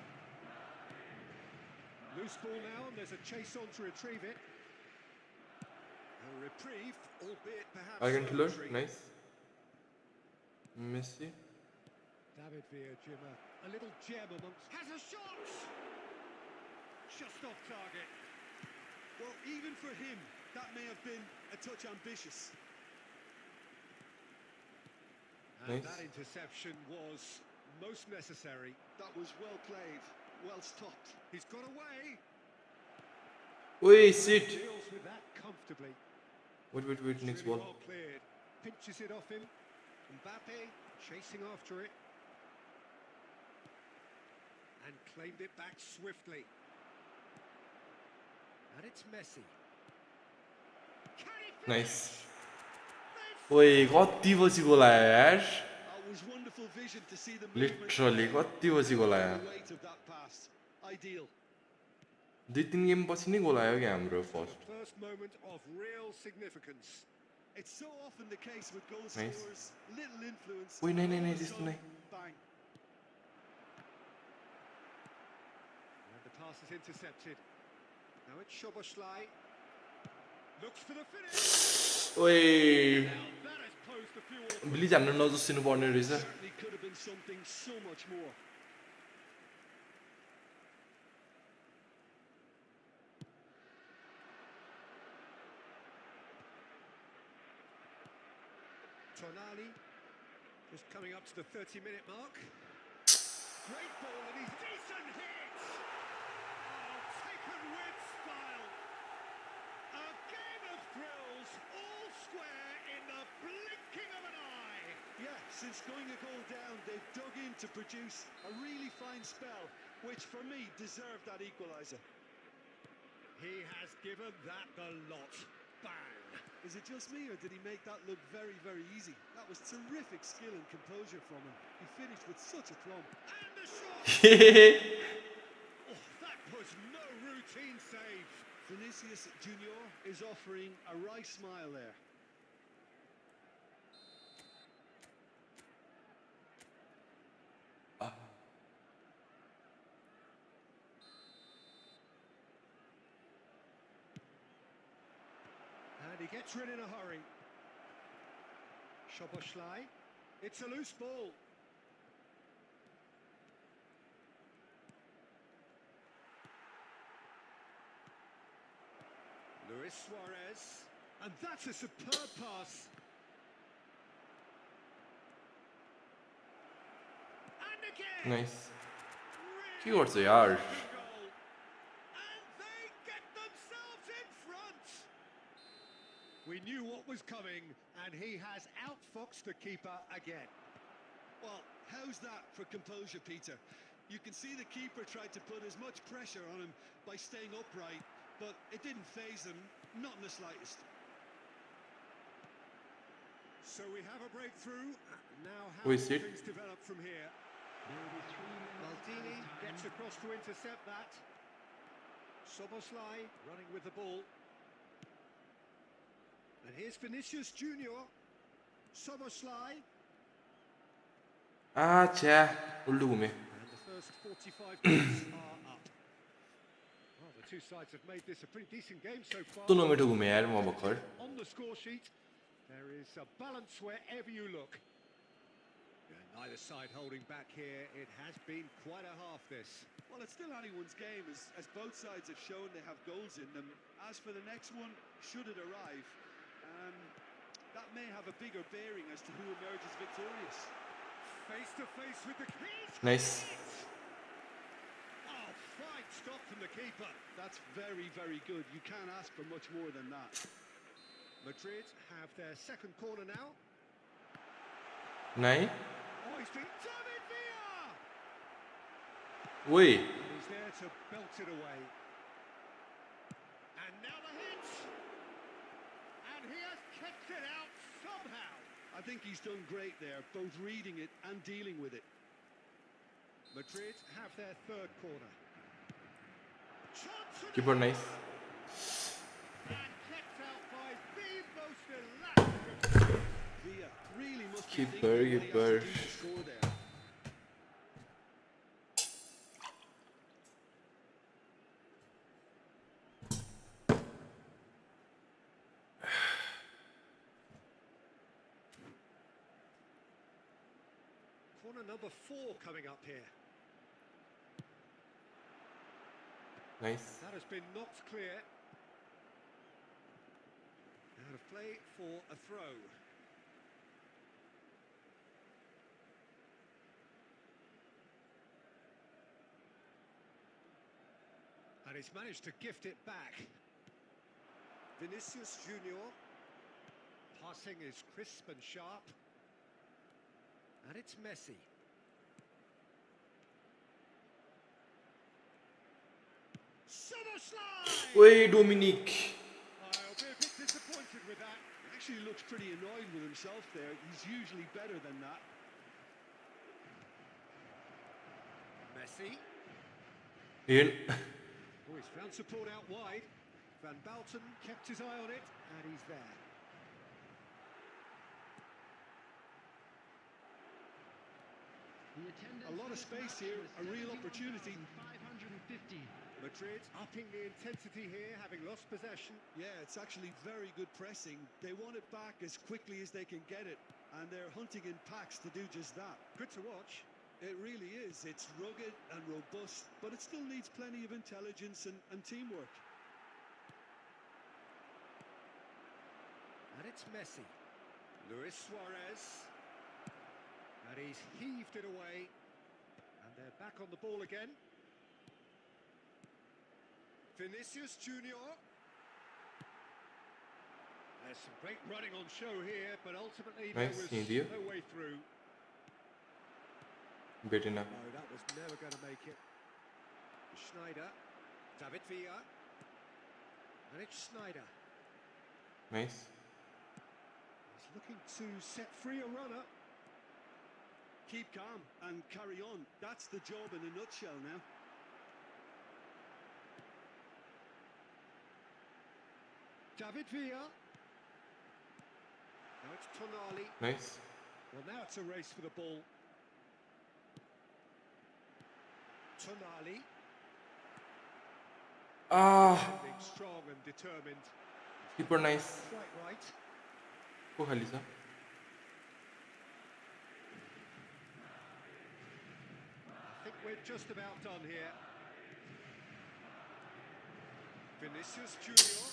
Loose ball now, and there's a chase on to retrieve it. A reprieve, albeit perhaps Argentler, momentary. nice. Messi. David Villa, Jimmer. A little gem amongst... Has a shot! Just off target. Well, even for him, that may have been a touch ambitious. And Nice. that interception was most necessary. That was well played, well stopped. He's got away. Wait, sit. Deals with that comfortably. Wait, It's next really ball. well cleared. Pinches it off him. Mbappe chasing after it. And claimed it back swiftly. And it's Messi. Can he finish? Nice. Wait, कति बजीको लाग्यो यार That was wonderful vision to see the movement. Literally कति बजीको लाग्यो The weight of that pass. Ideal. 2-3 game पछि नै गोल आयो क्या हाम्रो first First moment of real significance. It's so often the case with goal Nice. scorers. Little influence. Wait, no, and all of a this sudden, no. Bang. And the pass is intercepted. Now it's Szoboszlai. Looks for the finish. ओए Now that has posed a few awkward... बिली जान्न नजोसिनु पर्ने रहेछ Certainly could have been something so much more. Tonali just coming up to the 30-minute mark. Great ball and he's decent hit. Oh, taken with style. A game of thrills, all square in the blinking of an eye. Yeah, since going a goal down, they've dug in to produce a really fine spell, which for me deserved that equaliser. He has given that the lot. Bang. Is it just me, or did he make that look very, very easy? That was terrific skill and composure from him. He finished with such aplomb. And the shot. Oh, that was no routine save. Vinicius Junior is offering a wry smile there. And he gets rid in a hurry. Szoboszlai. It's a loose ball. Luis Suarez. And that's a superb pass. And again. Nice के गर्छ यार And they get themselves in front. We knew what was coming, and he has outfoxed the keeper again. Well, how's that for composure, Peter? You can see the keeper tried to put as much pressure on him by staying upright, but it didn't faze him, not in the slightest. So we have a breakthrough. Now how Wait, will Sid? things develop from here? Maldini gets across to intercept that. Szoboszlai running with the ball. And here's Vinicius Junior. Szoboszlai. छ्या उल्टो घुमे And the first 45 minutes are up. Well, the two sides have made this a pretty decent game so far. तो नमिठो घुमे यार म भर्खर On the score sheet, there is a balance wherever you look. Yeah, neither side holding back here. It has been quite a half, this. Well, it's still anyone's game, as both sides have shown they have goals in them. As for the next one, should it arrive, that may have a bigger bearing as to who emerges victorious. Face to face with the keys. Nice. Oh, fine stop from the keeper. That's very, very good. You can't ask for much more than that. Madrid have their second corner now. नाइ Oh, he's been David Villa. ओए And he's there to belt it away. And now the hit. And he has kept it out somehow. I think he's done great there, both reading it and dealing with it. Madrid have their third corner. Chance keeper nice and kept out by the most elastic of you think Keeper, they really have keeper. to do to score there? Corner number 4 coming up here. Nice. That has been knocked clear. Out of play for a throw. And he's managed to gift it back. Vinicius Junior. Passing is crisp and sharp. And it's Messi. Summer slide! Wait, Dominic. I'll be a bit disappointed with that. He actually looks pretty annoyed with himself there. He's usually better than that. Messi. Ian. Oh, he's found support out wide. Van Balten kept his eye on it, and he's there. The attendance A lot of for this space match here, was a real opportunity. madrid 71,550. upping the intensity here, having lost possession. Yeah, it's actually very good pressing. They want it back as quickly as they can get it, and they're hunting in packs to do just that. Good to watch. It really is. It's rugged and robust, but it still needs plenty of intelligence and teamwork. And it's Messi. Luis Suarez. And he's heaved it away. And they're back on the ball again. Vinicius Junior. There's some great running on show here, but ultimately there Nice, was India. no way through. Better enough. No, that was never going to make it. Schneider. David Villa. And it's Schneider. Nice. He's looking to set free a runner. Keep calm and carry on. That's the job in a nutshell now. David Villa. Now it's Tonali. Nice. Well, now it's a race for the ball. Tonali. Ah, Being strong and determined. keeper nice. Quite right. को खाली छ I think we're just about done here. Vinicius Junior.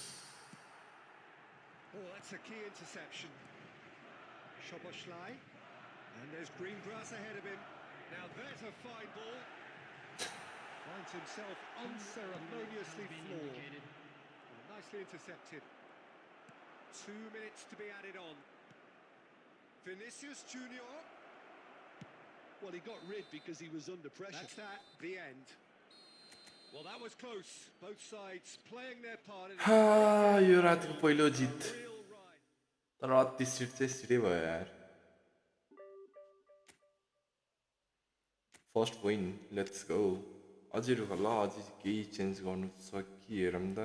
Oh, that's a key interception. Szoboszlai. And there's green grass ahead of him. Now there's a fine ball. Finds himself unceremoniously floored. Oh, nicely intercepted. 2 minutes to be added on. Vinicius Junior. Well, he got rid because he was under pressure. That's that, the end. Well, that was close. Both sides playing their part in हा यो रातको पहिलो a जित real ride. तर अति seat चाहिँ सिटै भयो यार first win let's go अझै रुख ल अझै केही चेन्ज गर्नु छ कि हेरौँ त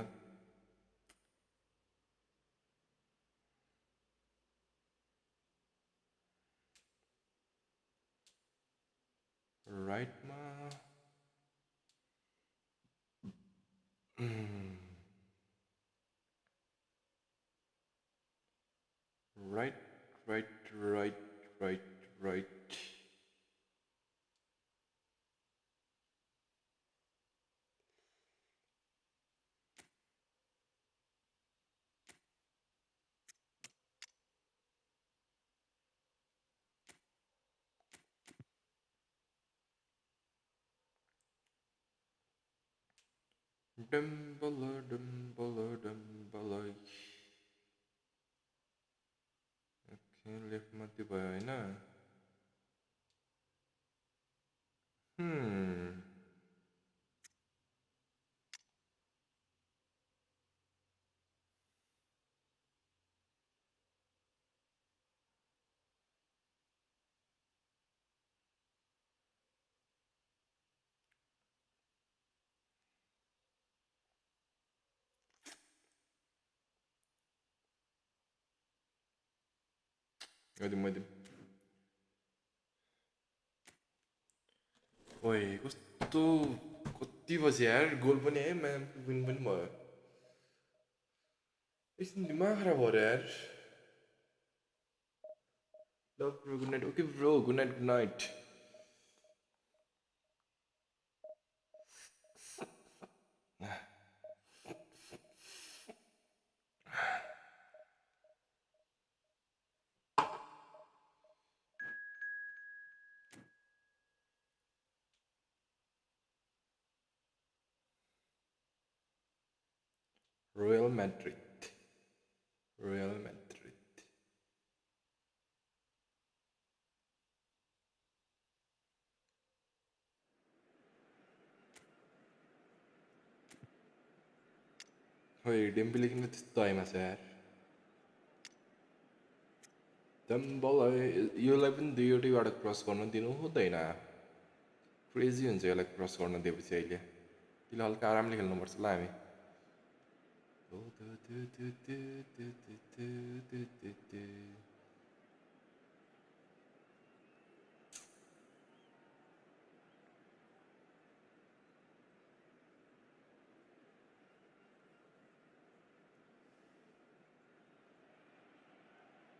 राइटमा right right right right right dumbbell dumbbell dumbbell okay लेफ्टमा त्यो भयो होइन मैले ओए कस्तो कति पछि यार गोल पनि है म्याम विन पनि भयो एकछिन दिमाग खराब भयो यार ल bro good night okay bro good night Real Madrid Real Madrid ओए डेम्बेले किन त्यस्तो आइमा छ यार डेम्बेले योलाई पनि दुईवटैबाट क्रस गर्न दिनु हुँदैन क्रेजी हुन्छ यसलाई क्रस गर्न दिएपछि अहिले यसले हल्का आरामले खेल्नुपर्छ ल हामी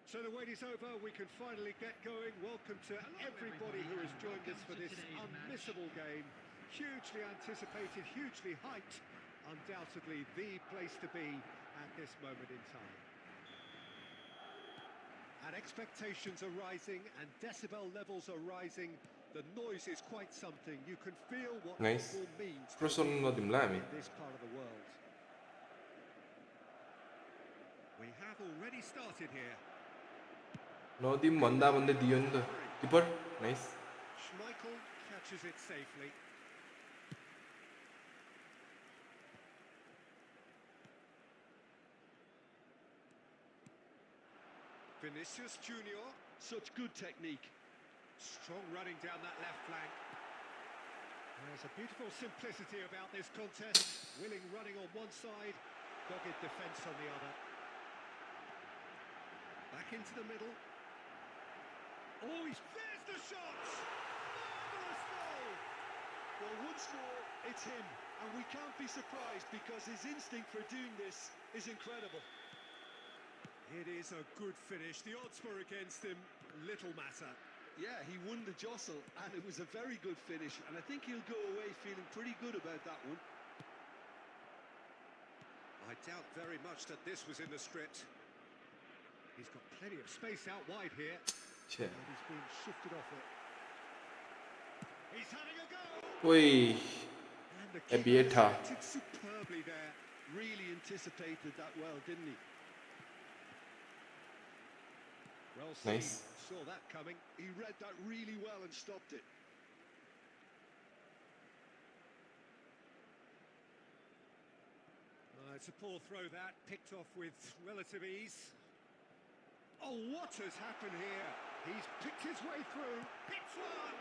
So the wait is over, we can finally get going. Welcome to everybody who has joined us for this unmissable game. Hugely anticipated, hugely hyped. Undoubtedly the place to be at this moment in time. And expectations are rising and decibel levels are rising. The noise is quite something. You can feel what Nice. football means to Cross on people नदिउँला हामी in this part of the world. We have already started here. Nadeem भन्दा भन्दै दियो नि त किपर nice Schmeichel catches it safely. Vinicius Junior, Such good technique. strong running down that left flank. There's a beautiful simplicity about this contest. Willing running on one side, dogged defence on the other. Back into the middle. Oh, there's the shot! Marvellous goal! Well, once more, it's him. And we can't be surprised because his instinct for doing this is incredible. It is a good finish. The odds were against him. Little matter. Yeah, he won the jostle and it was a very good finish. And I think he'll go away feeling pretty good about that one. I doubt very much that this was in the script. He's got plenty of space out wide here. छे And he's been shifted off it. He's having a go! ओइ And the Ebieta. keeper acted superbly there. Really anticipated that well, didn't he? Well seen. Nice. Saw that coming. He read that really well and stopped it. It's a poor throw that, picked off with relative ease. Oh, what has happened here? He's picked his way through. Hits one!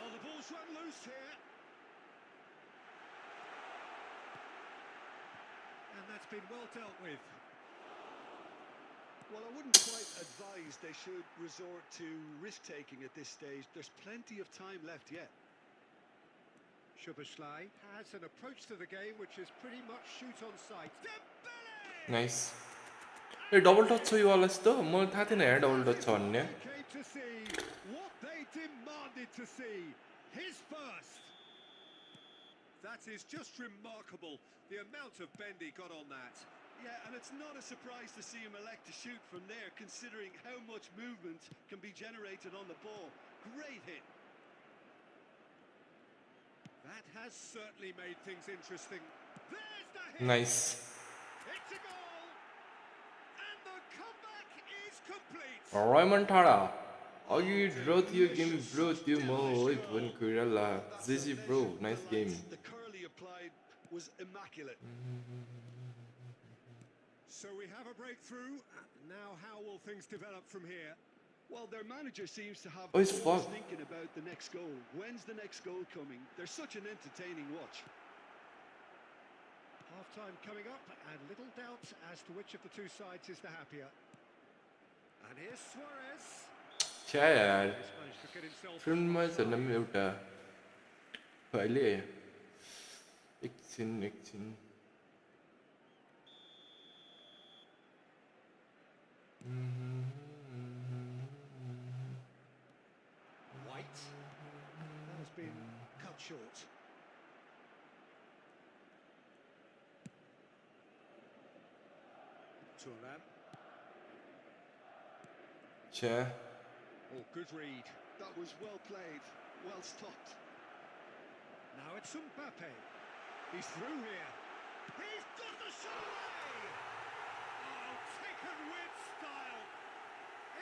Oh, the ball's run loose here. And that's been well dealt with. Well, I wouldn't quite advise they should resort to risk-taking at this stage. There's plenty of time left yet. Szoboszlai has an approach to the game which is pretty much shoot on sight. Dembele! Nice A double touch छ यो वाला यस्तो मलाई थाहा थिएन यार double touch छ भन्ने They came to see what they demanded to see. His first. That is just remarkable. The amount of bend he got on that. Yeah, and it's not a surprise to see him elect to shoot from there, considering how much movement can be generated on the ball. Great hit. That has certainly made things interesting. There's the hit. Nice It's a goal. And the comeback is complete. Riemann टाढा अघि ड्र थियो game bro त्यो म है भन कुराला जेजी bro nice game The curl he applied was immaculate. So we have a breakthrough. Now how will things develop from here? Well, their manager seems to have Oh, he's always fucked. thinking about the next goal. When's the next goal coming? They're such an entertaining watch. Half-time coming up, and little doubt as to which of the two sides is the happier. And here's Suarez. छ्या यार He's managed to get himself फिल्ममा झन् एउटा अहिले एकछिन White. That has been cut short. Thuram. छ्या Oh, good read. That was well played, well stopped. Now it's Mbappe. He's through here. He's got the shot away! Oh, taken with style.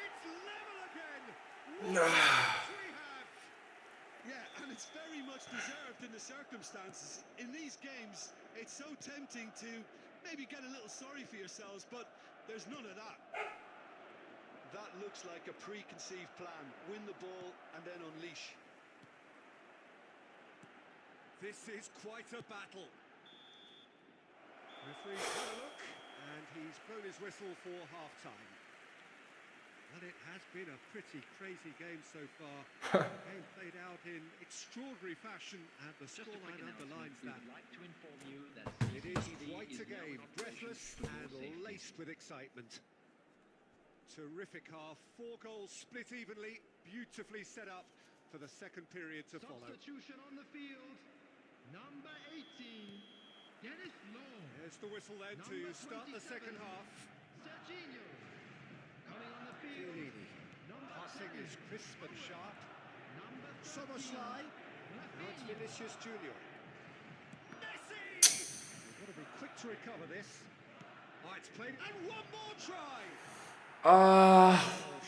It's level again. What a chance we have! Yeah, and it's very much deserved in the circumstances. In these games, it's so tempting to maybe get a little sorry for yourselves, but there's none of that. That looks like a preconceived plan. Win the ball and then unleash. This is quite a battle. Referee's had a look, and he's blown his whistle for half-time. Well, it has been a pretty crazy game so far. The game played out in extraordinary fashion, and the Just a scoreline quick announcement. underlines We that. would like to inform you that It is CCTV quite a is now in game, operation breathless for your and safety. laced with excitement. Terrific half, 4 goals split evenly, beautifully set up for the second period to follow. Substitution on the field. Number 18, Dennis Law. There's the whistle then to Number start the 27, second half. Serginho. Coming on the field. Chiellini. Number Passing 10, is crisp and sharp. Number 13, Soboslai. Now it's Rafinha. Vinicius Junior. Messi! You've got to be quick to recover this. Oh, it's played. And one more try! Oh,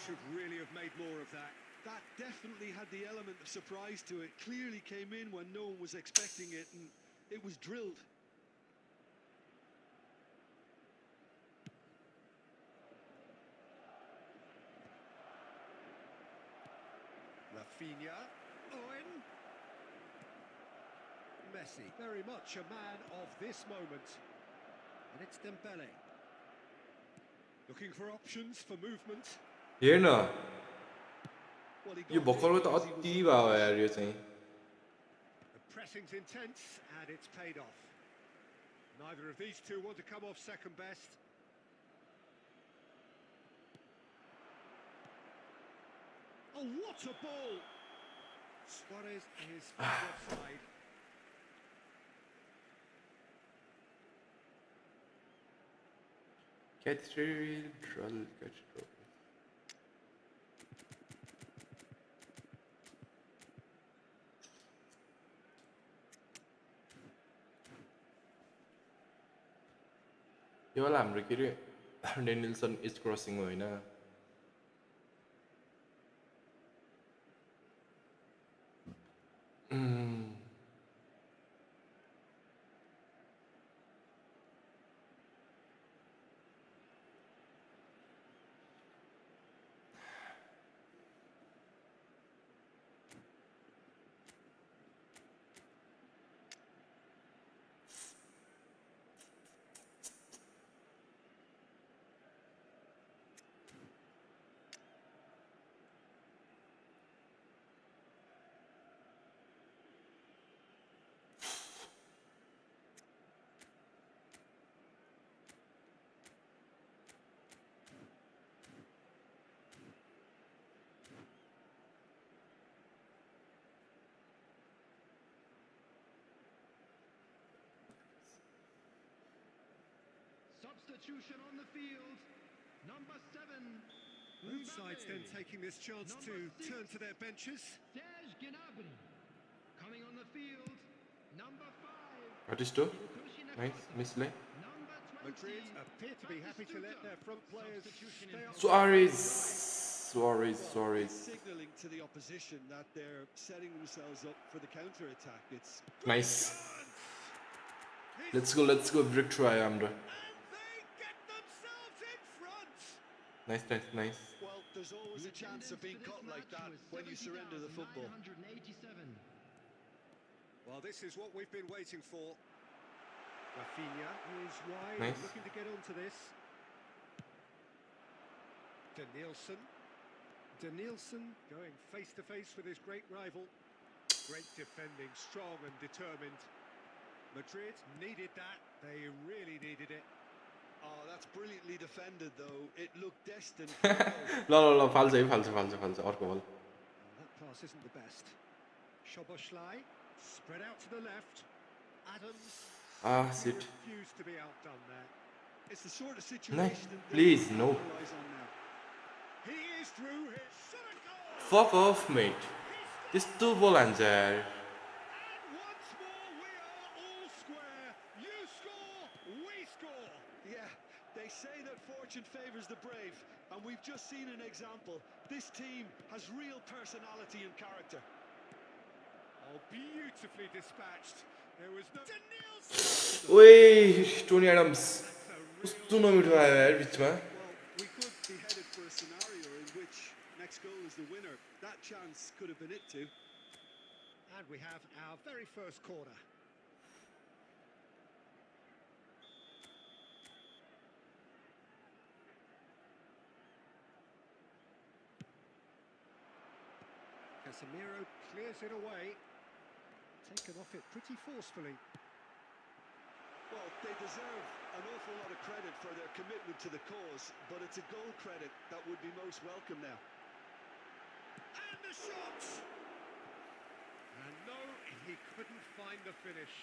should really have made more of that. That definitely had the element of surprise to it. Clearly came in when no one was expecting it, and it was drilled. Rafinha. Owen. Messi, very much a man of this moment. And it's Dembele. Looking for options for movement. हेर्न Well, he yo got भर्खरको there त because he was अति भयो यार यो चाहिँ The pressing's intense and it's paid off. Neither of these two want to come off second best. Oh, what a ball! Suarez is offside. Cathedral. यो वाला हाम्रो के अरे डेनिल्सन is crossing हो होइन Substitution on the field. Number 7. Both sides then Mbappe. taking this chance Number to 6. turn to their benches. Serge Gnabry. Coming on the field. Number 5. आर्टिस्टो Hiroshi nice Nakata. मिसले Number 20. Madrid appear to be happy to let their front players Substitution stay in up. Suarez It's signalling to the opposition that they're setting themselves up for the counter-attack. It's nice let's go break try हाम्रो And they get themselves in front. Nice well, there's always a chance of being caught like that when you surrender the football. 987. Well, this is what we've been waiting for. Rafinha is wide, Nice. looking to get onto this. Denilson going face to face with his great rival. Great defending, strong and determined. Madrid needed that. They really needed it. Oh, that's brilliantly defended, though. It looked destined for a goal. ल फाल्छ है फाल्छ अर्को बल That pass isn't the best. Szoboszlai spread out to the left. Adams shit. refused to be outdone there. It's the sort of No, situation that please, they no. capitalize on now. He is through his shot a goal. Fuck off, mate. त्यस्तो बल हान्छ यार And once more we are all square. You score, we score. Yeah, they say that fortune favours the brave, and we've just seen an example. This team has real personality and character. Oh, beautifully dispatched. There was no... Danielson! ओए Tony Adams That's a real... कस्तो नमिठो आयो यार बिचमा Well, we could be headed for a scenario in which next goal is the winner. That chance could have been it too. And we have our very first corner. Casemiro clears it away. Taken off it pretty forcefully. Well, they deserve an awful lot of credit for their commitment to the cause, but it's a goal credit that would be most welcome now. And the shot! And no, he couldn't find the finish.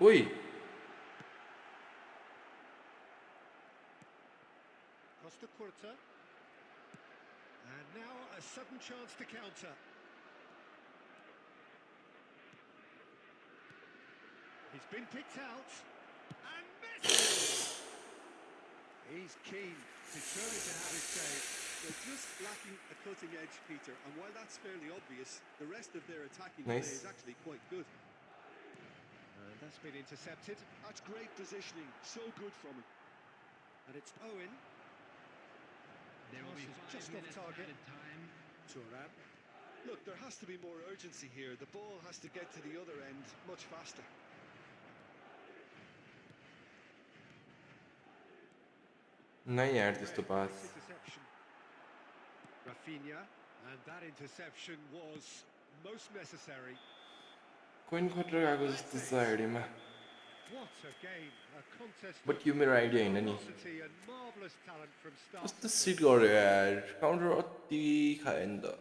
ओइ Costa Curta. And now a sudden chance to counter. He's been picked out. And Messi! He's keen, determined to have his say. They're just lacking a cutting edge, Peter, and while that's fairly obvious, the rest of their attacking play Nice. is actually quite good. And that's been intercepted. That's great positioning, so good from him. And it's Owen. There will be Passes 5 just off minutes target. added time. Thuram. Look, there has to be more urgency here. The ball has to get to the other end much faster. नहीं यार त्यस्तो pass Nice interception. Rafinha, and that interception was most necessary. कोइन खटेर गएको जस्तो छ हेडीमा What a game, a contest but यो मेरो आइडिया होइन नि velocity and marvelous talent from start. कस्तो सिट गर्यो यार काउन्टर अति खायो नि त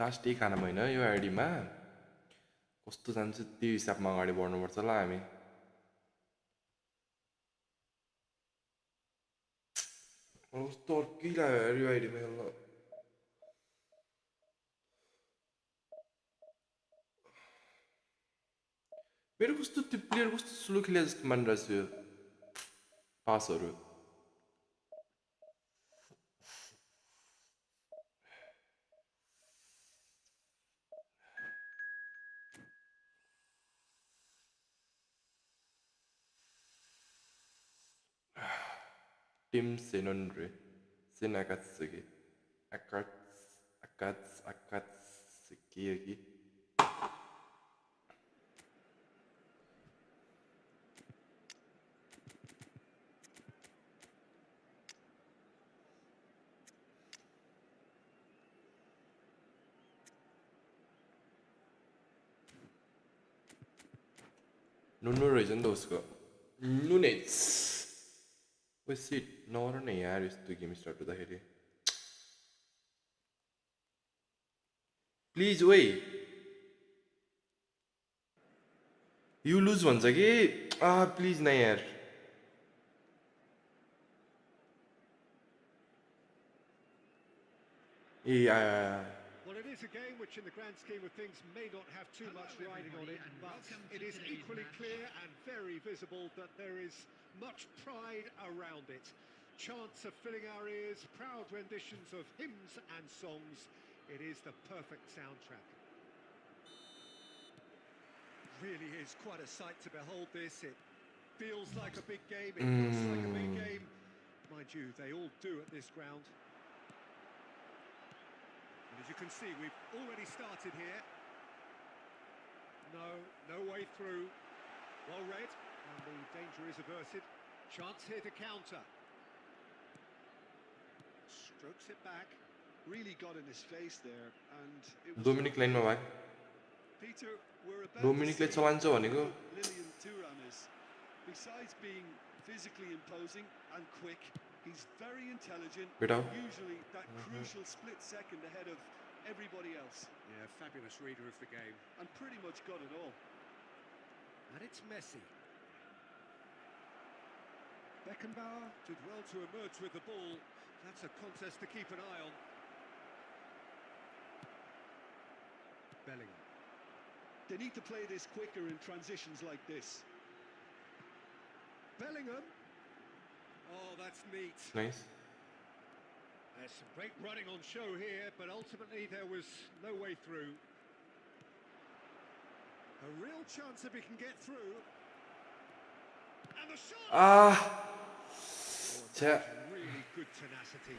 लास्ट डे खाना होइन यो आइडीमा कस्तो जान्छ त्यो हिसाबमा अगाडि बढ्नुपर्छ ल हामी कस्तो अर्किरहेको यार यो आइडीमा ल मेरो कस्तो त्यो प्लेयर कस्तो स्लो खेले जस्तो मानिरहेको छु यो पासहरू Tim Senonre, Senakatsuki, Akatsuki aqui. Nuno रहेछ नि त उसको नुनेज सिट नगर न यार यस्तो गेम स्टार्ट हुँदाखेरि प्लिज ओइ यु लुज भन्छ कि प्लिज न यार ए Well, it is a game which in the grand scheme of things may not have too much riding on it, but it is equally clear and very visible that there is much pride around it. Chants are filling our ears, proud renditions of hymns and songs. It is the perfect soundtrack. Really is quite a sight to behold this. It feels like a big game, it looks like a big game. Mind you, they all do at this ground. As you can see, we've already started here. No way through. Well read, and the danger is averted. Chance here to counter. Strokes it back. Really got in his face there, and it was Dominik लाइनमा भाग Peter, we're about डोमिनिकले चलान्छ भनेको Lilian Thuram is. Besides being physically imposing and quick, he's very intelligent. बेटा Usually that crucial split second ahead of everybody else. Yeah, fabulous reader of the game. And pretty much got it all. And it's Messi. Beckenbauer did well to emerge with the ball. That's a contest to keep an eye on. Bellingham. They need to play this quicker in transitions like this. Bellingham. Oh, that's neat. Nice There's some great running on show here, but ultimately there was no way through. A real chance if he can get through. And the shot! छ्या Really good tenacity.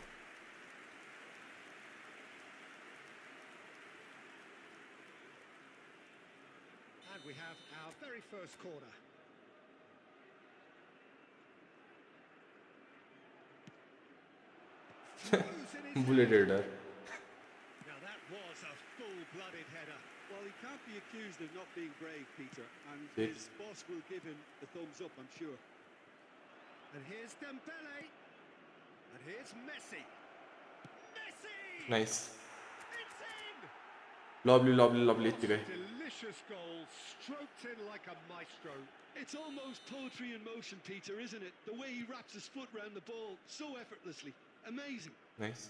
And we have our very first corner. Bullet header Now that was a full-blooded header. Well, he can't be accused of not being brave, Peter, and Yes. his boss will give him the thumbs up, I'm sure. And here's Dembele. And here's Messi. Messi! Nice It's in! Lovely lovely lovely यतिकै Delicious goal, stroked in like a maestro. It's almost poetry in motion, Peter, isn't it? The way he wraps his foot round the ball so effortlessly. Amazing. Nice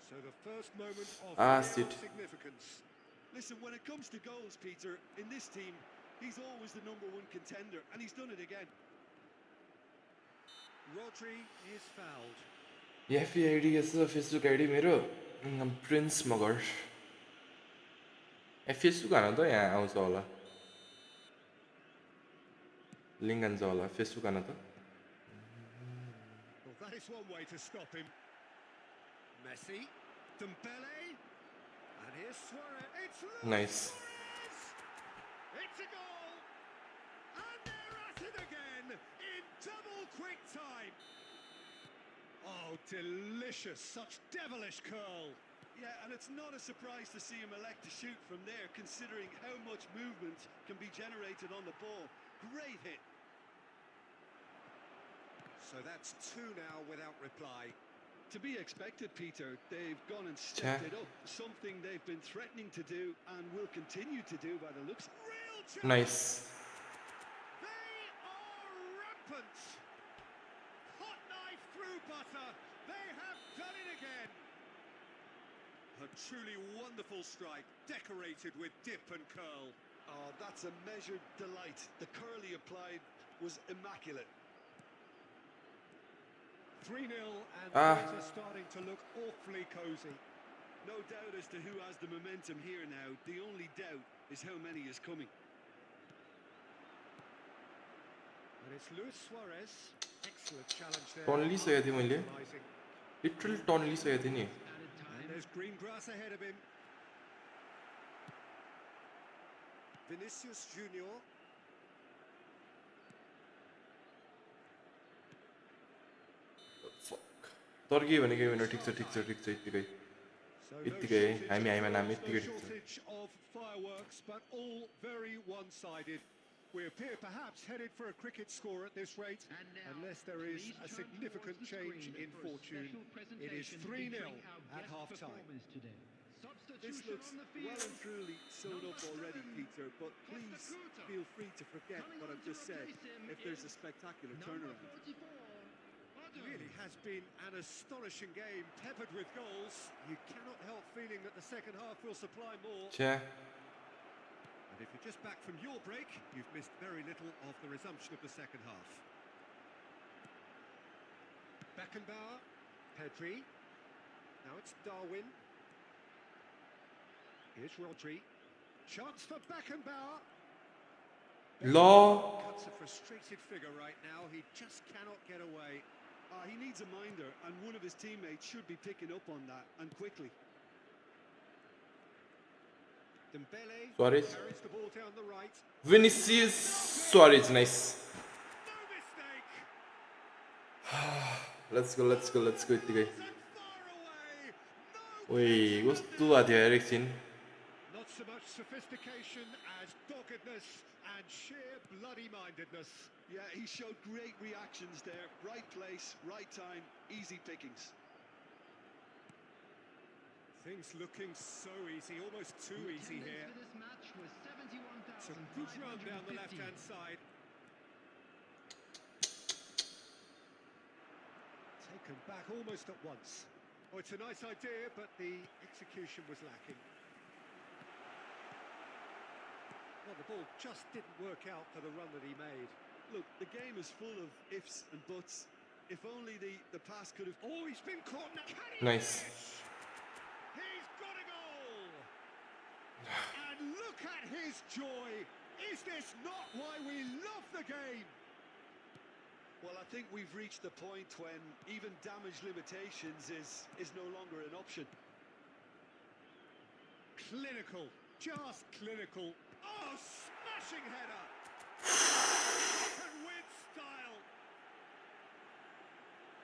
So the first moment of Ah, real shit. significance. Listen, when it comes to goals, Peter, in this team, he's always the #1 contender, and he's done it again. Rodri is fouled. एफी ID यसो Facebook ID मेरो Prince Magar ए Facebook हान त यहाँ आउँछ होला link हान्छ होला फेसबुक हान त Well, that is one way to stop him. Messi, Dembele, and here's Suarez. It's Luis Nice. Suarez! It's a goal, and they're at it again in double quick time. Oh, delicious! Such devilish curl. Yeah, and it's not a surprise to see him elect to shoot from there, considering how much movement can be generated on the ball. Great hit. So that's 2 now without reply. To be expected, Peter. They've gone and stepped it up, something they've been threatening to do and will continue to do by the looks. Real chance. Nice They are rampant. Hot knife through butter. They have done it again. A truly wonderful strike, decorated with dip and curl. Oh, that's a measured delight. The curl he applied was immaculate. 3-0, and Ah. things are starting to look awfully cosy. No doubt as to who has the momentum here now. The only doubt is how many is coming. And it's Luis Suarez. Excellent challenge there. टन लिइसकेको थिएँ मैले Compromising. Literally ton लिइसकेको थिएँ नि And there's green grass ahead of him. Vinicius Junior. तर के भनेको भने ठिक छ ठिक छ ठिक छ यतिकै So no यतिकै shortage हामी of आइमा नाम goals, यतिकै no ठिक छ shortage of fireworks, but all very one-sided. We appear perhaps headed for a cricket score at this rate, unless there is a significant change in fortune. It is 3-0 at half-time. This looks well and truly sewn up already, Peter, but please feel free to forget what I've just said if there's a spectacular turnaround. Really has been an astonishing game, peppered with goals. You cannot help feeling that the second half will supply more. छ्या And if you're just back from your break, you've missed very little of the resumption of the second half. Beckenbauer, Pedri. Now it's Darwin. Here's Rodri. Chance for Beckenbauer. ल Cuts a frustrated figure right now. He just cannot get away. He needs a minder, and one of his teammates should be picking up on that, and quickly. Dembele Suarez. carries the ball down the right. Vinicius Suarez, nice. No mistake. Let's go यत्तिकै. And far away. No ओइ कस्तो भएको थियो यार एकछिन. Not so much sophistication as doggedness and sheer bloody-mindedness. Yeah, he showed great reactions there. Right place, right time, easy pickings. Things looking so easy, almost too easy here. For this match was Some good run down the 71,550. left-hand side. Taken back almost at once. Oh, it's a nice idea, but the execution was lacking. Well, the ball just didn't work out for the run that he made. Look, the game is full of ifs and buts. If only the pass could have... Oh, he's been caught now. Can he Nice. finish? He's got a goal! And look at his joy! Is this not why we love the game? Well, I think we've reached the point when even damage limitations is no longer an option. Clinical, just clinical. Oh, smashing header! And with style.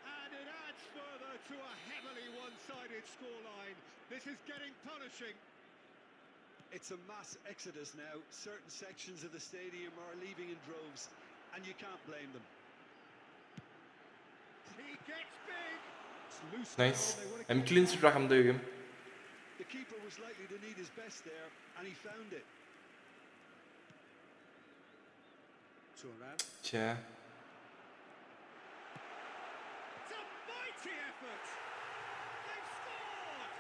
And it adds further to a heavily one-sided scoreline. This is getting punishing. It's a mass exodus now. Certain sections of the stadium are leaving in droves, and you can't blame them. He gets big. It's loose Nice. now, they wanna I'm get clean it sheet back. राख्न यो game. The keeper was likely to need his best there, and he found it. Turan. छ्या. It's a mighty effort. They've scored.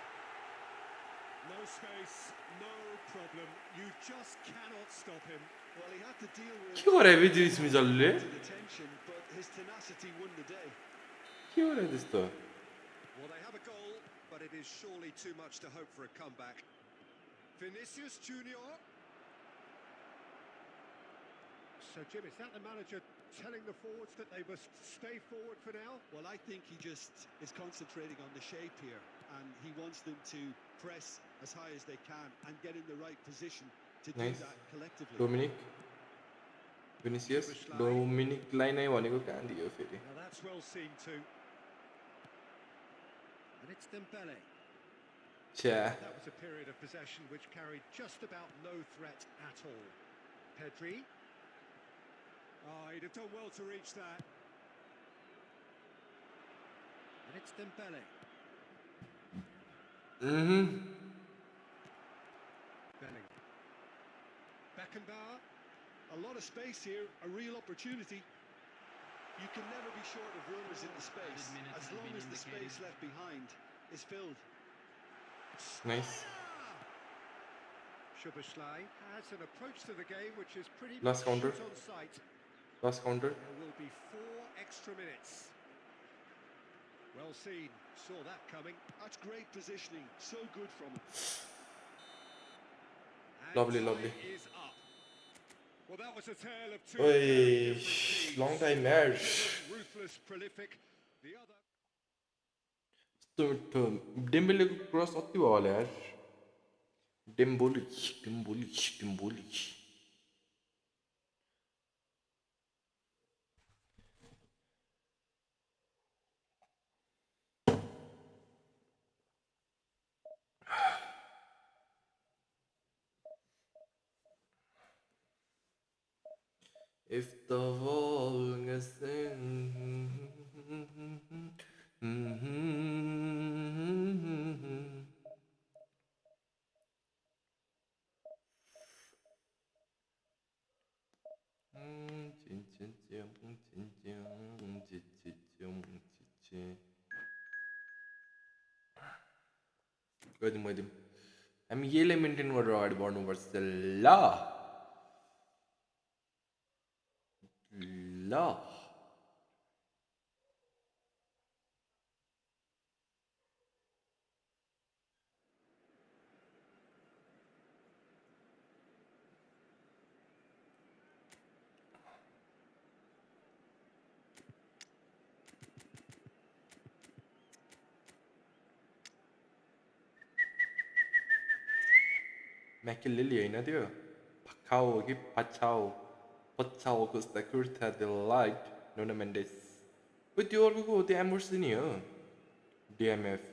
No space, no problem. You just cannot stop him. Well, he had to deal with के गरे बे this मिजलले? the tension, but his tenacity won the day. के गरे त्यस्तो? Well, they have a goal, but it is surely too much to hope for a comeback. Vinicius Junior. So, Jim, is that the manager telling the forwards that they must stay forward for now? Well, I think he just is concentrating on the shape here, and he wants them to press as high as they can and get in the right position to Nice. do that collectively. Dominic. Vinicius. Dominic लाई नै भनेको कहाँ दियो फेरि? Now that's well seen too. And it's Dembele. छ्या. That was a period of possession which carried just about no threat at all. Pedri. Oh, he'd have done well to reach that. And it's Dembele. Belling. Beckenbauer. A lot of space here, a real opportunity. You can never be short of runners in the space, as long as the space left behind is filled. Nice. Szoboszlai has an approach to the game which is pretty Last much counter. shoot on sight. Last counter. There will be 4 extra minutes. Well seen, saw that coming. That's great positioning, so good from him. And Lovely, time lovely. is up. Well, that was a tale of two Oi, very different teams. long time match. Driven, ruthless, prolific. The other. डेम्बेलेको cross अति भयो होला यार. डेम्बोली. If the wall is गरिदिउँ हामी यहीलाई maintain गरेर अगाडि बढ्नुपर्छ ल ल म्याकेलले होइन त्यो पक्काओ हो कि पछाओ पछाओ Costa Curta del Light Nuno Mendes ओ त्यो अर्को को हो त्यो एम्बर्सनी हो DMF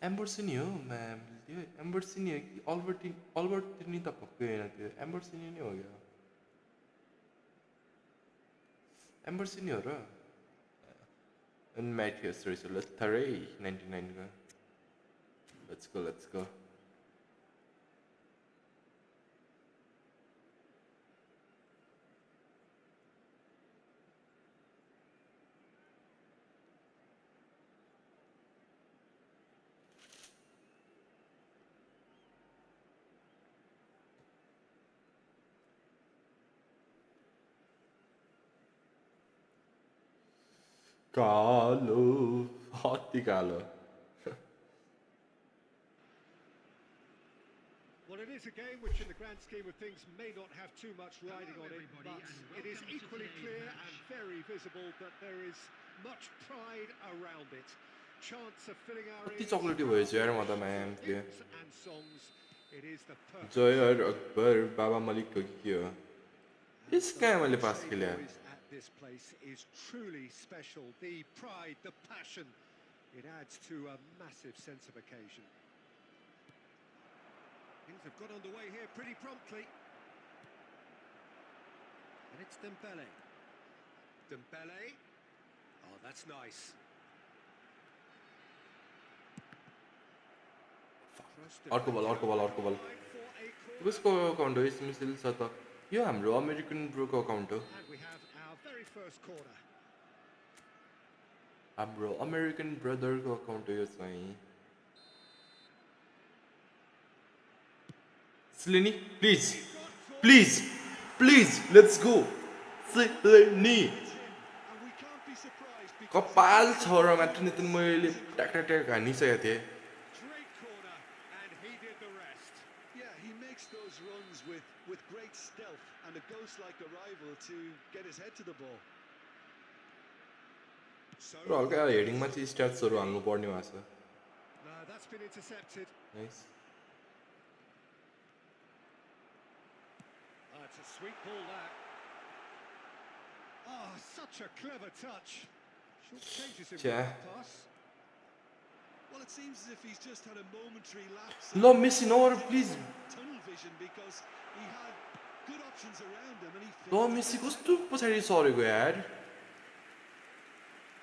एम्बर्सनी हो म्याम त्यो एम्बर्सनी हो कि अल्बर्टिनी त पक्कै होइन त्यो एम्बर्सनी नै हो क्या एम्बर्सनी हो र अनि म्याथियस रहेछ ल थरै 99 को let's go कालो अति कालो Well, it is a game which, in the grand scheme of things, may not have too much riding on it, but it is equally clear and very visible that there is much pride around it. Chants are filling our कति ears, चक्लेटी भयो यार म त ma'am त्यो hymns and songs. It is the perfect जय अकबर बाबा मलिकको के हो yes कहाँ मैले पास Shea खेले boys at this place is truly special. The pride, the passion, it adds to a massive sense of occasion. Things have got underway here pretty promptly. And it's Dembele. Dembele. Oh, that's nice. अर्को बल कसको account हो यसमा missile छ त यो हाम्रो American ब्रोको अकाउन्ट हो And we have our very first corner. हाम्रो अमेरिकन ब्रदरको अकाउन्ट हो यो चाहिँ Sileni please let's go Sileni And we can't be surprised because कपाल छ र मात्र नि त मैले ट्याक हानिसकेको थिएँ Great corner, and he did the rest. yeah, he makes those runs with great stealth and a ghost-like arrival to get his head to the ball. So, र हल्का हेडिङमा चाहिँ स्ट्याट्सहरू हाल्नु पर्ने भएको छ no, that's been intercepted. Nice It's a sweet ball, that. Oh, such a clever touch. Short changes him with Yeah. that pass. Well, it seems as if he's just had a momentary lapse ल Messi नगर please tunnel vision because he had good options around him and he ल failed. Messi कस्तो पछाडि सरेको यार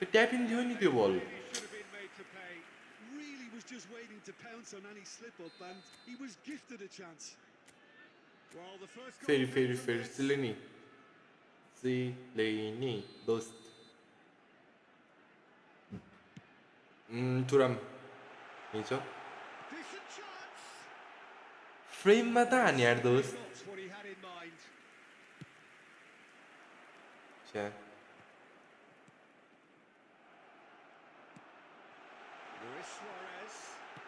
त्यो tapping थियो नि त्यो बल He should have been made to pay. Really was just waiting to pounce on any slip-up and he was gifted a chance. Well, the first goal फेरि came फेरि from फेरि this. सिलेनी दोस्त टुराम यही छ Decent chance. फ्रेममा त हाने यार दोस्त That's what he had in mind. छ्या Luis Suarez.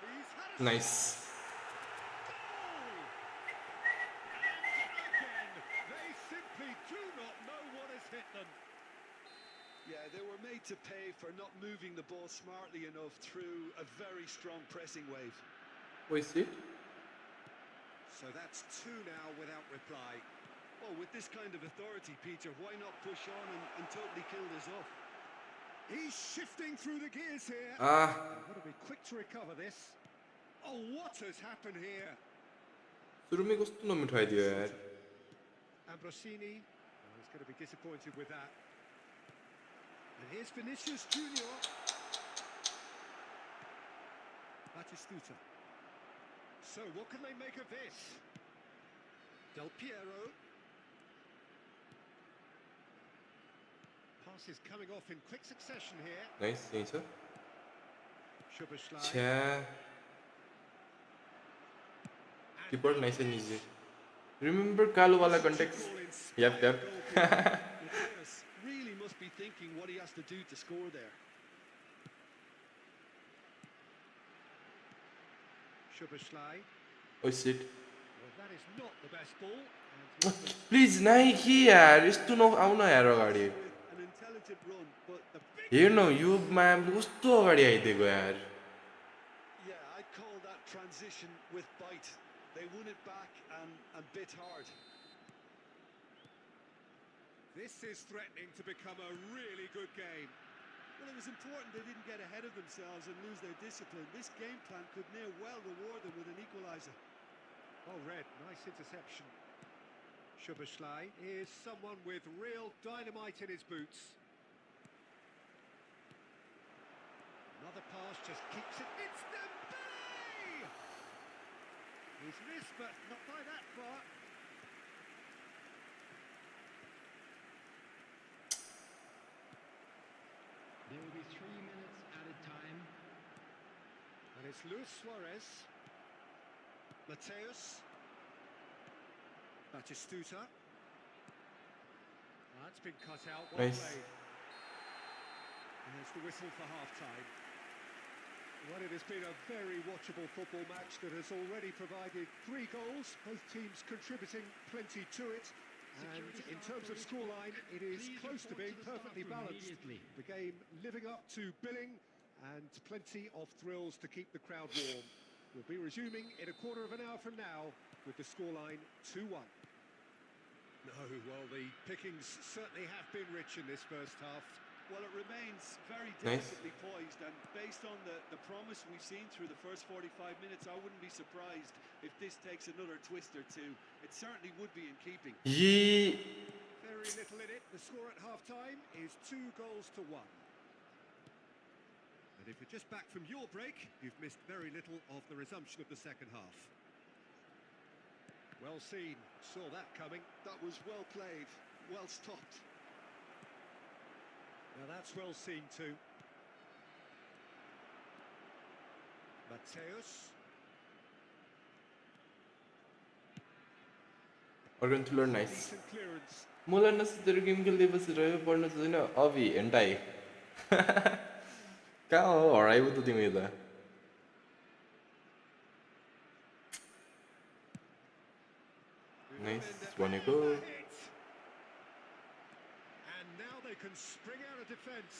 He's had a nice goal. And again, they simply do not know what has hit them. Yeah, they were made to pay for not moving the ball smartly enough through a very strong pressing wave. Vice it So that's two now without reply. Well, with this kind of authority, Peter, why not push on and totally kill this off? He's shifting through the gears here. Got to be quick to recover this. Oh, what has happened here? सुरुमै कस्तो नमिठो आइदियो यार Ambrosini, he's going to be disappointed with that. And here's Vinicius Junior. Batistuta. So, what can they make of this? Del Piero. Pass is coming off in quick succession here. Nice यही छ Szoboszlai. छ्या keeper nice and easy remember कालोवाला context याप The players really must be thinking what he has to do to score there. Szoboszlai. Oh सिट Well, that is not the best ball. And please नाइ के यार यस्तो आउन यार अगाडि With an intelligent run, but the big... हेर्न यो म्यामले कस्तो अगाडि आइदिएको यार Yeah, I'd call that transition with bite. They won it back and bit hard. This is threatening to become a really good game. Well, it was important they didn't get ahead of themselves and lose their discipline. This game plan could near well reward them with an equaliser. Oh, Red, nice interception. Szoboszlai is someone with real dynamite in his boots. Another pass just keeps it. It's Dembele! He's missed, but not by that far. There will be 3 minutes added time. And it's Luis Suarez. Mateus. Batistuta. That's been cut out. Well Nice. played. And there's the whistle for half-time. Well, it has been a very watchable football match that has already provided 3 goals, both teams contributing plenty to it. And in terms of scoreline, it is close to being perfectly balanced. The game living up to billing and plenty of thrills to keep the crowd warm. We'll be resuming in a quarter of an hour from now with the scoreline 2-1. No, well, the pickings certainly have been rich in this first half. Well, it remains very Nice. delicately poised, and based on the promise we've seen through the first 45 minutes, I wouldn't be surprised if this takes another twist or two. It certainly would be in keeping. Yee. Very little in it. The score at half-time is 2 goals to 1. And if you're just back from your break, you've missed very little of the resumption of the second half. Well seen. Saw that coming. That was well played, well stopped. Now that's well seen too. Mateus. Organ nice. Decent clearance. मलाई नसुतेर game खेल्दै बसिरह्यो पढ्नु छैन अभि हेन्टाई कहाँ हो हराइबो त तिमी त नाइस भनेको And now they can spring out of defence.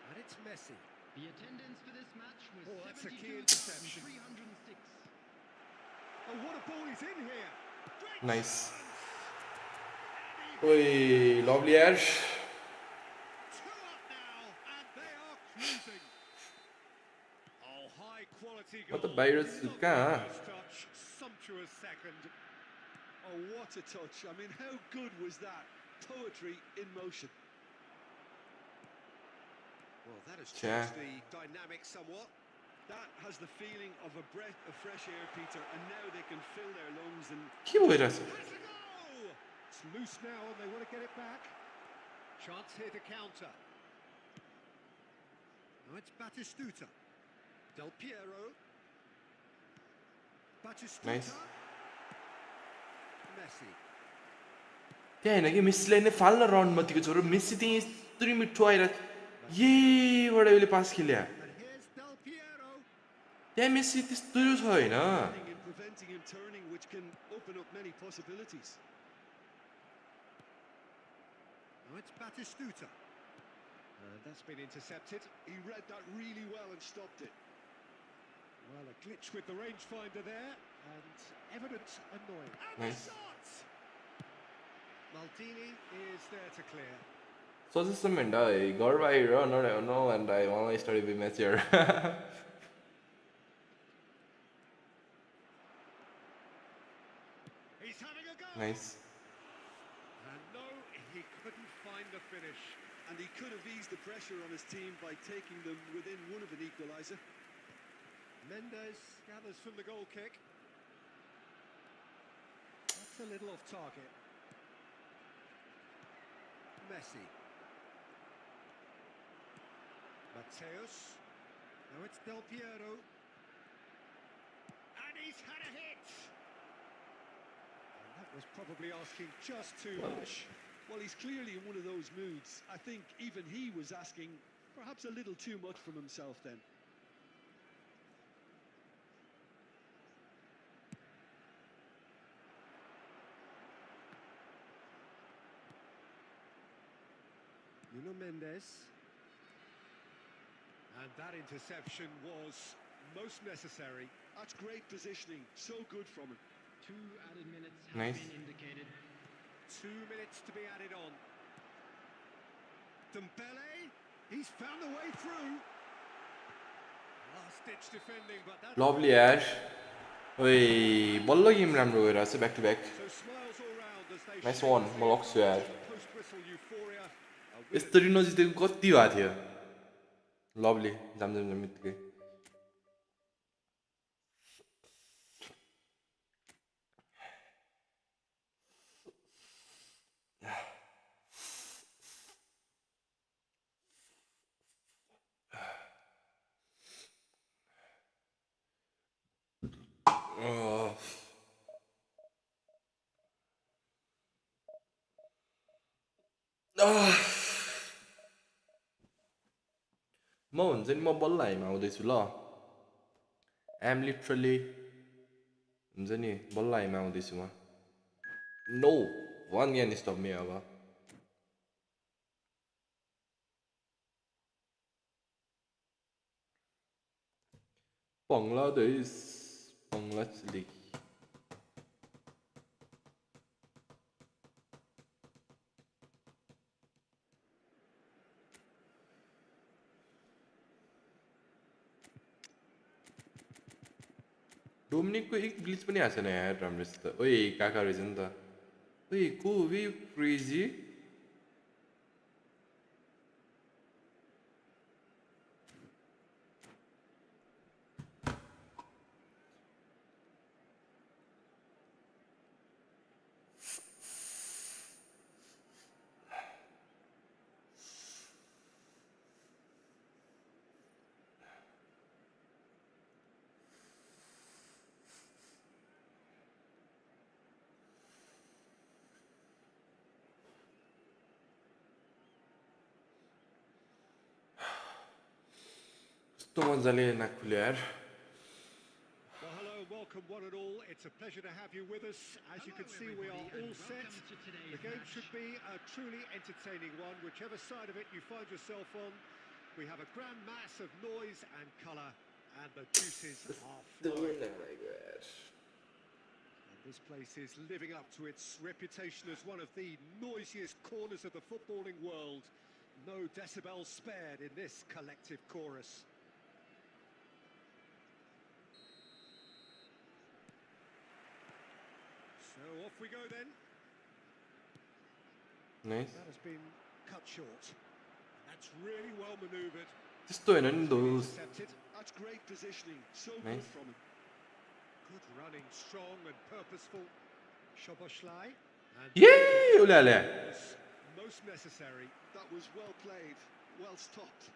And it's Messi. The attendance for this match was Oh, that's a key 72,306. Oh, what a ball he's in here. Great Nice. chance. ओइ lovely यार 2 up now, and they are cruising. Oh, high quality goal. म त बाहिर छु कहाँ First touch, sumptuous second. Oh, what a touch. I mean, how good was that? Poetry in motion. Well, that has Yeah. changed the dynamic somewhat. That has the feeling of a breath of fresh air, Peter, and now they can fill their lungs and के भइरहेछ Has to go! It's loose now and they want to get it back. Chance here to counter. Now it's Batistuta. Del Piero. Batistuta. Nice. Messi. त्यहाँ होइन कि मेसीलाई नै फाल्न round मतिको छोरो Messi त्यही यत्रो मिठो आइरहेको यहीबाट उसले पास खेल्या And here's Del Piero. त्यहाँ मेसी त्यस्तो छ होइन in preventing him turning, which can open up many possibilities. Now it's Batistuta. And that's been intercepted. He read that really well and stopped it. Well, a glitch with the rangefinder there, and evident annoying. And Nice. the shot! Maldini is there to clear. Suggestion भेन्डा घर बाहिर no and I one study B match here He's having a go. Nice And no, he couldn't find the finish. And he could have eased the pressure on his team by taking them within one of an equaliser. Mendes gathers from the goal kick. That's a little off target. Messi. Mateus. Now it's Del Piero. And he's had a hit. And that was probably asking just too much. Well, he's clearly in one of those moods. I think even he was asking perhaps a little too much from himself then. Nuno Mendes. And that interception was most necessary. That's great positioning. So good from him. 2 added minutes have Nice. been indicated. 2 minutes to be added on. Dembele, he's found a way through. Last-ditch defending, but that. Lovely यार ओइ बल्ल game राम्रो गइरहेछ back to back So smiles all round as they Nice share one, the Moloch Suad. advantage and post-whistle euphoria. A win यसरी नजितेको कति भएको थियो lovely जाम जाम जाम बित्तिकै म हुन्छ नि म बल्ल हाइमा आउँदैछु ल एम लिटरली हुन्छ नि बल्ल हाइमा आउँदैछु म नो वान क्यान स्टप मी अब बङ्गलादेश बङ्गलादेश लिग डोमिनिकको एक ग्लिच पनि आएको छैन यार राम्रोसित ओइ काका रहेछ नि त ओइ को वे क्रेजी कस्तो मजाले नाक खुल्यो यार Well, hello, welcome one and all. It's a pleasure to have you with us. As you can see, we are all set. The game should be a truly entertaining one, whichever side of it you find yourself on. We have a grand mass of noise and colour, and the juices are flowing. And this place is living up to its reputation as one of the noisiest corners of the footballing world. No decibels spared in this collective chorus. So off we go then. Nice That has been cut short. That's really well manoeuvred. त्यस्तो होइन नि दोस्त Intercepted. That's great positioning. So Nice. good from him. Good running, strong and purposeful. Szoboszlai. And ये उले हाले was most necessary. That was well played. Well stopped.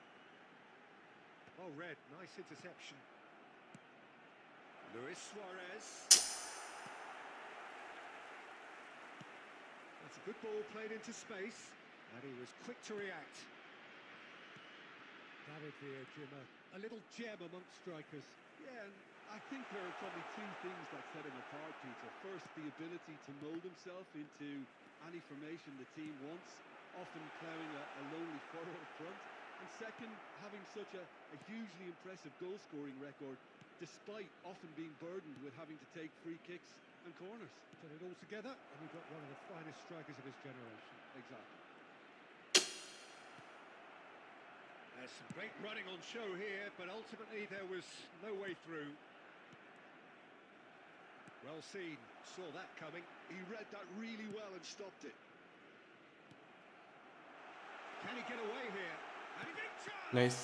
Well read. Nice interception. Luis Suarez. That's a good ball played into space. And he was quick to react. David Villa, a little gem amongst strikers. Yeah, and I think there are probably two things that set him apart, Peter. First, the ability to mould himself into any formation the team wants, often ploughing a lonely furrow up front. And second, having such a hugely impressive goal-scoring record, despite often being burdened with having to take free kicks and corners. Put it all together, and we've got one of the finest strikers of his generation. Exactly. There's some great running on show here, but ultimately there was no way through. Well seen, saw that coming. He read that really well and stopped it. Can he get away here? And he big chance! Nice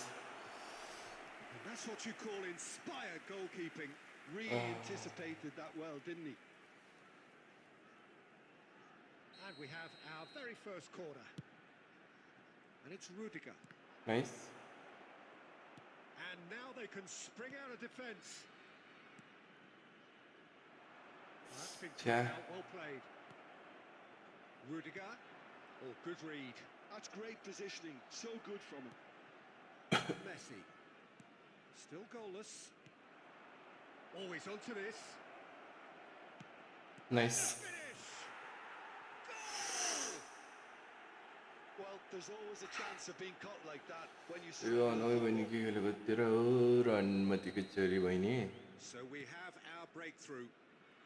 And that's what you call inspired goalkeeping. Really anticipated that well, didn't he? And we have our very first corner. And it's Rudiger. Nice And now they can spring out of defence. That's been cut Yeah. out, well played. Rudiger. Oh, good read. That's great positioning. So good from him. Messi. Still goalless. Always onto this. Nice Finish! Goal! Well, there's always a chance of being caught like that when you यो नभए बहिनी के खेलेको 13 रनमा त्यो चोरी बहिनी So we have our breakthrough.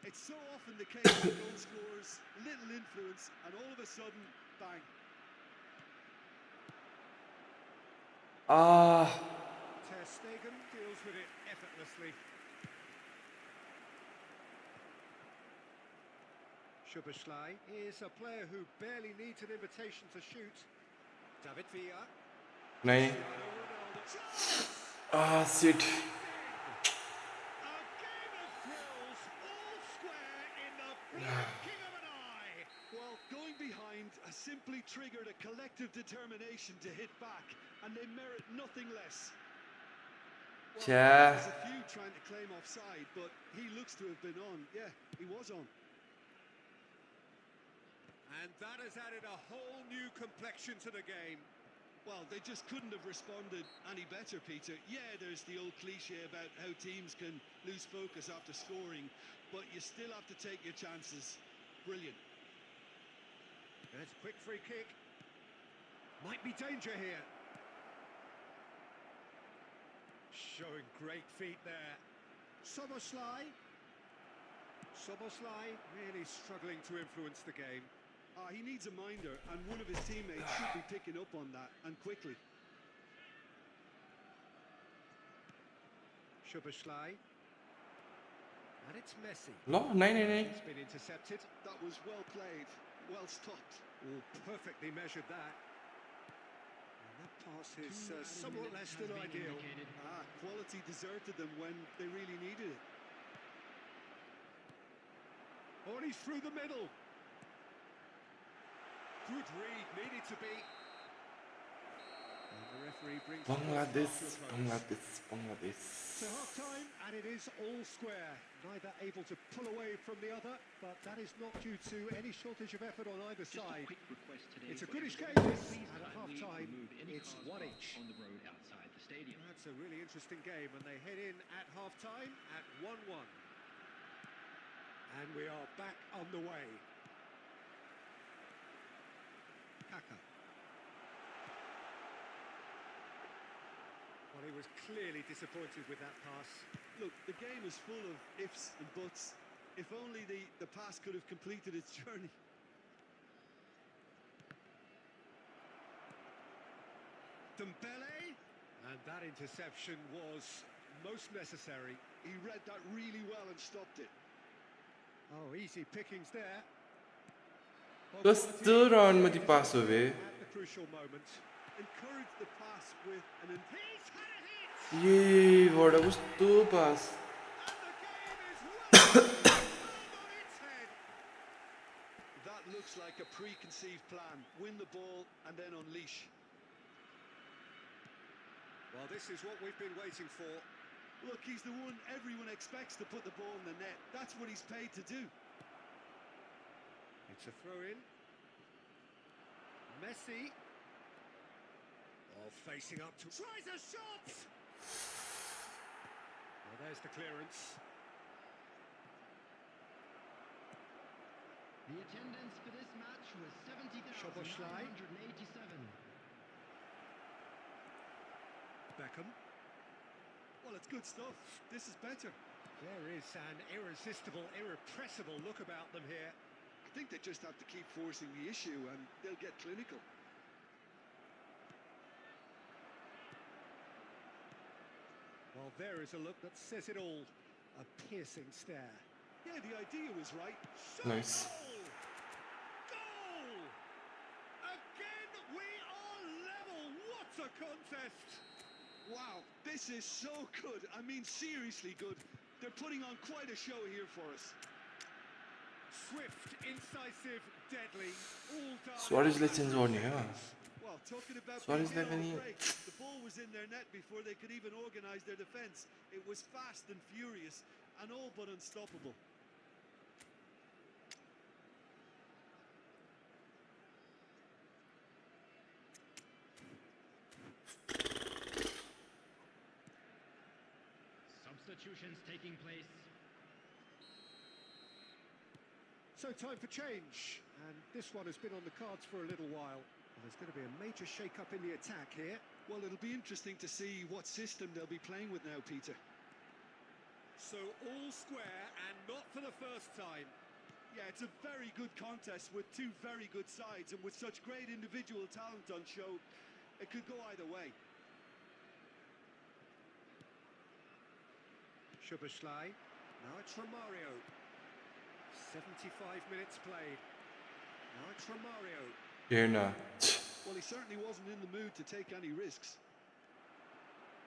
It's so often the case with goal scorers, little influence, and all of a sudden, bang. Ter Stegen deals with it effortlessly. Szoboszlai is a player who barely needs an invitation to shoot. David Villa. नहीं shit A game of thrills, all square in the blinking of an eye. Well, going behind has simply triggered a collective determination to hit back, and they merit nothing less. Well, Yeah. there's a few trying to claim offside, but he looks to have been on. Yeah, he was on. And that has added a whole new complexion to the game. Well, they just couldn't have responded any better, Peter. Yeah, there's the old cliche about how teams can lose focus after scoring, but you still have to take your chances. Brilliant. That's a quick free kick. Might be danger here. Showing great feet there. Szoboszlai. Szoboszlai really struggling to influence the game. He needs a minder, and one of his teammates should be picking up on that, and quickly. Szoboszlai. And it's Messi. ल नहीं नहीं नहीं It's been intercepted. That was well played, well stopped. Oh, perfectly measured that. And that pass is somewhat less than ideal. Quality deserted them when they really needed it. Oh, and he's through the middle. Good read, needed to be. And the referee brings the Bangladesh first half to a close. Bangladesh Bangladesh So half time, and it is all square. Neither able to pull away from the other, but that is not due to any shortage of effort on either side. It's a goodish game, this, and at half time, it's one each. On the road outside the stadium. That's a really interesting game, and they head in at half time at 1-1. And we are back on the way. Kaka. Well, he was clearly disappointed with that pass. Look, the game is full of ifs and buts. If only the pass could have completed its journey. Dembele, and that interception was most necessary. He read that really well and stopped it. Oh, easy pickings there. कस्तो राउन्डमा ती पास हो बे At the crucial moment. Encourage the pass with an... He's had a hit! ये बडा कस्तो पास And the game is well on its head. That looks like a preconceived plan. Win the ball and then unleash. Well, this is what we've been waiting for. Look, he's the one everyone expects to put the ball in the net. That's what he's paid to do. It's a throw-in. Messi. Oh, facing up to... Tries a shot! Well, there's the clearance. The attendance for this match was Szoboszlai. 70,987. Beckham. Well, it's good stuff. This is better. There is an irresistible, irrepressible look about them here. I think they just have to keep forcing the issue and they'll get clinical. Well, there is a look that says it all. A piercing stare. Yeah, the idea was right. Nice. Goal! Again, we are level. What a contest! Wow, this is so good. I mean, seriously good. They're putting on quite a show here for us. Swift, incisive, deadly, all done. Suarezले change गर्ने हो Well, talking about Suarezले being पनि on break, the ball was in their net before they could even organise their defence. It was fast and furious and all but unstoppable. Substitutions taking place. So time for change, and this one has been on the cards for a little while. There's going to be a major shake-up in the attack here. Well, it'll be interesting to see what system they'll be playing with now, Peter. So all square and not for the first time. Yeah, it's a very good contest with two very good sides, and with such great individual talent on show, it could go either way. Szoboszlai. Now it's Romario. 75 minutes played. Now it's Romario. Here now. Well, he certainly wasn't in the mood to take any risks.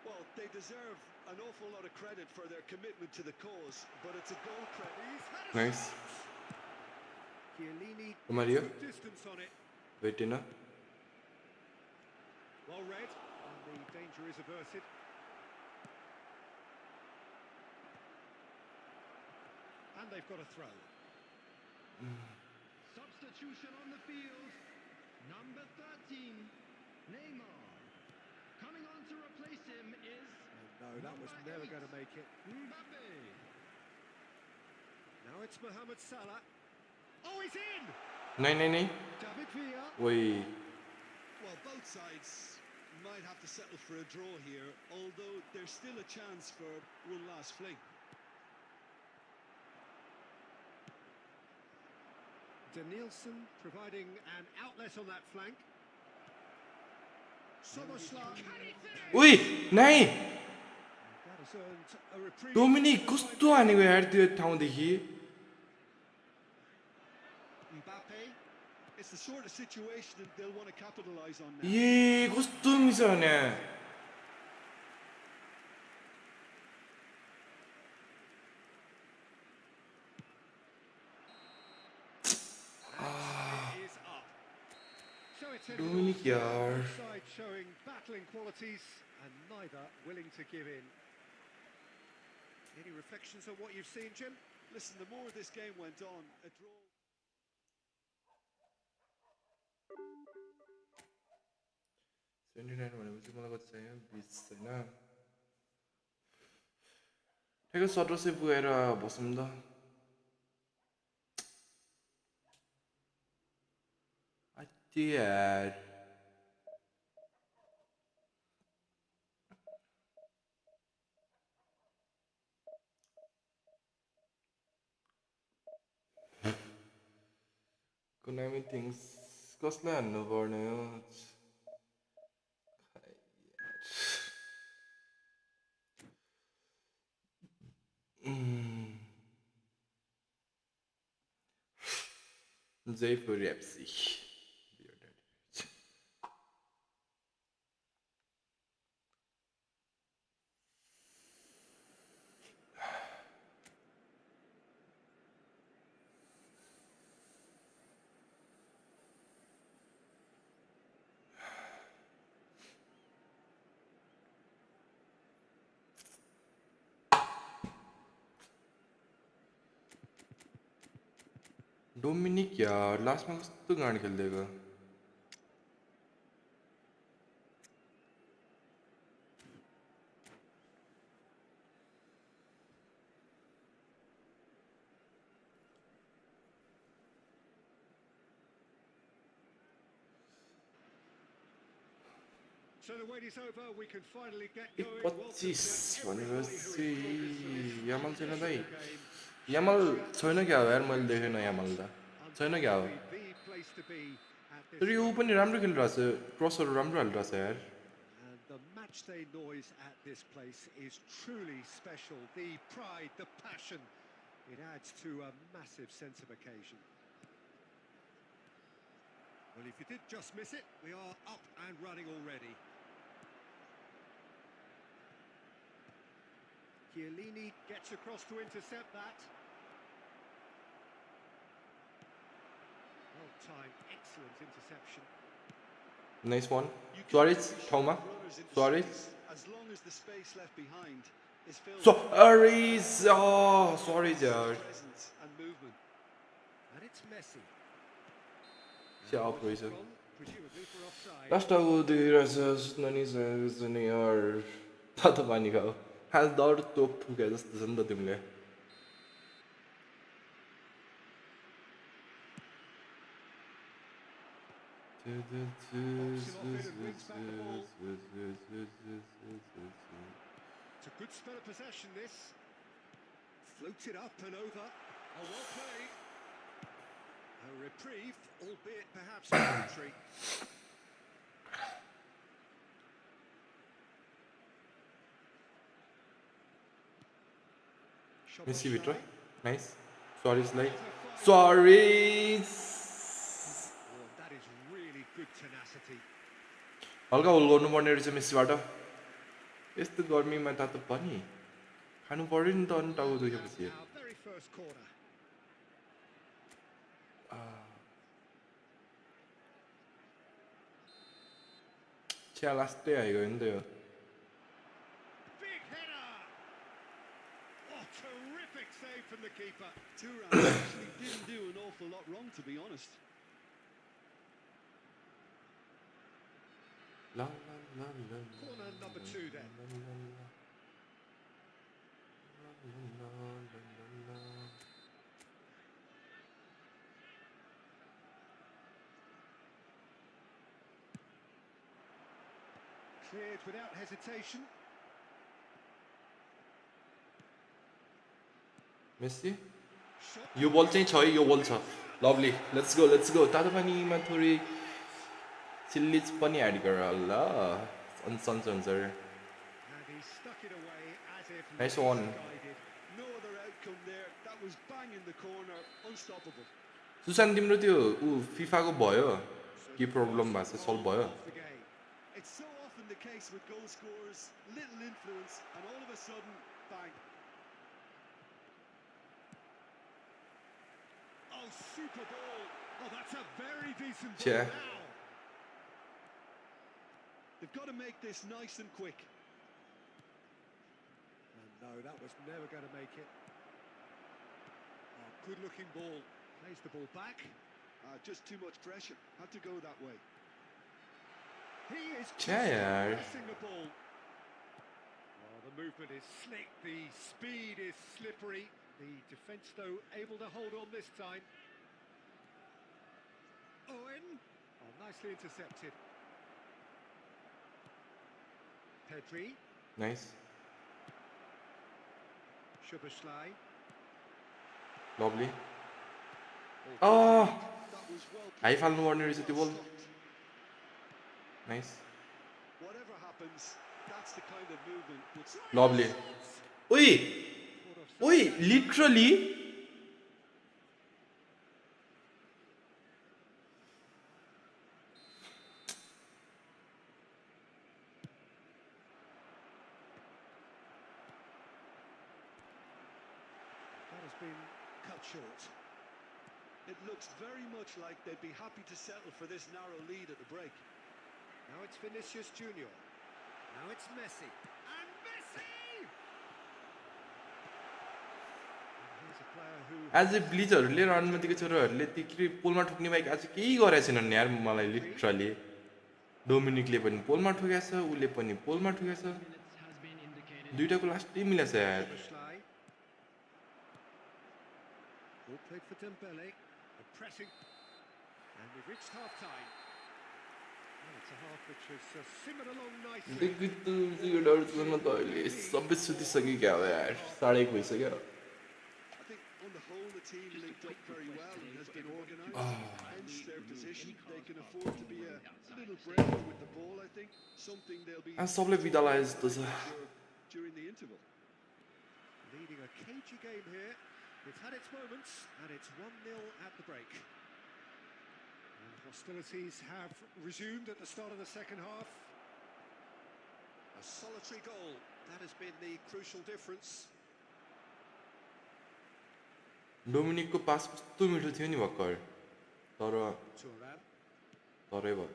Well, they deserve an awful lot of credit for their commitment to the cause, but it's a goal credit. He's had a Nice. Chiellini Romario. gets good distance on it. Wait, you know. Well read, and the danger is averted. And they've got a throw. Substitution on the field. Number 13, Neymar. Coming on to replace him is No, that was number never 8, going to make it. Mbappe. Now it's Mohamed Salah. Oh, he's in! नहीं David Villa. वही Well, both sides might have to settle for a draw here, although there's still a chance for one last fling. Danielson providing an outlet on that flank. Szoboszlai. उई नहीं That has earned a reprieve. Dominic कस्तो हानेको यार त्यो ठाउँदेखि Mbappe, it's the sort of situation that they'll want to capitalise on now. ए कस्तो miss भने Is up. So it's headed Dominic off. यार Both sides showing battling qualities and neither willing to give in. Any reflections on what you've seen, Jim? Listen, the more this game went on, a draw. भनेपछि मलाई कति चाहियो 20 हैन ठिकै 1700 पुगेर बसौँ त अति यार Konami thinks कसलाई हान्नु पर्ने हो J for Repsi. Dominic यार लास्ट में कस्तो गाडी खेल्दैको So the wait is over. We can finally get going. 25 भनेपछि यामल छैन दाइ यामल छैन क्या हो यार मैले देखेन यामल त छैन क्या हो The place to be at this तर यो पनि राम्रो खेलिरहेछ क्रसहरू राम्रो हालिरहेछ यार And the matchday noise at this place is truly special. The pride, the passion, it adds to a massive sense of occasion. Well, if you did just miss it, we are up and running already. Chiellini gets across to intercept that. Well timed, excellent interception. Nice one You can Suarez push ठाउँमा runners into Suarez space as long as the space left behind is filled Suarez Suarez यार with presence and movement. And it's Messi. क्या of रहेछ From, presumably for offside. लास्टको दिइरहेछ सुनानी यार तातो पानी खाऊ खास दर तोप फुके जस्तो छ नि त तिमीले Pops him off it and wins back the ball. It's a good spell of possession, this. Floats it up and over. Oh, well played. A reprieve, albeit perhaps momentary. Messi भित्र नाइस Suarezलाई Suarez Oh, that is really good tenacity. हल्का होल गर्नुपर्ने रहेछ मेस्सीबाट यस्तो गर्मीमा तातो पनि खानु पर्यो नि त अनि टाउको दुखेपछि Our very first corner. चिया लास्टै आइगयो नि त यो Big header. Oh, terrific save from the keeper. Turan actually didn't do an awful lot wrong, to be honest. ला ला ला ला Corner number 2 then. Cleared without hesitation. Messi यो बल चाहिँ छ है यो बल छ लभली लेट्स गो तातो पानीमा थोरै चिल्लिज पनि एड गर ल सन्चो हुन्छ And he stuck it away as if Nice laser one. guided. No other outcome there. That was bang in the corner, unstoppable. Sushant तिम्रो त्यो फिफाको भयो के प्रब्लम भएको छ सल्भ भयो Off the game. It's so often the case with goal scorers, little influence, and all of a sudden, bang. Oh, super ball. Oh, that's a very decent ball Yeah. now. They've got to make this nice and quick. And no, that was never going to make it. Oh, good-looking ball. Plays the ball back. Just too much pressure. Had to go that way. He is just यार pressing the ball. Oh, the movement is slick. The speed is slippery. The defence, though, able to hold on this time. Owen. Oh, nicely intercepted. Pedri. Nice Szoboszlai. Lovely Oh, Oh. that was well high played. फाल्नु पर्ने रहेछ त्यो बल Stopped. Nice Whatever happens, that's the kind of movement that's lovely ओइ literally that has been cut short. It looks very much like they'd be happy to settle for this narrow lead at the break. Now it's Vinicius Junior. Now it's Messi. And Messi! And here's a player who आज ब्लिजहरूले र अनुमतिको छोराहरूले त्यो पोलमा ठोक्ने bike आज केही गरेको छैनन् यार मलाई literally डोमिनिकले पनि पोलमा ठोकेको छ उसले पनि पोलमा ठोकेको छ दुईटाको लास्टै मिलेछ यार Szoboszlai. Ball played for Dembele. And pressing. And we've reached half-time. Well, it's a half which has simmered along nicely. म त अहिले सबै सुतिसक्यो क्या हो यार 1:30 भइसक्यो I think on the whole the team linked up very well and has been organised. Hence their position. They can afford to be a little braver with the ball, I think. Something they'll be आज सबले बिदा लाए जस्तो छ during the interval. Leading a cagey game here. It's had its moments, and it's 1-0 at the break. And hostilities have resumed at the start of the second half. A solitary goal. That has been the crucial difference. डोमिनिकको पास कस्तो मिठो थियो नि भर्खर तर Turan. तरै भयो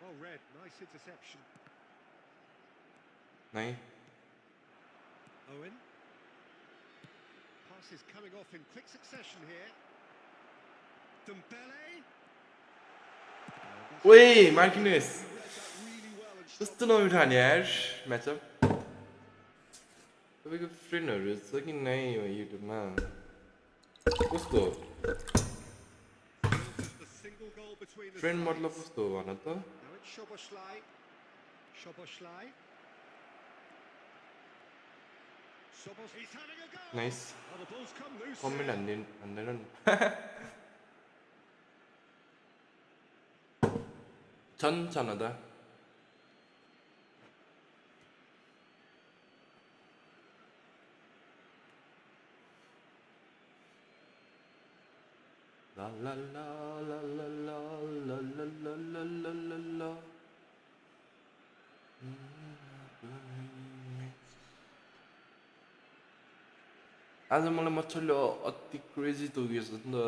Well read. Nice interception. नै Owen. Passes coming off in quick succession here. Dembele. ओए मार्किनेस Read that really well and कस्तो नमिठो हाने यार म्याचअप तपाईँको फ्रेन्डहरू छ कि नै हो युट्युबमा कस्तो Just the single goal between the trend मतलब sides. कस्तो हो भन त Now it's Szoboszlai. Szoboszlai. He's having a go. Nice Oh, the ball's come loose comment here. हान्दैनन् छन् छनदा La la la la la la la la la la la la la आज मलाई मच्छरले अति crazy तोकिएछ नि त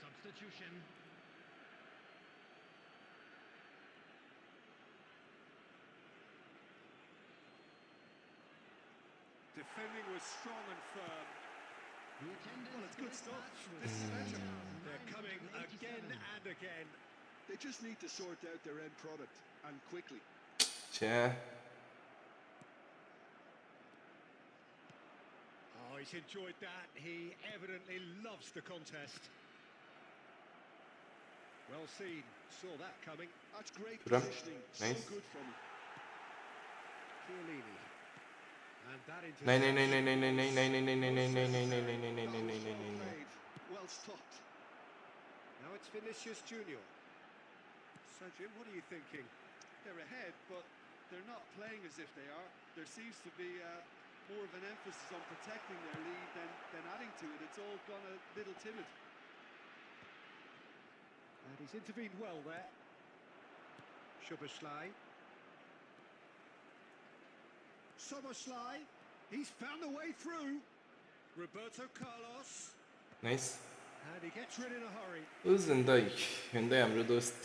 Substitution. Defending was strong and firm. The attendance Well, it's for good this stuff. match was This is better. 1,987. They're coming again and again. They just need to sort out their end product, and quickly. छ्या Oh, he's enjoyed that. He evidently loves the contest. Well seen. Saw that coming. That's great Turam. positioning. Nice. So good from him. Chiellini. And that नै नै नै interception नै नै नै नै नै नै नै नै नै नै नै नै नै नै नै That नै was नै well नै नै played. Well stopped. Now it's Vinicius Junior. So Jim, what are you thinking? They're ahead, but they're not playing as if they are. There seems to be more of an emphasis on protecting their lead than adding to it. It's all gone a little timid. And he's intervened well there. Szoboszlai. Szoboszlai. He's found a way through. Roberto Carlos. Nice And he gets rid in a hurry. उस हिँड्दै हिँड्दै हाम्रो दोस्त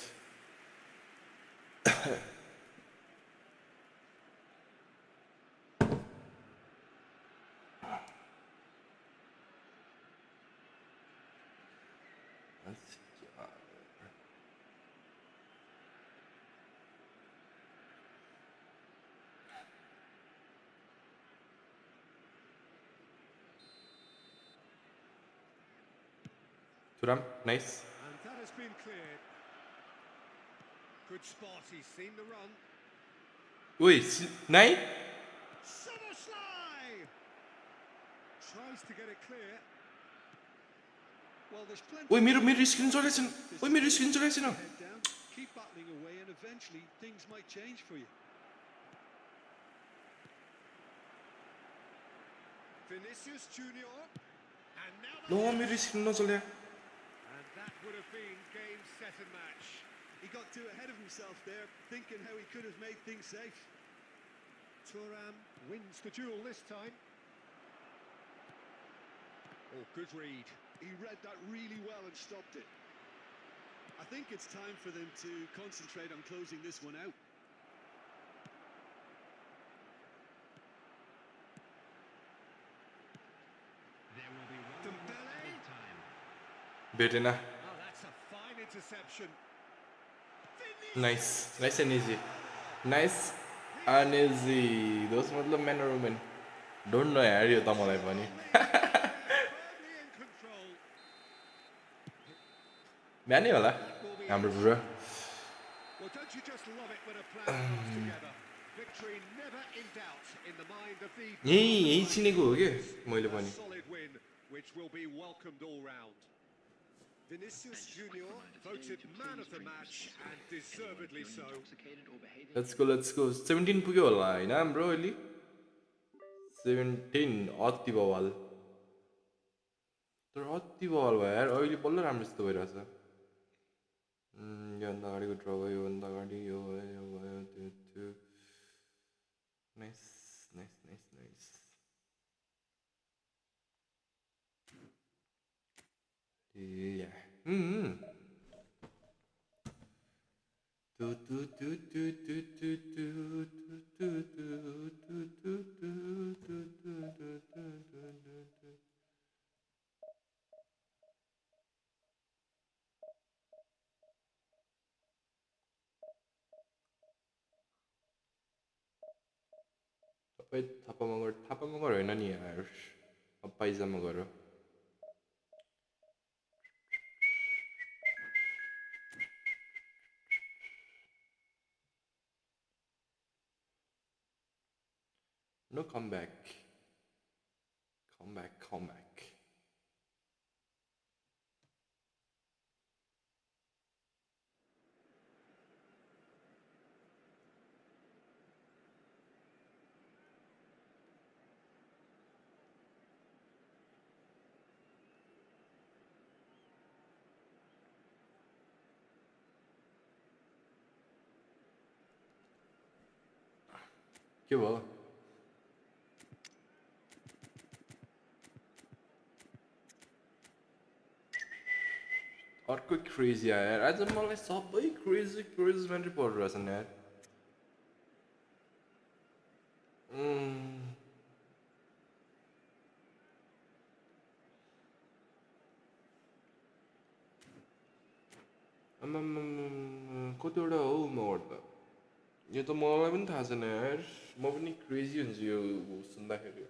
Turam, nice. And that has been cleared. Good spot. He's seen the run. Ui, नाइ Szoboszlai! Tries to get it clear. Well, there's plenty. ओइ मेरो screen चलेको छैन ओइ मेरो स्क्रिन चलेको छैन Head down, keep battling away, and eventually things might change for you. Vinicius Junior. And now no मेरो स्क्रिन नचल्या And that would have been game, set and match. He got too ahead of himself there, thinking how he could have made things safe. Thuram wins the duel this time. Oh, good read. He read that really well and stopped it. I think it's time for them to concentrate on closing this one out. There will be one Dembele. more added time. भेटेन Oh, that's a fine interception. Nice nice and easy nice and easy दोस्त मतलब म्यान र women don't know यार यो त मलाई पनि Firmly in control. बिहानै होला Will be हाम्रो बुढो Well, don't you just love it when a plan comes together? Victory never in doubt in the mind of the यही चिनेको हो कि मैले a पनि solid win, which will be welcomed all round. Vinicius Junior voted man of the match and deservedly so. Let's go 17 पुग्यो होला होइन हाम्रो अहिले 17 अति बवाल तर अति बवाल भयो यार अहिले बल्ल राम्रो जस्तो भइरहेछ योभन्दा अगाडिको ड्र भयो योभन्दा अगाडि यो भयो यो भयो त्यो त्यो नाइस नाइस नाइस नाइस या तपाईँ थापामगर होइन नि यार अब पाइजामा गर No comeback. Comeback. के भयो अर्को क्रेजी आयो यार आज मलाई सबै क्रेजी मात्रै परिरहेछन् यार कतिवटा हो मबाट त यो त मलाई पनि थाहा छैन यार म पनि क्रेजी हुन्छु यो सुन्दाखेरि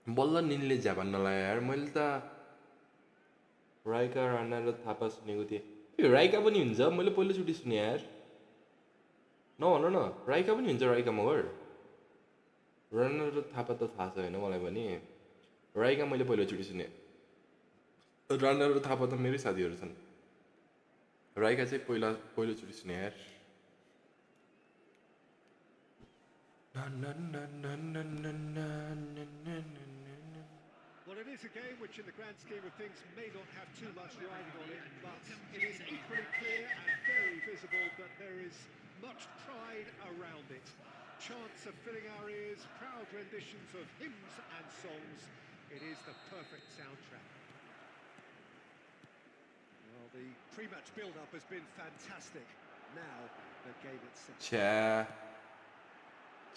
बल्ल निनले झ्यापान नलायो यार मैले त राइका राणा र थापा सुनेको थिएँ ए राइका पनि हुन्छ मैले पहिलोचोटि सुने यार नभन न राइका पनि हुन्छ राइका मगर राणा र थापा त थाहा छ होइन मलाई पनि राइका मैले पहिलोचोटि सुने राणा र थापा त मेरै साथीहरू छन् राइका चाहिँ पहिलोचोटि सुने यार Well, it is a game which in the grand scheme of things may not have too much riding on it, but it is equally clear and very visible that there is much pride around it. Chants are filling our ears, proud renditions of hymns and songs. It is the perfect soundtrack. Well, the pre-match build-up has been fantastic. Now, the game itself.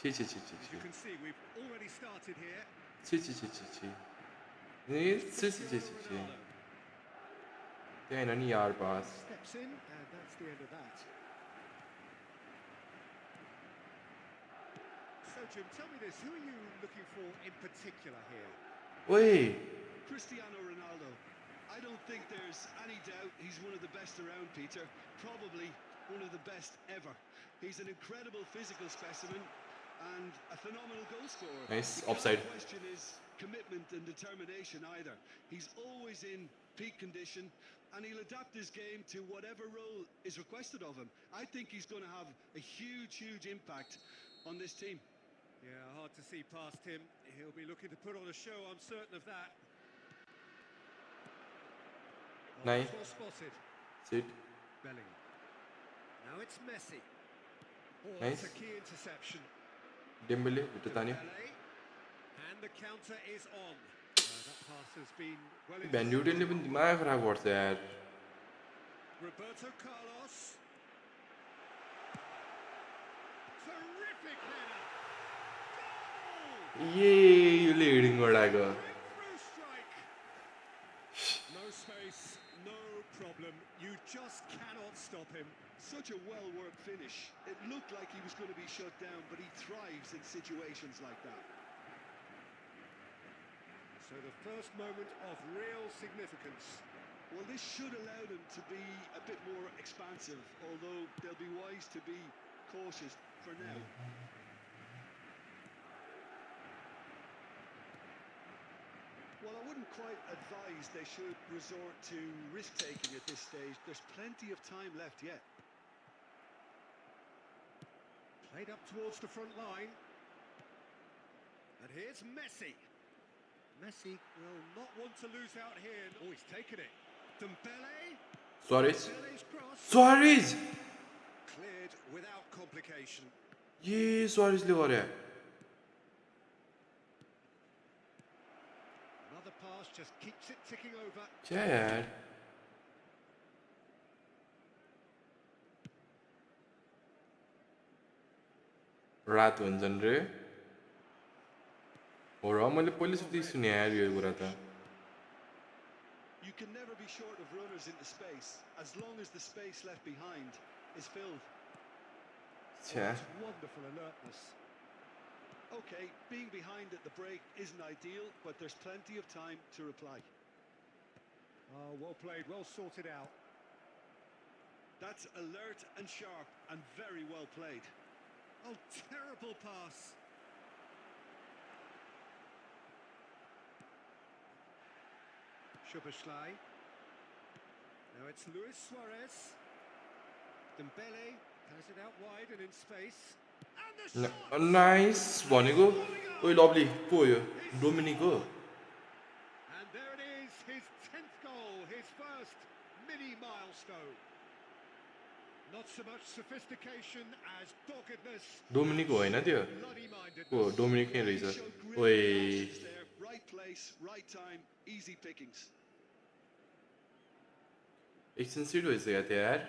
As you can see, we've already started here. त्यहाँ नि यार पास Steps in, and that's the end of that. So, Jim, tell me this: who are you looking for in particular here? ओए Cristiano Ronaldo. I don't think there's any doubt he's one of the best around, Peter. Probably one of the best ever. He's an incredible physical specimen and a phenomenal goal scorer. Nice, The offside. question is commitment and determination either. He's always in peak condition and he'll adapt his game to whatever role is requested of him. I think he's going to have a huge impact on this team. Yeah, hard to see past him. He'll be looking to put on a show, I'm certain of that. Oh, Nice. well spotted. Sit Bellingham. Now it's Messi. Oh, Nice. that's a key interception. Dembélé भित्र तान्यो Pele. And the counter is on. That pass has been well Van न्युटनले पनि दिमाग खराब गर्छ यार Roberto Carlos. Terrific header. Goal! यसले हिडिङ गराएको Breakthrough strike. No space, no problem. You just cannot stop him. Such a well-worked finish. It looked like he was going to be shut down, but he thrives in situations like that. So the first moment of real significance. Well, this should allow them to be a bit more expansive, although they'll be wise to be cautious for now. Well, I wouldn't quite advise they should resort to risk-taking at this stage. There's plenty of time left yet. Played up towards the front line. And here's Messi. Messi will not want to lose out here. Oh, he's taken it. Dembele. Suarez Dembele's cross. Suarez Cleared without complication. ये सुआरेजले गरे Another pass just keeps it ticking over. क्या यार रात हुन्छन् रे हो र मैले पहिलोचोटि सुने यार यो कुरा त You can never be short of runners into space, as long as the space left behind is filled. छ्या It's wonderful alertness. Okay, being behind at the break isn't ideal, but there's plenty of time to reply. Oh, well played, well sorted out. That's alert and sharp and very well played. Oh, terrible pass. Szoboszlai. Now it's Luis Suarez. Dembele has it out wide and in space. And the shot! Nice भनेको ओइ lovely को हो यो Dominic हो And there it is, his 10th goal, his first mini milestone. Not so much sophistication as doggedness. Dominic हो हैन त्यो Bloody mindedness. हो Dominic नै He रहेछ showed great ओइ reactions there. Right place, right time, easy pickings. एकछिन seat भइसक्यो थियो यार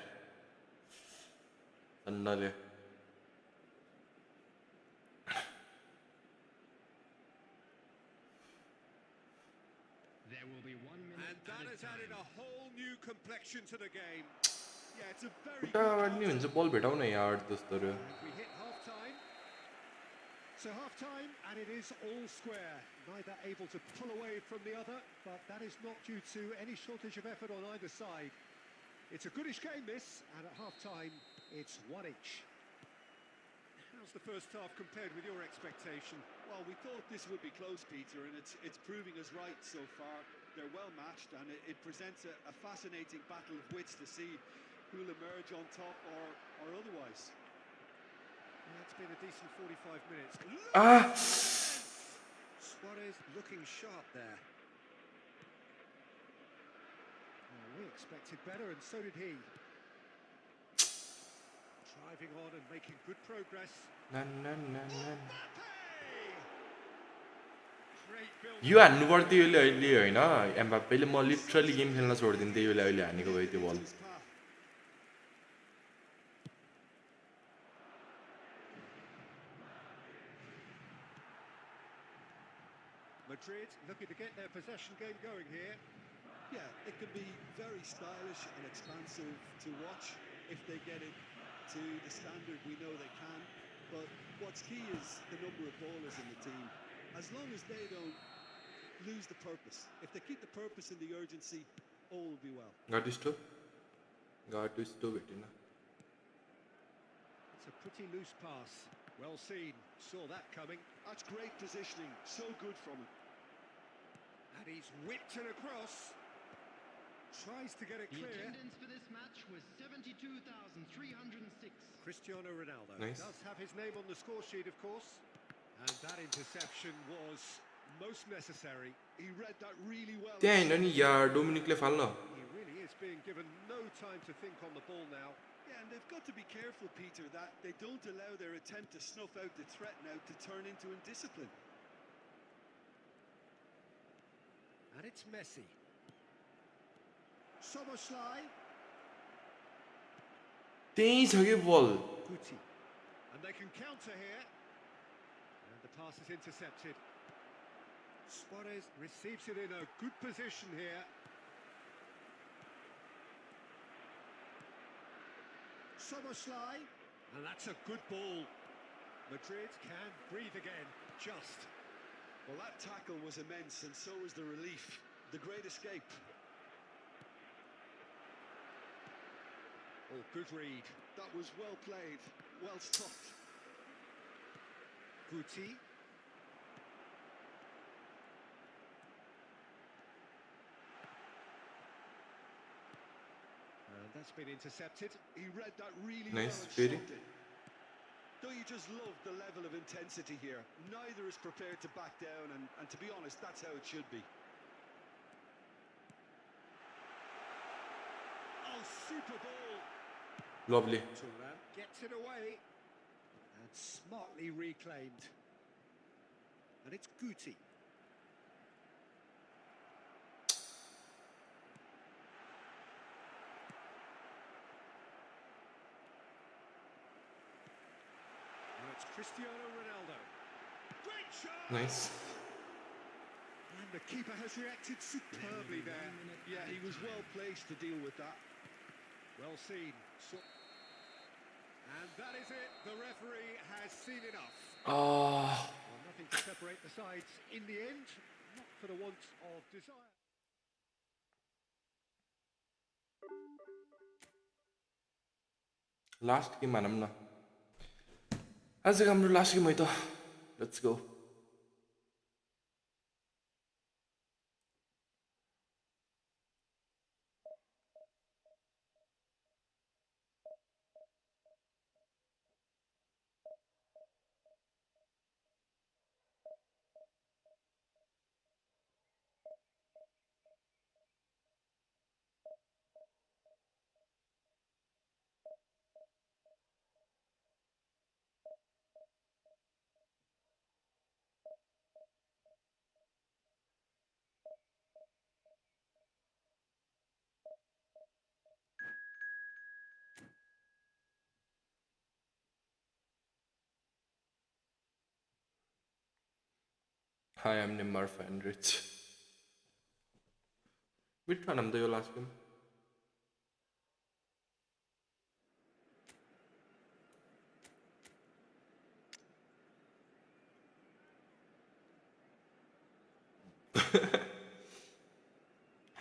अन्नले There will be 1 minute And that has added a whole new complexion to the game. Yeah, it's a very good खुट्टा नि counter. हुन्छ बल भेटाउ न यार दोस्तोहरु And we hit half-time. So half-time, and it is all square. Neither able to pull away from the other, but that is not due to any shortage of effort on either side. It's a goodish game, this, and at half-time, it's one each. How's the first half compared with your expectation? Well, we thought this would be close, Peter, and it's proving us right so far. They're well matched, and it presents a fascinating battle of wits to see who'll emerge on top or otherwise. Yeah, it's been a decent 45 minutes. Ah! Suarez looking sharp there. Well, we expected better, and so did he. Driving on and making good progress. Great build. यो हान्नु पर्थ्यो यसले अहिले हैन एम्बाप्पेले म literally game खेल्न छोड्दिन्थे यो अहिले हानेको भए त्यो बल His path. Madrid looking to get their possession game going here. Yeah, it can be very stylish and expansive to watch if they get it to the standard we know they can. But what's key is the number of ballers in the team. As long as they don't lose the purpose, if they keep the purpose and the urgency, all will be well. गाटिस्टो भेटेन It's a pretty loose pass. Well seen. Saw that coming. That's great positioning. So good from him. And he's whipped it across. Tries to get it The clear. attendance for this match was 72,306. Cristiano Ronaldo Nice. does have his name on the score sheet, of course. And that interception was most necessary. He read that really well. त्यहाँ हैन नि यार डोमिनिकले फाल्न He really is being given no time to think on the ball now. Yeah, and they've got to be careful, Peter, that they don't allow their attempt to snuff out the threat now to turn into indiscipline. And it's Messi. Szoboszlai. त्यही छ के बल Guti. And they can counter here. And the pass is intercepted. Suarez receives it in a good position here. Szoboszlai. And that's a good ball. Madrid can breathe again. Just. Well, that tackle was immense, and so was the relief. The great escape. Oh, good read. That was well played, well stopped. Guti. And that's been intercepted. He read that really Nice, well and Fede. stopped it. Don't you just love the level of intensity here? Neither is prepared to back down, and to be honest, that's how it should be. Oh, super ball. Lovely Turan gets it away and smartly reclaimed. And it's Guti. Now it's Cristiano Ronaldo. Great shot! Nice And the keeper has reacted superbly there. Yeah, he was well placed to deal with that. Well seen. And that is it. The referee has seen enough. Ah, Well, Nothing to separate the sides in the end, not for the want of desire. Last game भनौँ न आजको हाम्रो last game है त let's go Hi, I'm Neymar fan Rich. Which one am the last game?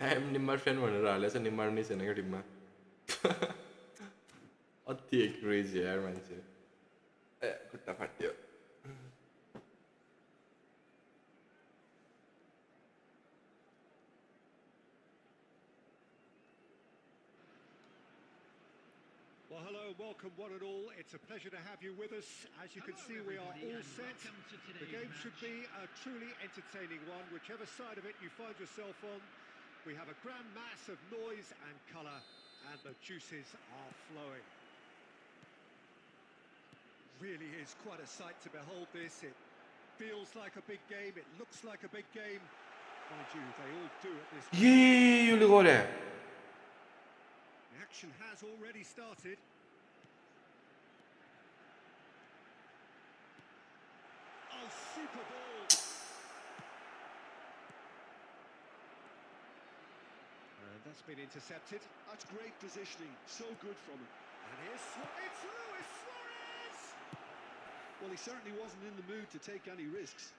I'm Neymar fan भनेर हालेछ Neymar नै छैन क्या टिममा अति क्रेजी यार मान्छे ए खुट्टा फाट्यो Well, hello, welcome one and all. It's a pleasure to have you with us. As you can see, we are all set. The game should be a truly entertaining one, whichever side of it you find yourself on. We have a grand mass of noise and colour, and the juices are flowing. Really is quite a sight to behold this. It feels like a big game, it looks like a big game. Mind you, they all do at this point. ये यो गरे The action has already started. Oh, super ball! And that's been intercepted. That's great positioning, so good from him. And here's it's Luis Suarez! Well, he certainly wasn't in the mood to take any risks.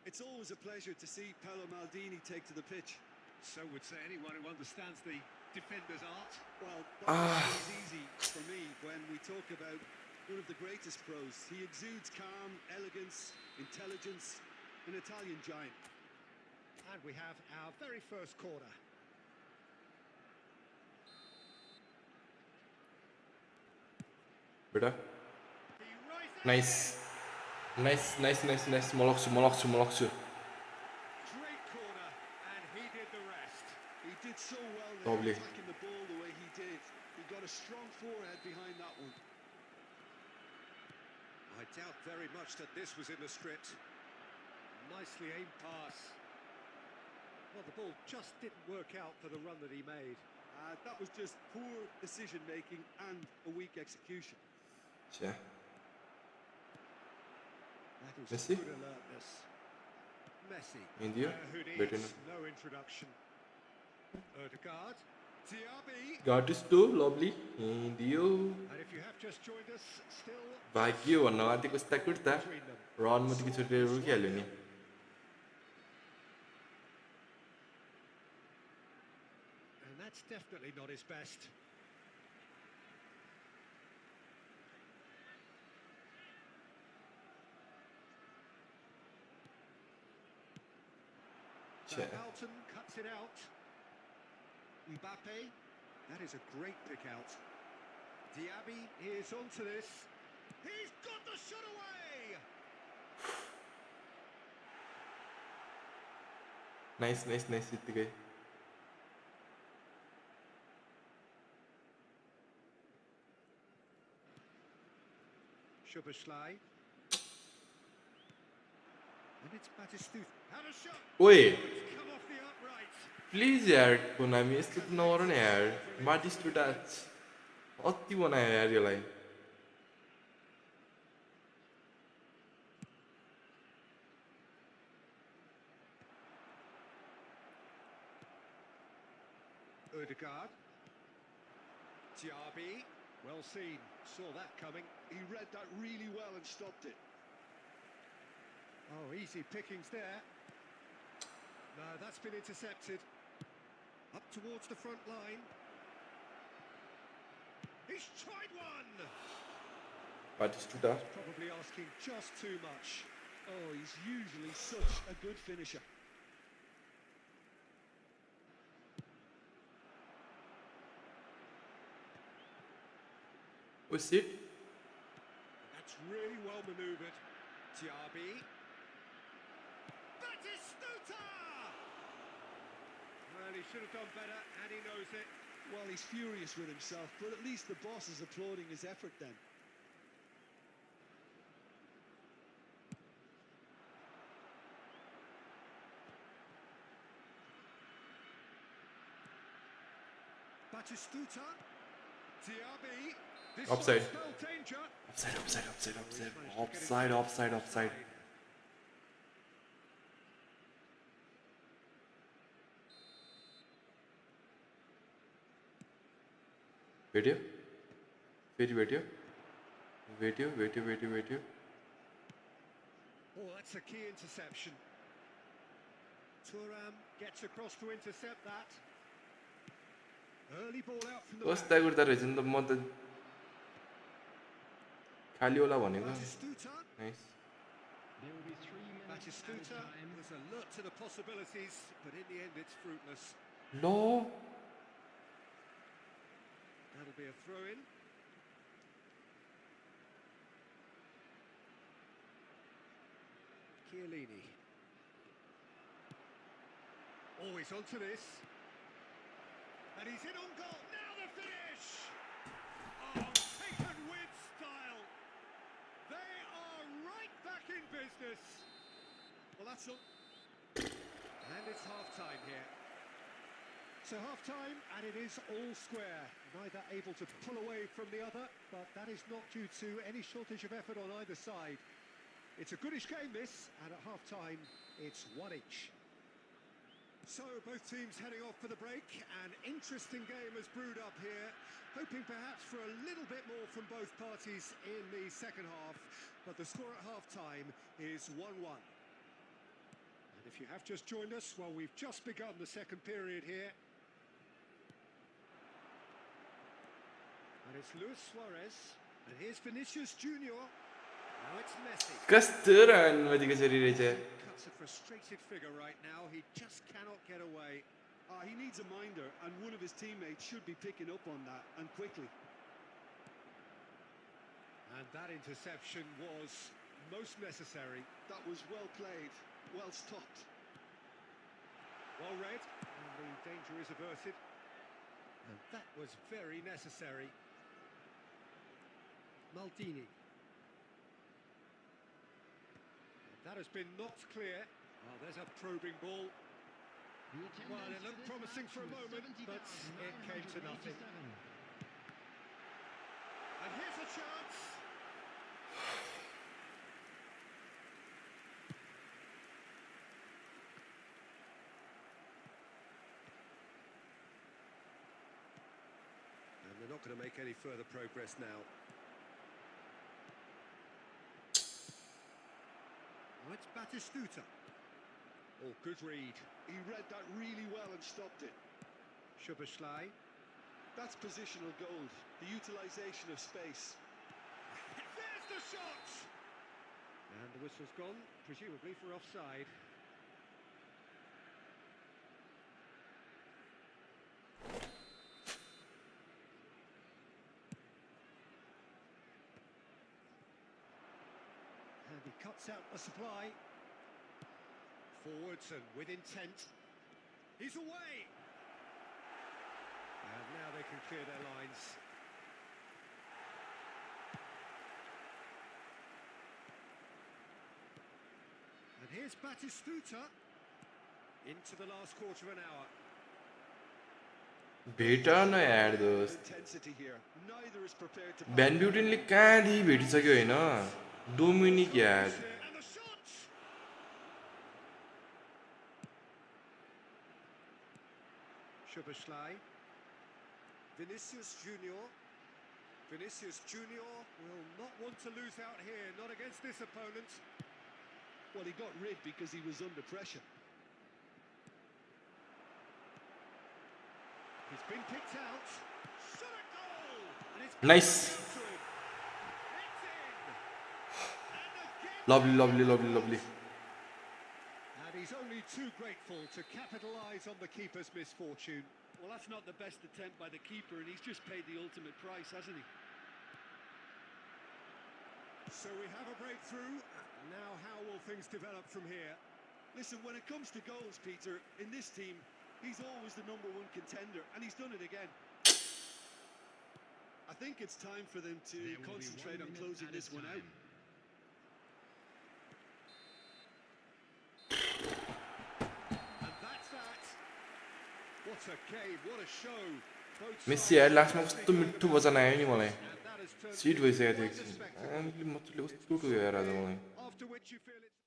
It's always a pleasure to see Paolo Maldini take to the pitch. So would say anyone who understands the defender's art. Well, that is easy for me when we talk about one of the greatest pros. He exudes calm, elegance, intelligence, an Italian giant. And we have our very first corner. बेटा He rises. Nice nice nice nice nice मलक्छु Great corner, and he did the rest. He did so well there, Lovely. attacking the ball the way he did. He got a strong forehead behind that one. I doubt very much that this was in the script. Nicely aimed pass. Well, the ball just didn't work out for the run that he made. That was just poor decision-making and a weak execution. छ्या That is Messi? good alertness. Messi. India? Who Better needs no introduction. Odegaard. Diaby. Got is too lovely Indio And if you have just joined us, still भाग्यो भन्न आँटेको कस्ता kurta between them. Run मतिको छुटेर रोकिहाल्यो नि And that's definitely not his best. छ्या Alton cuts it out. Mbappe, that is a great pick out. Diaby is onto this. He's got the shot away! Nice nice nice यतिकै Szoboszlai. And it's Batistuta. Had a shot. ओए It's come off the upright. Please यार Konami यस्तो त नगर न यार बाटिस्टुटा अति बनायो यार यसलाई Odegaard. Diaby. Well seen, saw that coming. He read that really well and stopped it. Oh, easy pickings there. No, that's been intercepted. Up towards the front line. He's tried one! Batistuta. Probably asking just too much. Oh, he's usually such a good finisher. What's it? That's really well manoeuvred. Tiabi. Batistuta! Well, he should have done better, and he knows it. Well, he's furious with himself, but at least the boss is applauding his effort then. Batistuta. Tiabi. This Offside. one spelled danger. Offside, offside, offside, Oh, offside. he's managed to get Offside, into offside, the offside. बैठियो फेरि बैठियो बैठियो बैठियो बैठियो बैठियो Oh, that's a key interception. Thuram gets across to intercept that. Early ball out from the कस्ता back. गर्दा रहेछ नि त म त खाली होला भनेको Batistuta. Nice There will be 3 minutes added Batistuta time. was alert to the possibilities, but in the end it's fruitless. Low That'll be a throw-in. Chiellini. Oh, he's onto this. And he's in on goal. Now the finish! Oh, taken with style. They are right back in business. Well, that's all. And it's half-time here. So half-time, and it is all square. Neither able to pull away from the other, but that is not due to any shortage of effort on either side. It's a goodish game, this, and at half-time, it's one each. So both teams heading off for the break. An interesting game has brewed up here, hoping perhaps for a little bit more from both parties in the second half, but the score at half-time is 1-1. And if you have just joined us, well, we've just begun the second period here. And it's Luis Suarez, and here's Vinicius Junior. Now it's Messi. कस्तो रानमती कसरी रहेछ Cuts a frustrated figure right now. He just cannot get away. He needs a minder, and one of his teammates should be picking up on that, and quickly. And that interception was most necessary. That was well played, well stopped. Well read, and the danger is averted. And that was very necessary. Maldini. That has been knocked clear. Well, there's a probing ball. The Well, attendance it looked for this promising match for a was moment, but it came to nothing. 70,987. And here's a chance. And they're not going to make any further progress now. Oh, it's Batistuta. Oh, good read. He read that really well and stopped it. Szoboszlai. That's positional gold, the utilisation of space. There's the shot! And the whistle's gone, presumably for offside. And he cuts out the supply. Forwards and with intent. He's away! And now they can clear their lines. And here's Batistuta into the last quarter of an hour. भेट न यार दोस्त Intensity here. Neither is prepared to. Van ब्युटिनले कहाँदेखि भेटिसक्यो होइन Dominic यार And the shot! Szoboszlai. Vinicius Junior. Vinicius Junior will not want to lose out here, not against this opponent. Well, he got rid because he was under pressure. He's been picked out. Shot a goal! And it's Nice. to him. It's in. And again. Lovely. And he's only too grateful to capitalise on the keeper's misfortune. Well, that's not the best attempt by the keeper, and he's just paid the ultimate price, hasn't he? So we have a breakthrough. Now how will things develop from here? Listen, when it comes to goals, Peter, in this team, he's always the #1 contender, and he's done it again. I think it's time for them to There will be concentrate 1 on minute closing added this one out. time. And that's that. What a game, what a show. Both Messi sides यार लास्टमा obviously कस्तो going मिठो about बचन आयो नि it, मलाई and that has turned sweet into भइसकेको थियो quite a एकछिन spectacle. आम्ली मजाले कस्तो टुक्यो यार आज मलाई After which you feel it's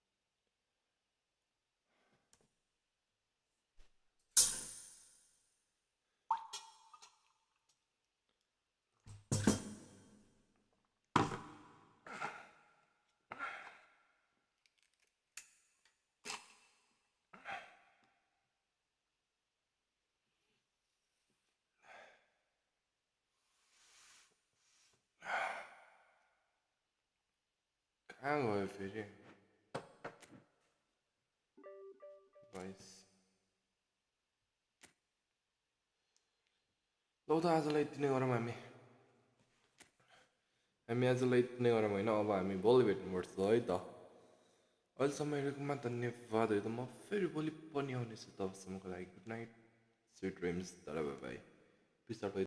कहाँ गयो फेरि भाइस ल त आजलाई यति नै गरौँ हामी आजलाई यति नै गरौँ होइन अब हामी भोलि भेट्नुपर्छ है त अहिलेसम्म हेरेकोमा धन्यवाद है त म फेरि भोलि पनि आउनेछु तबसम्मको लागि गुड नाइट स्विट ड्रिम्स तर बाई पिस आउट